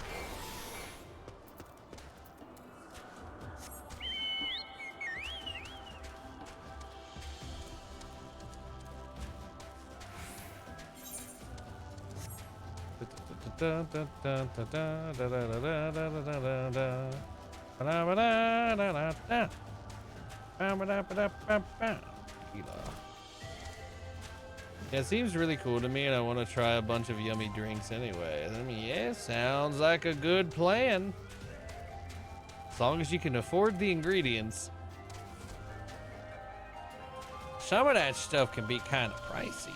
Yeah, it seems really cool to me, and I want to try a bunch of yummy drinks anyway. I mean, yeah, sounds like a good plan. As long as you can afford the ingredients. Some of that stuff can be kind of pricey.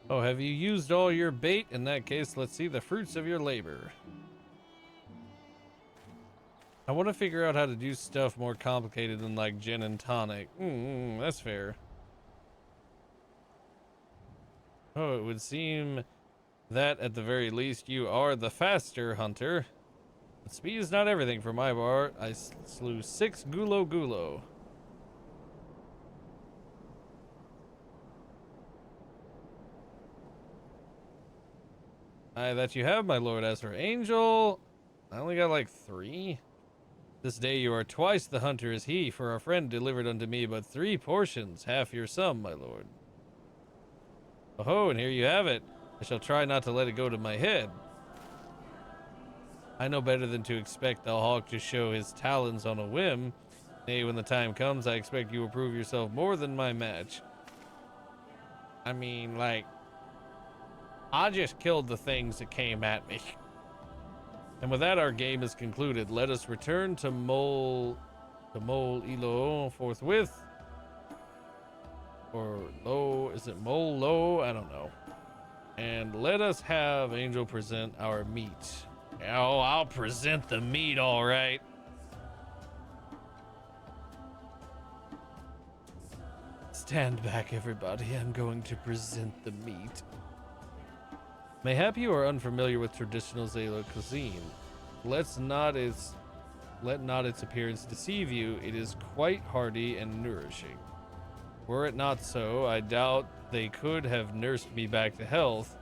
Oh, have you used all your bait? In that case, let's see the fruits of your labor. I want to figure out how to do stuff more complicated than like gin and tonic. That's fair. Oh, it would seem that at the very least you are the faster hunter. But speed is not everything for my part. I slew 6 goooo. That you have, my lord. As for Angel, I only got like 3. This day you are twice the hunter as he, for our friend delivered unto me but 3 portions, half your sum, my lord. Oh, and here you have it. I shall try not to let it go to my head. I know better than to expect the hawk to show his talons on a whim. Nay, when the time comes, I expect you will prove yourself more than my match. I mean, like, I just killed the things that came at me. And with that, our game is concluded. Let us return to Mole Ilo forthwith. Or Lo, is it Mole Lo? I don't know. And let us have Angel present our meat. Oh, I'll present the meat, all right. Stand back, everybody. I'm going to present the meat. Mayhap you are unfamiliar with traditional Zayla cuisine. Let not its appearance deceive you. It is quite hearty and nourishing. Were it not so, I doubt they could have nursed me back to health.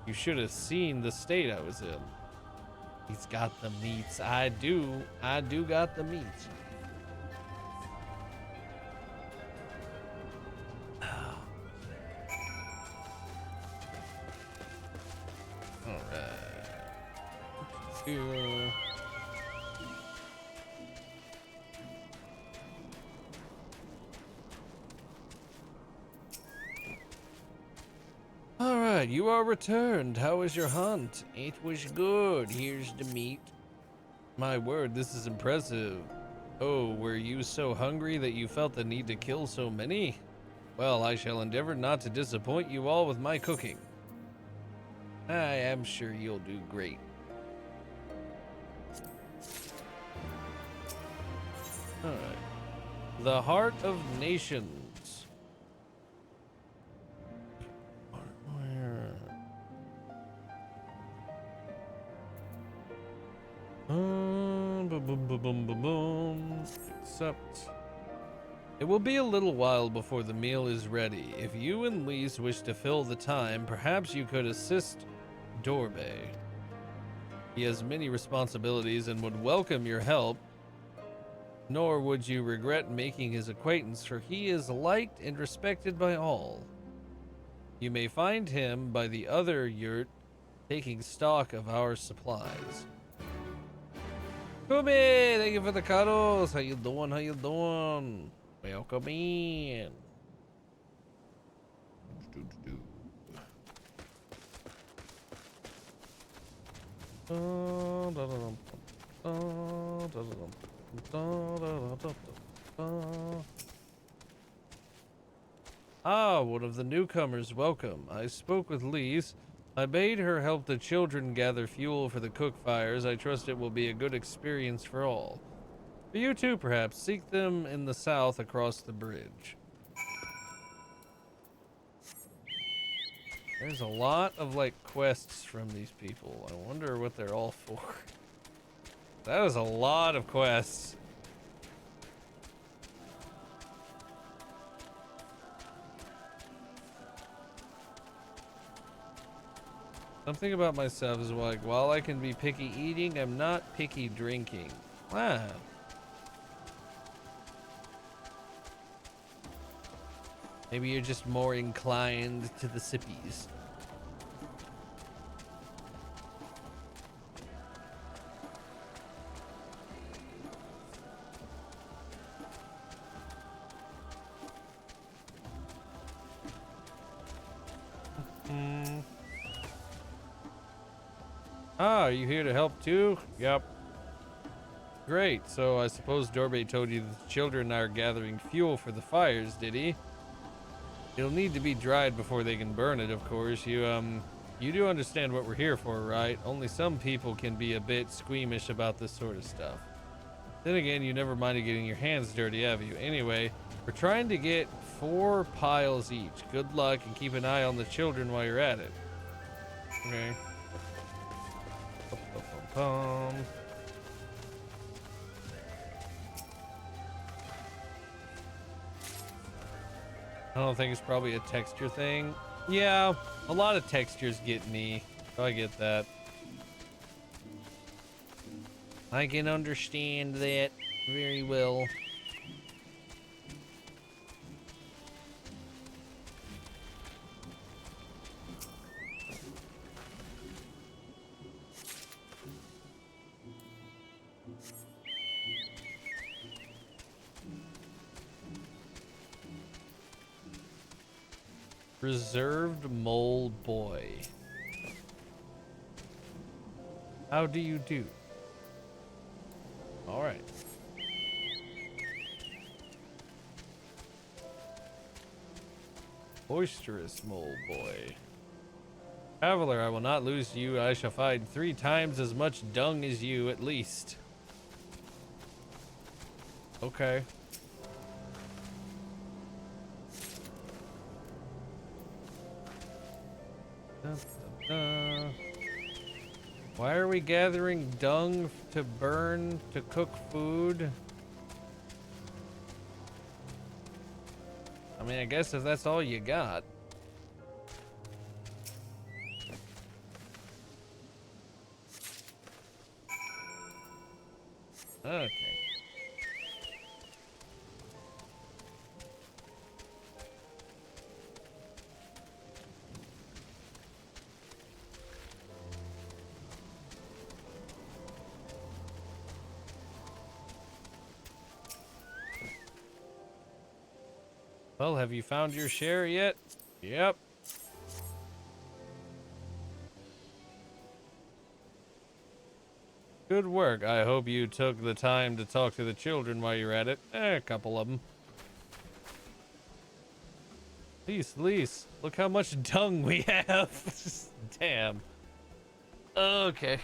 You should have seen the state I was in. He's got the meats. I do got the meats. Alright, you are returned. How was your hunt? It was good. Here's the meat. My word, this is impressive. Oh, were you so hungry that you felt the need to kill so many? Well, I shall endeavor not to disappoint you all with my cooking. I am sure you'll do great. Alright. The Heart of Nations. Accept. It will be a little while before the meal is ready. If you and Lise wish to fill the time, perhaps you could assist Dorbe. He has many responsibilities and would welcome your help, nor would you regret making his acquaintance, for he is liked and respected by all. You may find him by the other yurt, taking stock of our supplies. Kumi, thank you for the cuddles. How you doing? How you doing? Welcome in. Ah, one of the newcomers, welcome. I spoke with Lise. I bade her help the children gather fuel for the cook fires. I trust it will be a good experience for all. For you too, perhaps. Seek them in the south across the bridge. There's a lot of, like, quests from these people. I wonder what they're all for. That is a lot of quests. Something about myself is like, while I can be picky eating, I'm not picky drinking. Ah. Maybe you're just more inclined to the sippies. Ah, are you here to help too? Yep. Great, so I suppose Dorbe told you that the children are gathering fuel for the fires, did he? It'll need to be dried before they can burn it, of course. You do understand what we're here for, right? Only some people can be a bit squeamish about this sort of stuff. Then again, you never minded getting your hands dirty, have you? Anyway, we're trying to get 4 piles each. Good luck and keep an eye on the children while you're at it. Okay. I don't think it's probably a texture thing. Yeah, a lot of textures get me. So I get that. I can understand that very well. Reserved Mole Boy. How do you do? All right. Boisterous Mole Boy. Traveler, I will not lose you. I shall find 3 times as much dung as you at least. Okay. Why are we gathering dung to burn to cook food? I mean, I guess if that's all you got. Okay. Well, have you found your share yet? Yep. Good work. I hope you took the time to talk to the children while you're at it. A couple of them. Lise, look how much dung we have. Damn. Okay.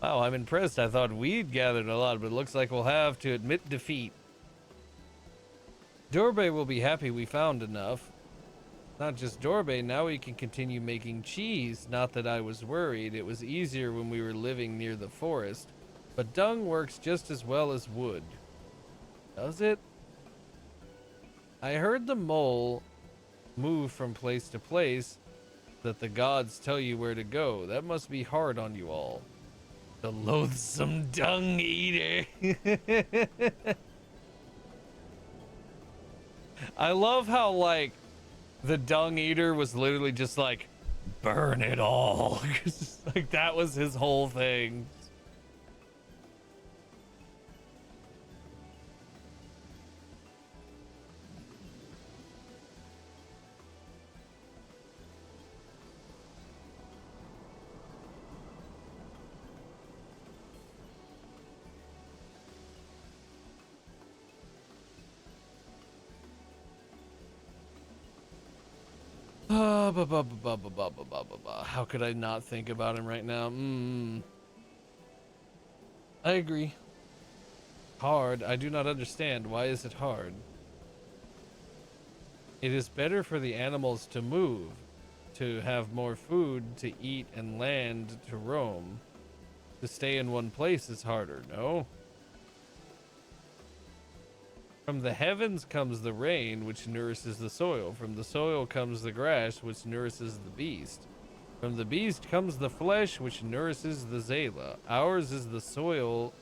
Wow, I'm impressed. I thought we'd gathered a lot, but it looks like we'll have to admit defeat. Dorbe will be happy we found enough. Not just Dorbe, now we can continue making cheese. Not that I was worried, it was easier when we were living near the forest. But dung works just as well as wood. Does it? I heard the mole move from place to place, that the gods tell you where to go. That must be hard on you all. The loathsome dung eater. I love how, like, the dung eater was literally just like, burn it all. Like, that was his whole thing. How could I not think about him right now? I agree. Hard. I do not understand. Why is it hard? It is better for the animals to move, to have more food to eat and land to roam. To stay in one place is harder, no? From the heavens comes the rain, which nourishes the soil. From the soil comes the grass, which nourishes the beast. From the beast comes the flesh, which nourishes the Zayla. Ours is the soil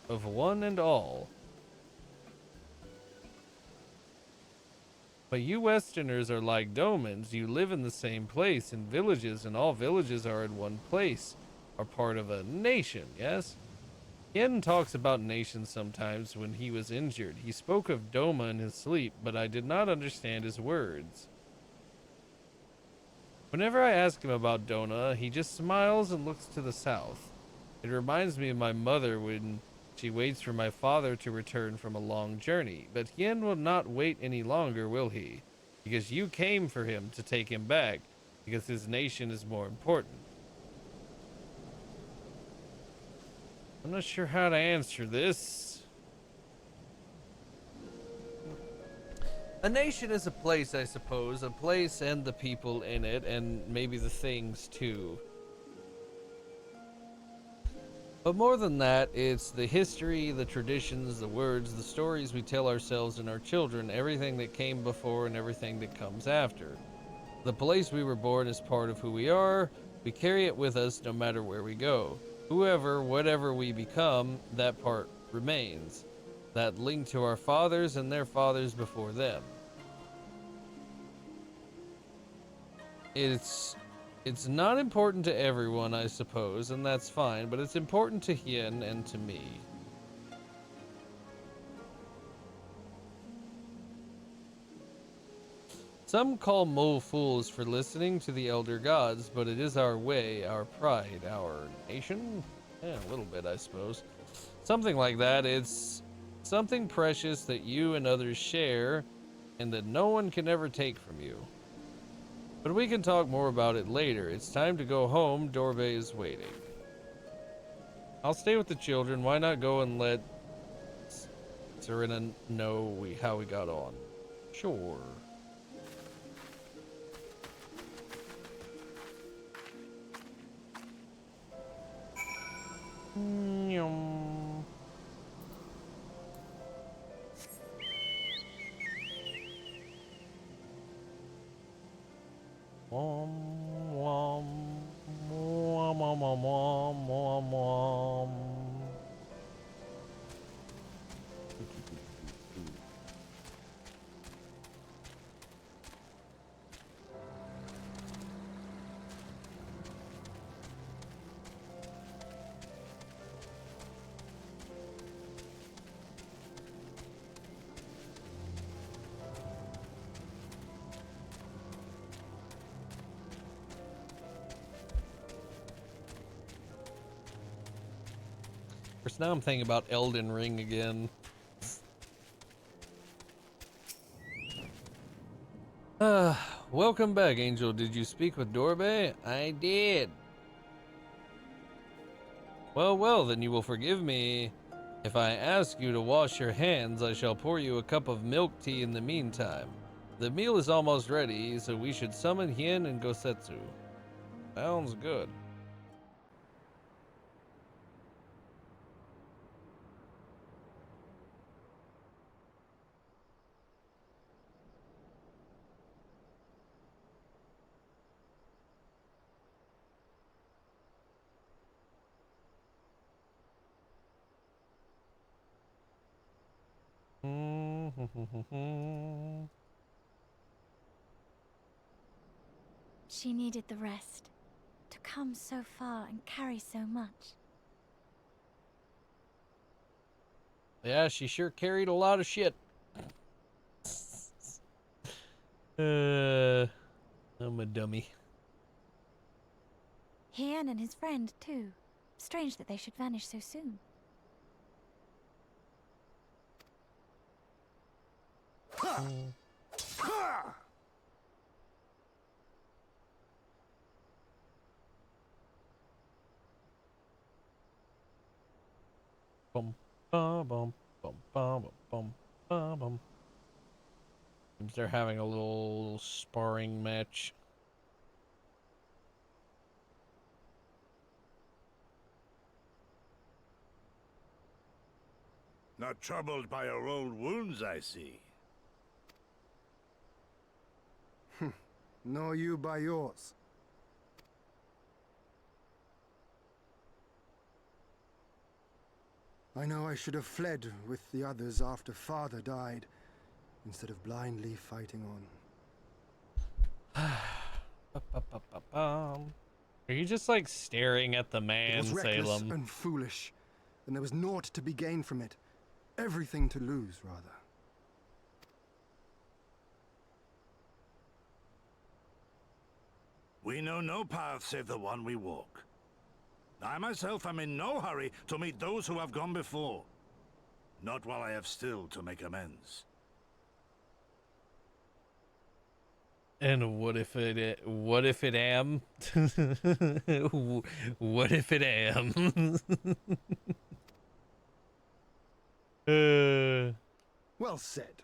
of one and all. But you Westerners are like Domans. You live in the same place, in villages, and all villages are in one place, are part of a nation, yes? Yen talks about nations sometimes when he was injured. He spoke of Doma in his sleep, but I did not understand his words. Whenever I ask him about Dona, he just smiles and looks to the south. It reminds me of my mother when she waits for my father to return from a long journey. But Yen will not wait any longer, will he? Because you came for him to take him back, because his nation is more important. I'm not sure how to answer this. A nation is a place, I suppose. A place and the people in it, and maybe the things too. But more than that, it's the history, the traditions, the words, the stories we tell ourselves and our children, everything that came before and everything that comes after. The place we were born is part of who we are. We carry it with us no matter where we go. Whoever, whatever we become, that part remains. That link to our fathers and their fathers before them. It's not important to everyone, I suppose, and that's fine, but it's important to Hien and to me. Some call Mo fools for listening to the elder gods, but it is our way, our pride, our nation? Yeah, a little bit, I suppose. Something like that. It's something precious that you and others share, and that no one can ever take from you. But we can talk more about it later. It's time to go home. Dorbe is waiting. I'll stay with the children. Why not go and let Serena know how we got on? Sure. First, now I'm thinking about Elden Ring again. Welcome back, Angel. Did you speak with Dorbe? I did. Well, then you will forgive me. If I ask you to wash your hands, I shall pour you a cup of milk tea in the meantime. The meal is almost ready, so we should summon Hien and Gosetsu. Sounds good. She needed the rest. To come so far and carry so much. Yeah, she sure carried a lot of shit. I'm a dummy. Hien and his friend, too. Strange that they should vanish so soon. Bum, ba, bum, bum, ba, bum, ba, bum. Seems they're having a little sparring match. Not troubled by your old wounds, I see. Nor you by yours. I know I should have fled with the others after Father died, instead of blindly fighting on. Are you just like staring at the man, It was reckless Salem? and foolish, and there was naught to be gained from it. Everything to lose, rather. We know no path save the one we walk. I myself am in no hurry to meet those who have gone before. Not while I have still to make amends. And what if it am? What if it am? Well said.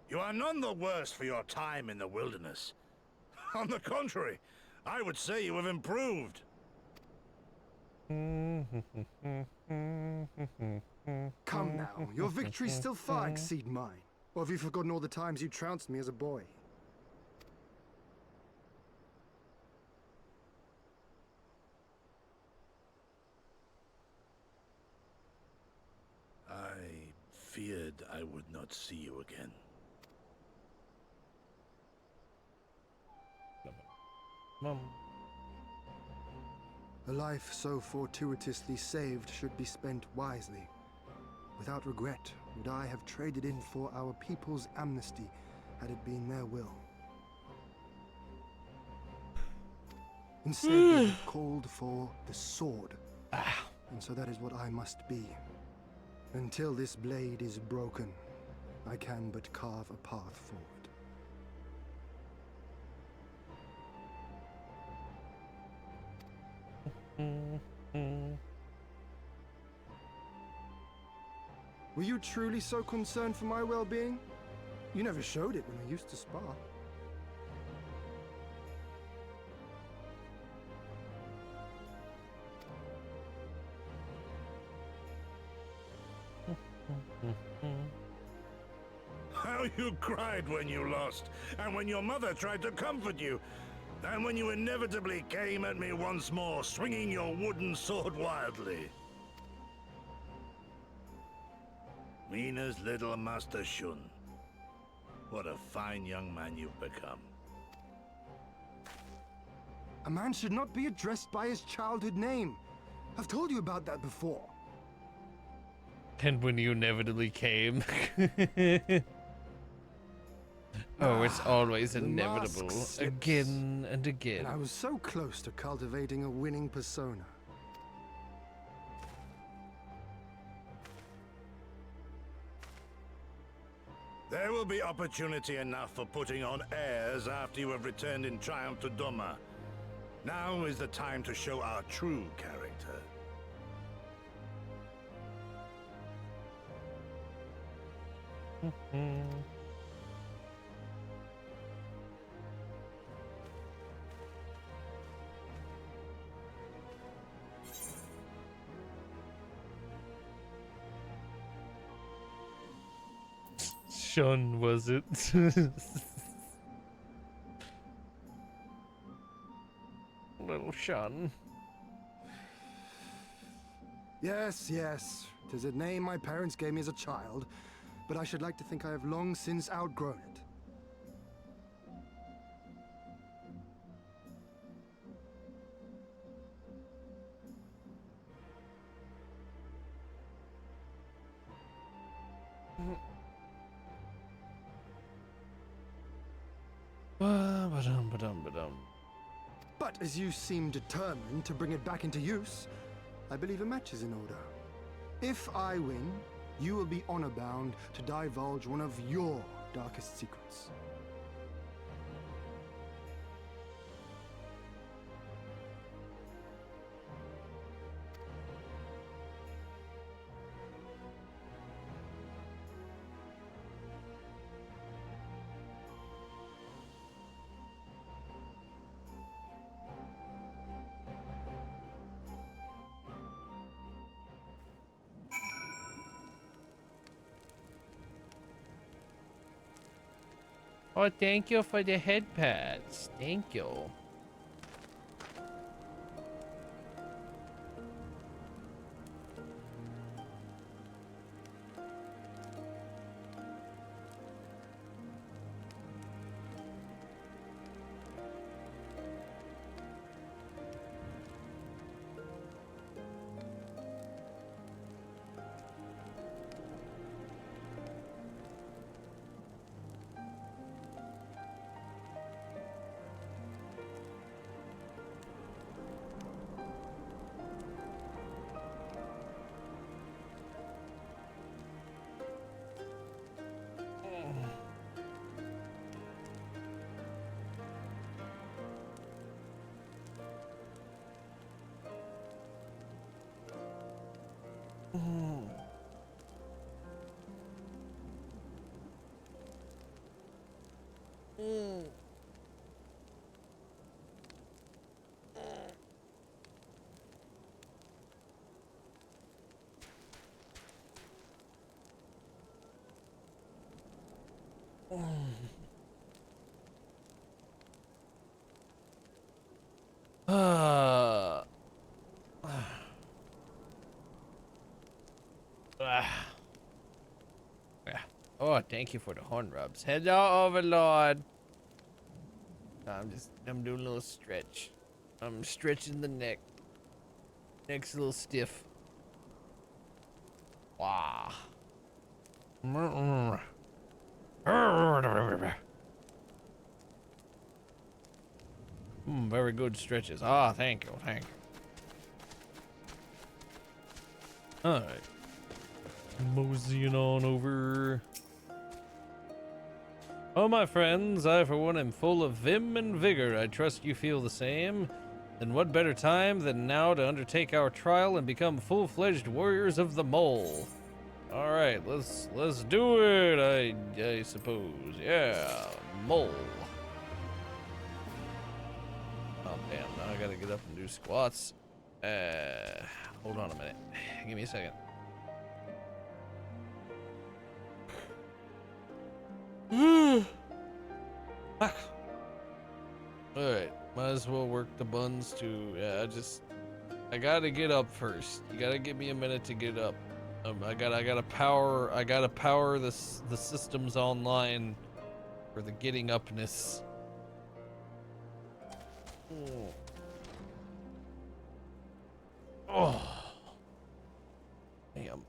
You are none the worse for your time in the wilderness. On the contrary, I would say you have improved. Come now, your victories still far exceed mine. Or have you forgotten all the times you trounced me as a boy? I feared I would not see you again. Mom. A life so fortuitously saved should be spent wisely. Without regret, would I have traded in for our people's amnesty had it been their will. Instead, they have called for the sword. And so that is what I must be. Until this blade is broken, I can but carve a path forward. Were you truly so concerned for my well-being? You never showed it when we used to spar. How you cried when you lost, and when your mother tried to comfort you, and when you inevitably came at me once more, swinging your wooden sword wildly. Mina's little Master Shun. What a fine young man you've become. A man should not be addressed by his childhood name. I've told you about that before. And when you inevitably came. Oh, it's always inevitable. Again and again. And I was so close to cultivating a winning persona. There will be opportunity enough for putting on airs after you have returned in triumph to Doma. Now is the time to show our true character. Shun, was it? Little Shun. Yes, yes. 'Tis a name my parents gave me as a child, but I should like to think I have long since outgrown it. But as you seem determined to bring it back into use, I believe a match is in order. If I win, you will be honor-bound to divulge one of your darkest secrets. Oh, thank you for the head pads. Thank you. Oh, thank you for the horn rubs. Hello, Overlord. I'm doing a little stretch. I'm stretching the neck. Neck's a little stiff. Wow. Very good stretches. Ah, thank you, thank you. All right. Moseying on over. Oh, my friends, I for one am full of vim and vigor. I trust you feel the same. Then what better time than now to undertake our trial and become full-fledged warriors of the mole? All right, let's do it. I suppose. Yeah, mole. Oh damn! Now I gotta get up and do squats. Hold on a minute. Give me a second. Alright, might as well work the buns too. Yeah, I gotta get up first. You gotta give me a minute to get up. I gotta power the systems online for the getting upness. Oh. Damn.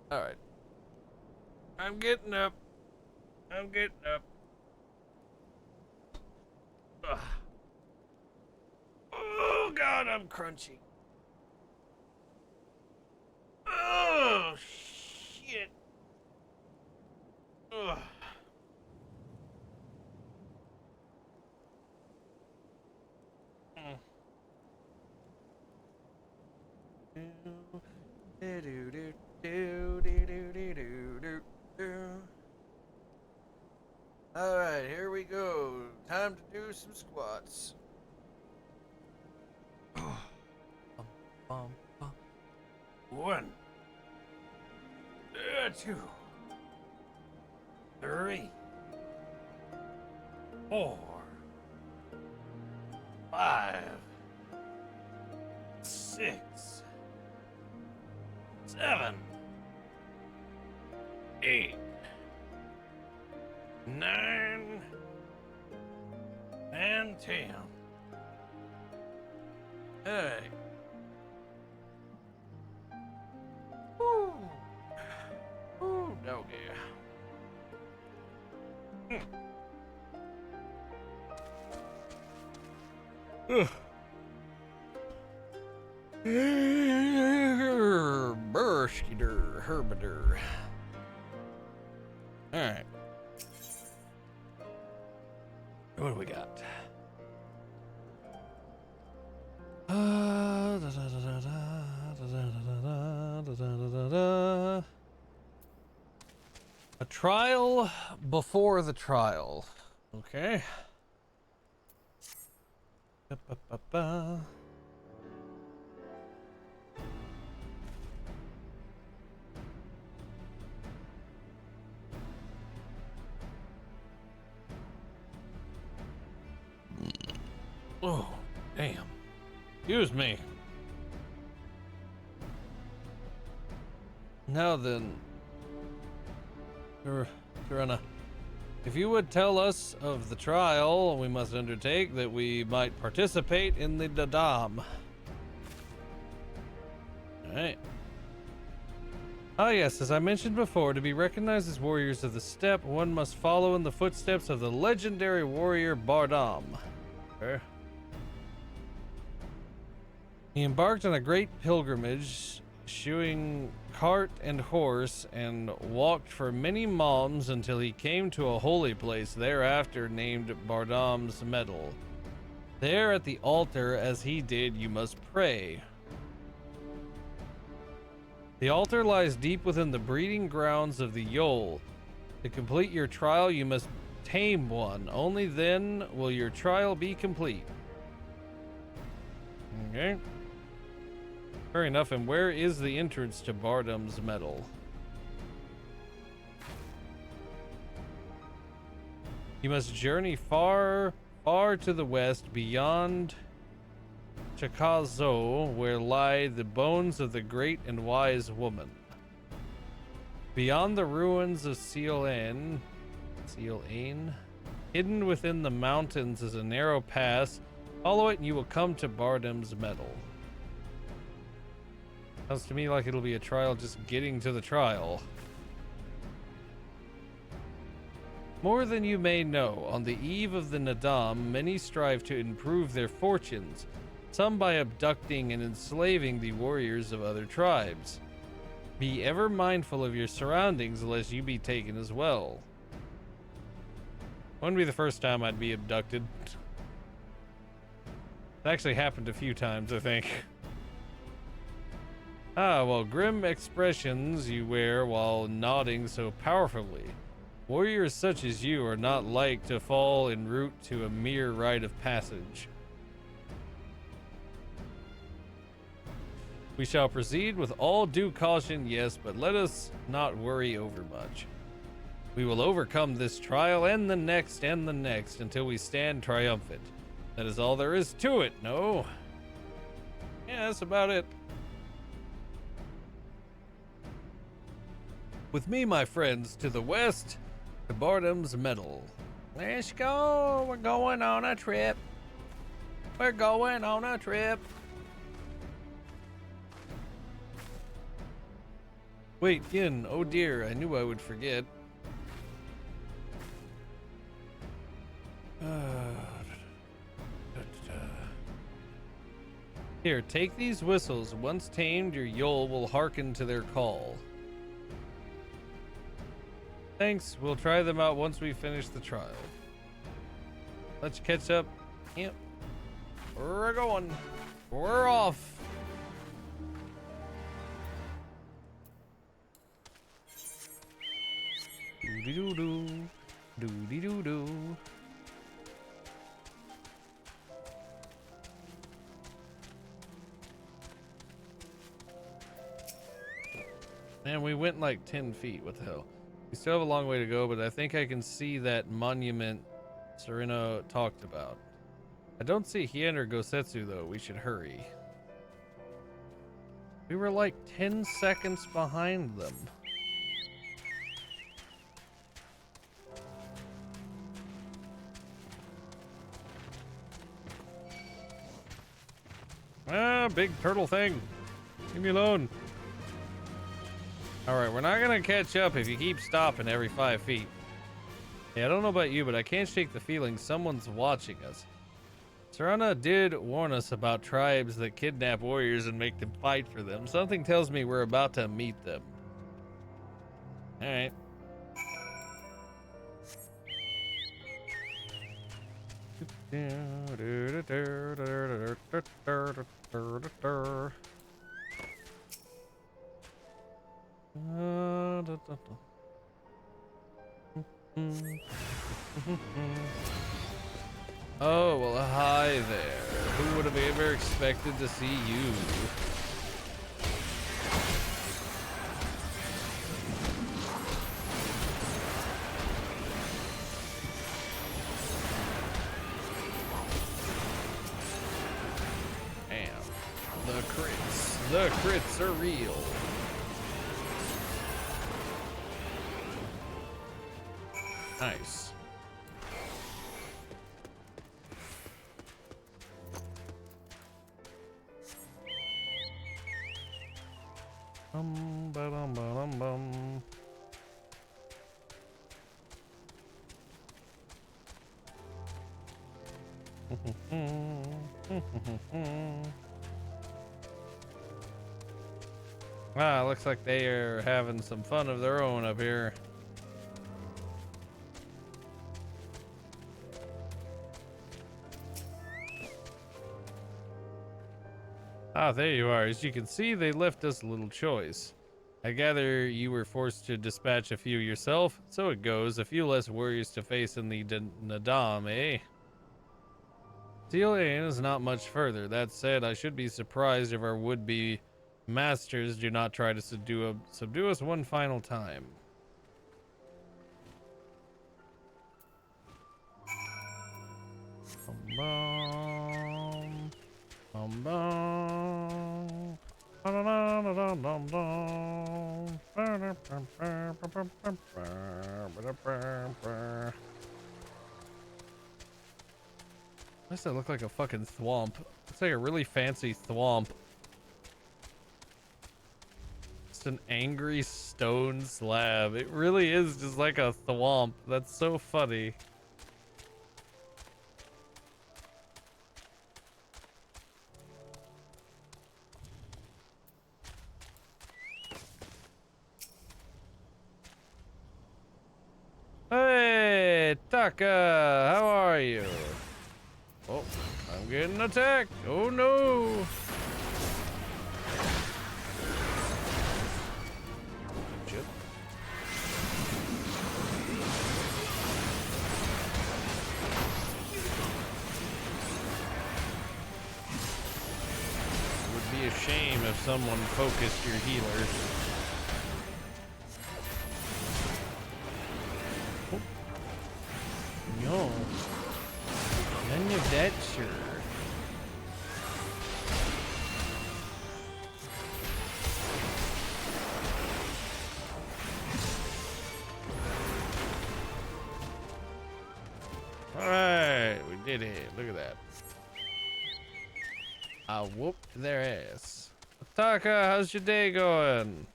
All right. I'm getting up. Ugh. Oh God, I'm crunchy. Oh shit. Ugh. All right, here we go. Time to do some squats. 1, 2, 3, 4, 5, 6, 7, 8, 9, and 10. Hey. Woo. Ooh, doggy. Ugh. Burskider, herbider. All right. What do we got? A trial before the trial. Okay. Oh, damn. Excuse me. Now then, Serena, if you would tell us of the trial we must undertake that we might participate in the Dadam. Alright. Ah yes, as I mentioned before, to be recognized as warriors of the steppe, one must follow in the footsteps of the legendary warrior Bardam. Okay. He embarked on a great pilgrimage, shoeing cart and horse, and walked for many malms until he came to a holy place thereafter named Bardam's Meadow. There at the altar, as he did, you must pray. The altar lies deep within the breeding grounds of the Yol. To complete your trial, you must tame one. Only then will your trial be complete. Okay. Fair enough, and where is the entrance to Bardam's Meadow? You must journey far, far to the west beyond Chakazo, where lie the bones of the great and wise woman. Beyond the ruins of Sealain, hidden within the mountains is a narrow pass. Follow it and you will come to Bardam's Meadow. Sounds to me like it'll be a trial just getting to the trial. More than you may know, on the eve of the Nadam, many strive to improve their fortunes, some by abducting and enslaving the warriors of other tribes. Be ever mindful of your surroundings, lest you be taken as well. Wouldn't be the first time I'd be abducted. It actually happened a few times, I think. Ah, well, grim expressions you wear while nodding so powerfully. Warriors such as you are not like to fall en route to a mere rite of passage. We shall proceed with all due caution, yes, but let us not worry over much. We will overcome this trial and the next until we stand triumphant. That is all there is to it, no? Yeah, that's about it. With me, my friends, to the west, to Bardam's Meadow. Let's go, we're going on a trip. We're going on a trip. Wait, Yin, oh dear, I knew I would forget. Here, take these whistles. Once tamed, your Yol will hearken to their call. Thanks, we'll try them out once we finish the trial. Let's catch up. Yep. We're going. We're off. Doo-dee-doo-doo. Doo-dee-doo-doo. Man, we went like 10 feet. What the hell? We still have a long way to go, but I think I can see that monument Serena talked about. I don't see Hien or Gosetsu, though. We should hurry. We were like 10 seconds behind them. Ah, big turtle thing. Leave me alone. Alright, we're not gonna catch up if you keep stopping every 5 feet. Hey, I don't know about you, but I can't shake the feeling someone's watching us. Serena did warn us about tribes that kidnap warriors and make them fight for them. Something tells me we're about to meet them. Alright. Oh, well, hi there. Who would have ever expected to see you? The crits are real. Nice. Ba-dum-ba-dum-ba-dum-bum. Ah, looks like they are having some fun of their own up here. Ah, there you are. As you can see, they left us a little choice. I gather you were forced to dispatch a few yourself. So it goes. A few less warriors to face in the Nadam, eh? Seal Inn is not much further. That said, I should be surprised if our would-be masters do not try to subdue us one final time. Why does that look like a fucking thwomp? It's like a really fancy thwomp. Just an angry stone slab. It really is just like a thwomp. That's so funny. Hey, Taka, how are you? Oh, I'm getting attacked. Oh no. Shit. It would be a shame if someone focused your healers. No. None of that, sure. Alright, we did it. Look at that. I whooped their ass. Taka, how's your day going?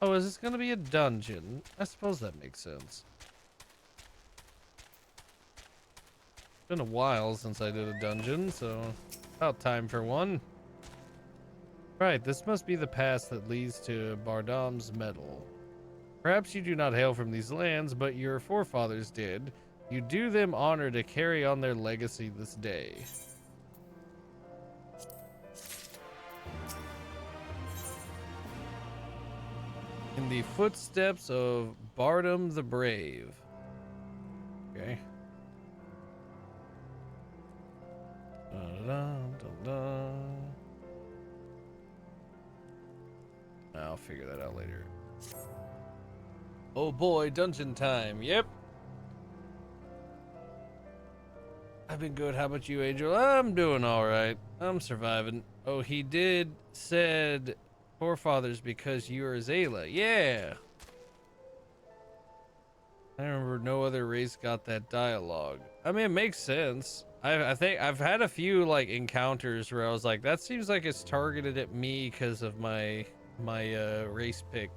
Oh, is this gonna be a dungeon? I suppose that makes sense. It's been a while since I did a dungeon, so about time for one. Right, this must be the pass that leads to Bardam's medal. Perhaps you do not hail from these lands, but your forefathers did. You do them honor to carry on their legacy this day. In the footsteps of Bardam the Brave. Okay. I'll figure that out later. Oh boy, dungeon time. Yep. I've been good. How about you, Angel? I'm doing all right. I'm surviving. Oh, he said forefathers because you are Zayla. Yeah. I remember no other race got that dialogue. I mean, it makes sense. I think I've had a few like encounters where I was like, that seems like it's targeted at me because of my race pick.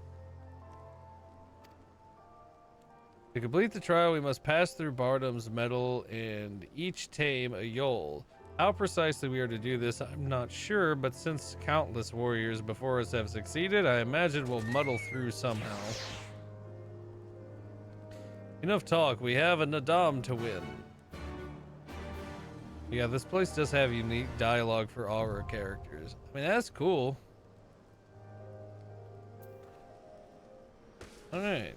To complete the trial, we must pass through Bardam's medal and each tame a Yol. How precisely we are to do this, I'm not sure, but since countless warriors before us have succeeded, I imagine we'll muddle through somehow. Enough talk, we have a Nadam to win. Yeah, this place does have unique dialogue for all our characters. I mean, that's cool. Alright.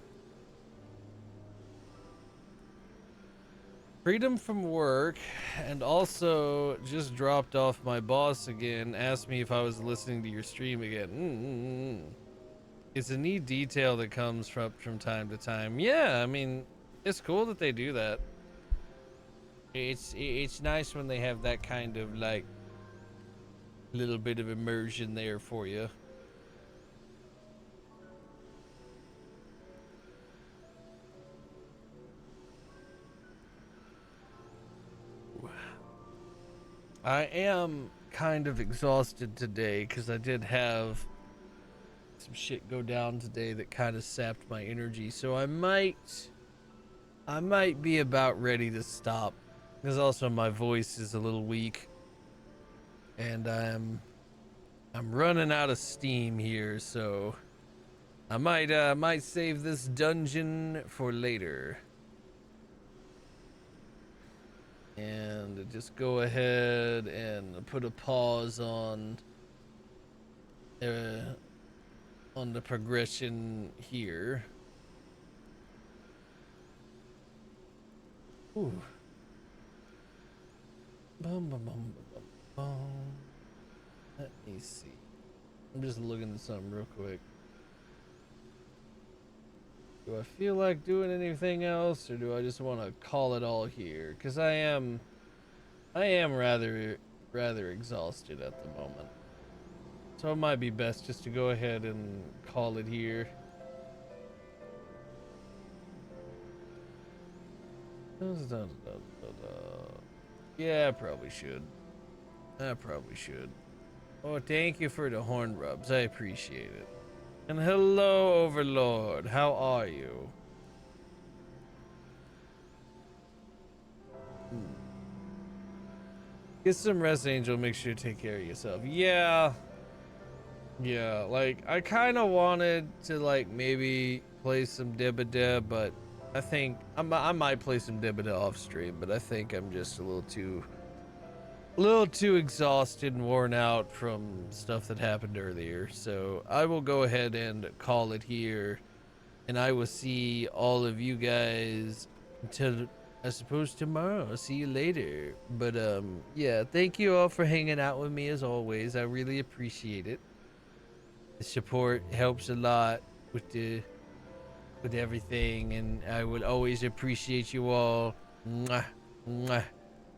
Freedom from work, and also just dropped off my boss again. Asked me if I was listening to your stream again. It's a neat detail that comes from time to time. Yeah, I mean, it's cool that they do that. It's nice when they have that kind of like little bit of immersion there for you. I am kind of exhausted today because I did have some shit go down today that kind of sapped my energy, so I might be about ready to stop, because also my voice is a little weak and I'm running out of steam here, so I might save this dungeon for later and just go ahead and put a pause on the progression here. Ooh. Bum, bum, bum, bum, bum. Let me see. I'm just looking at something real quick. Do I feel like doing anything else, or do I just want to call it all here? Because I am rather exhausted at the moment. So it might be best just to go ahead and call it here. Yeah, I probably should. Oh, thank you for the horn rubs. I appreciate it. And hello, Overlord. How are you? Get some rest, Angel. Make sure to take care of yourself. Yeah, like, I kind of wanted to, like, maybe play some Dibba, but I think I might play some Dibba off stream, but I think I'm just a little too exhausted and worn out from stuff that happened earlier. So I will go ahead and call it here, and I will see all of you guys until, I suppose, tomorrow. I'll see you later. But yeah, thank you all for hanging out with me as always. I really appreciate it. The support helps a lot with everything, and I will always appreciate you all. Mwah, mwah.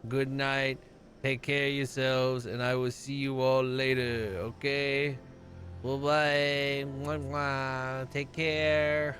Good night. Take care of yourselves, and I will see you all later, okay? Bye-bye. Mwah, mwah. Take care.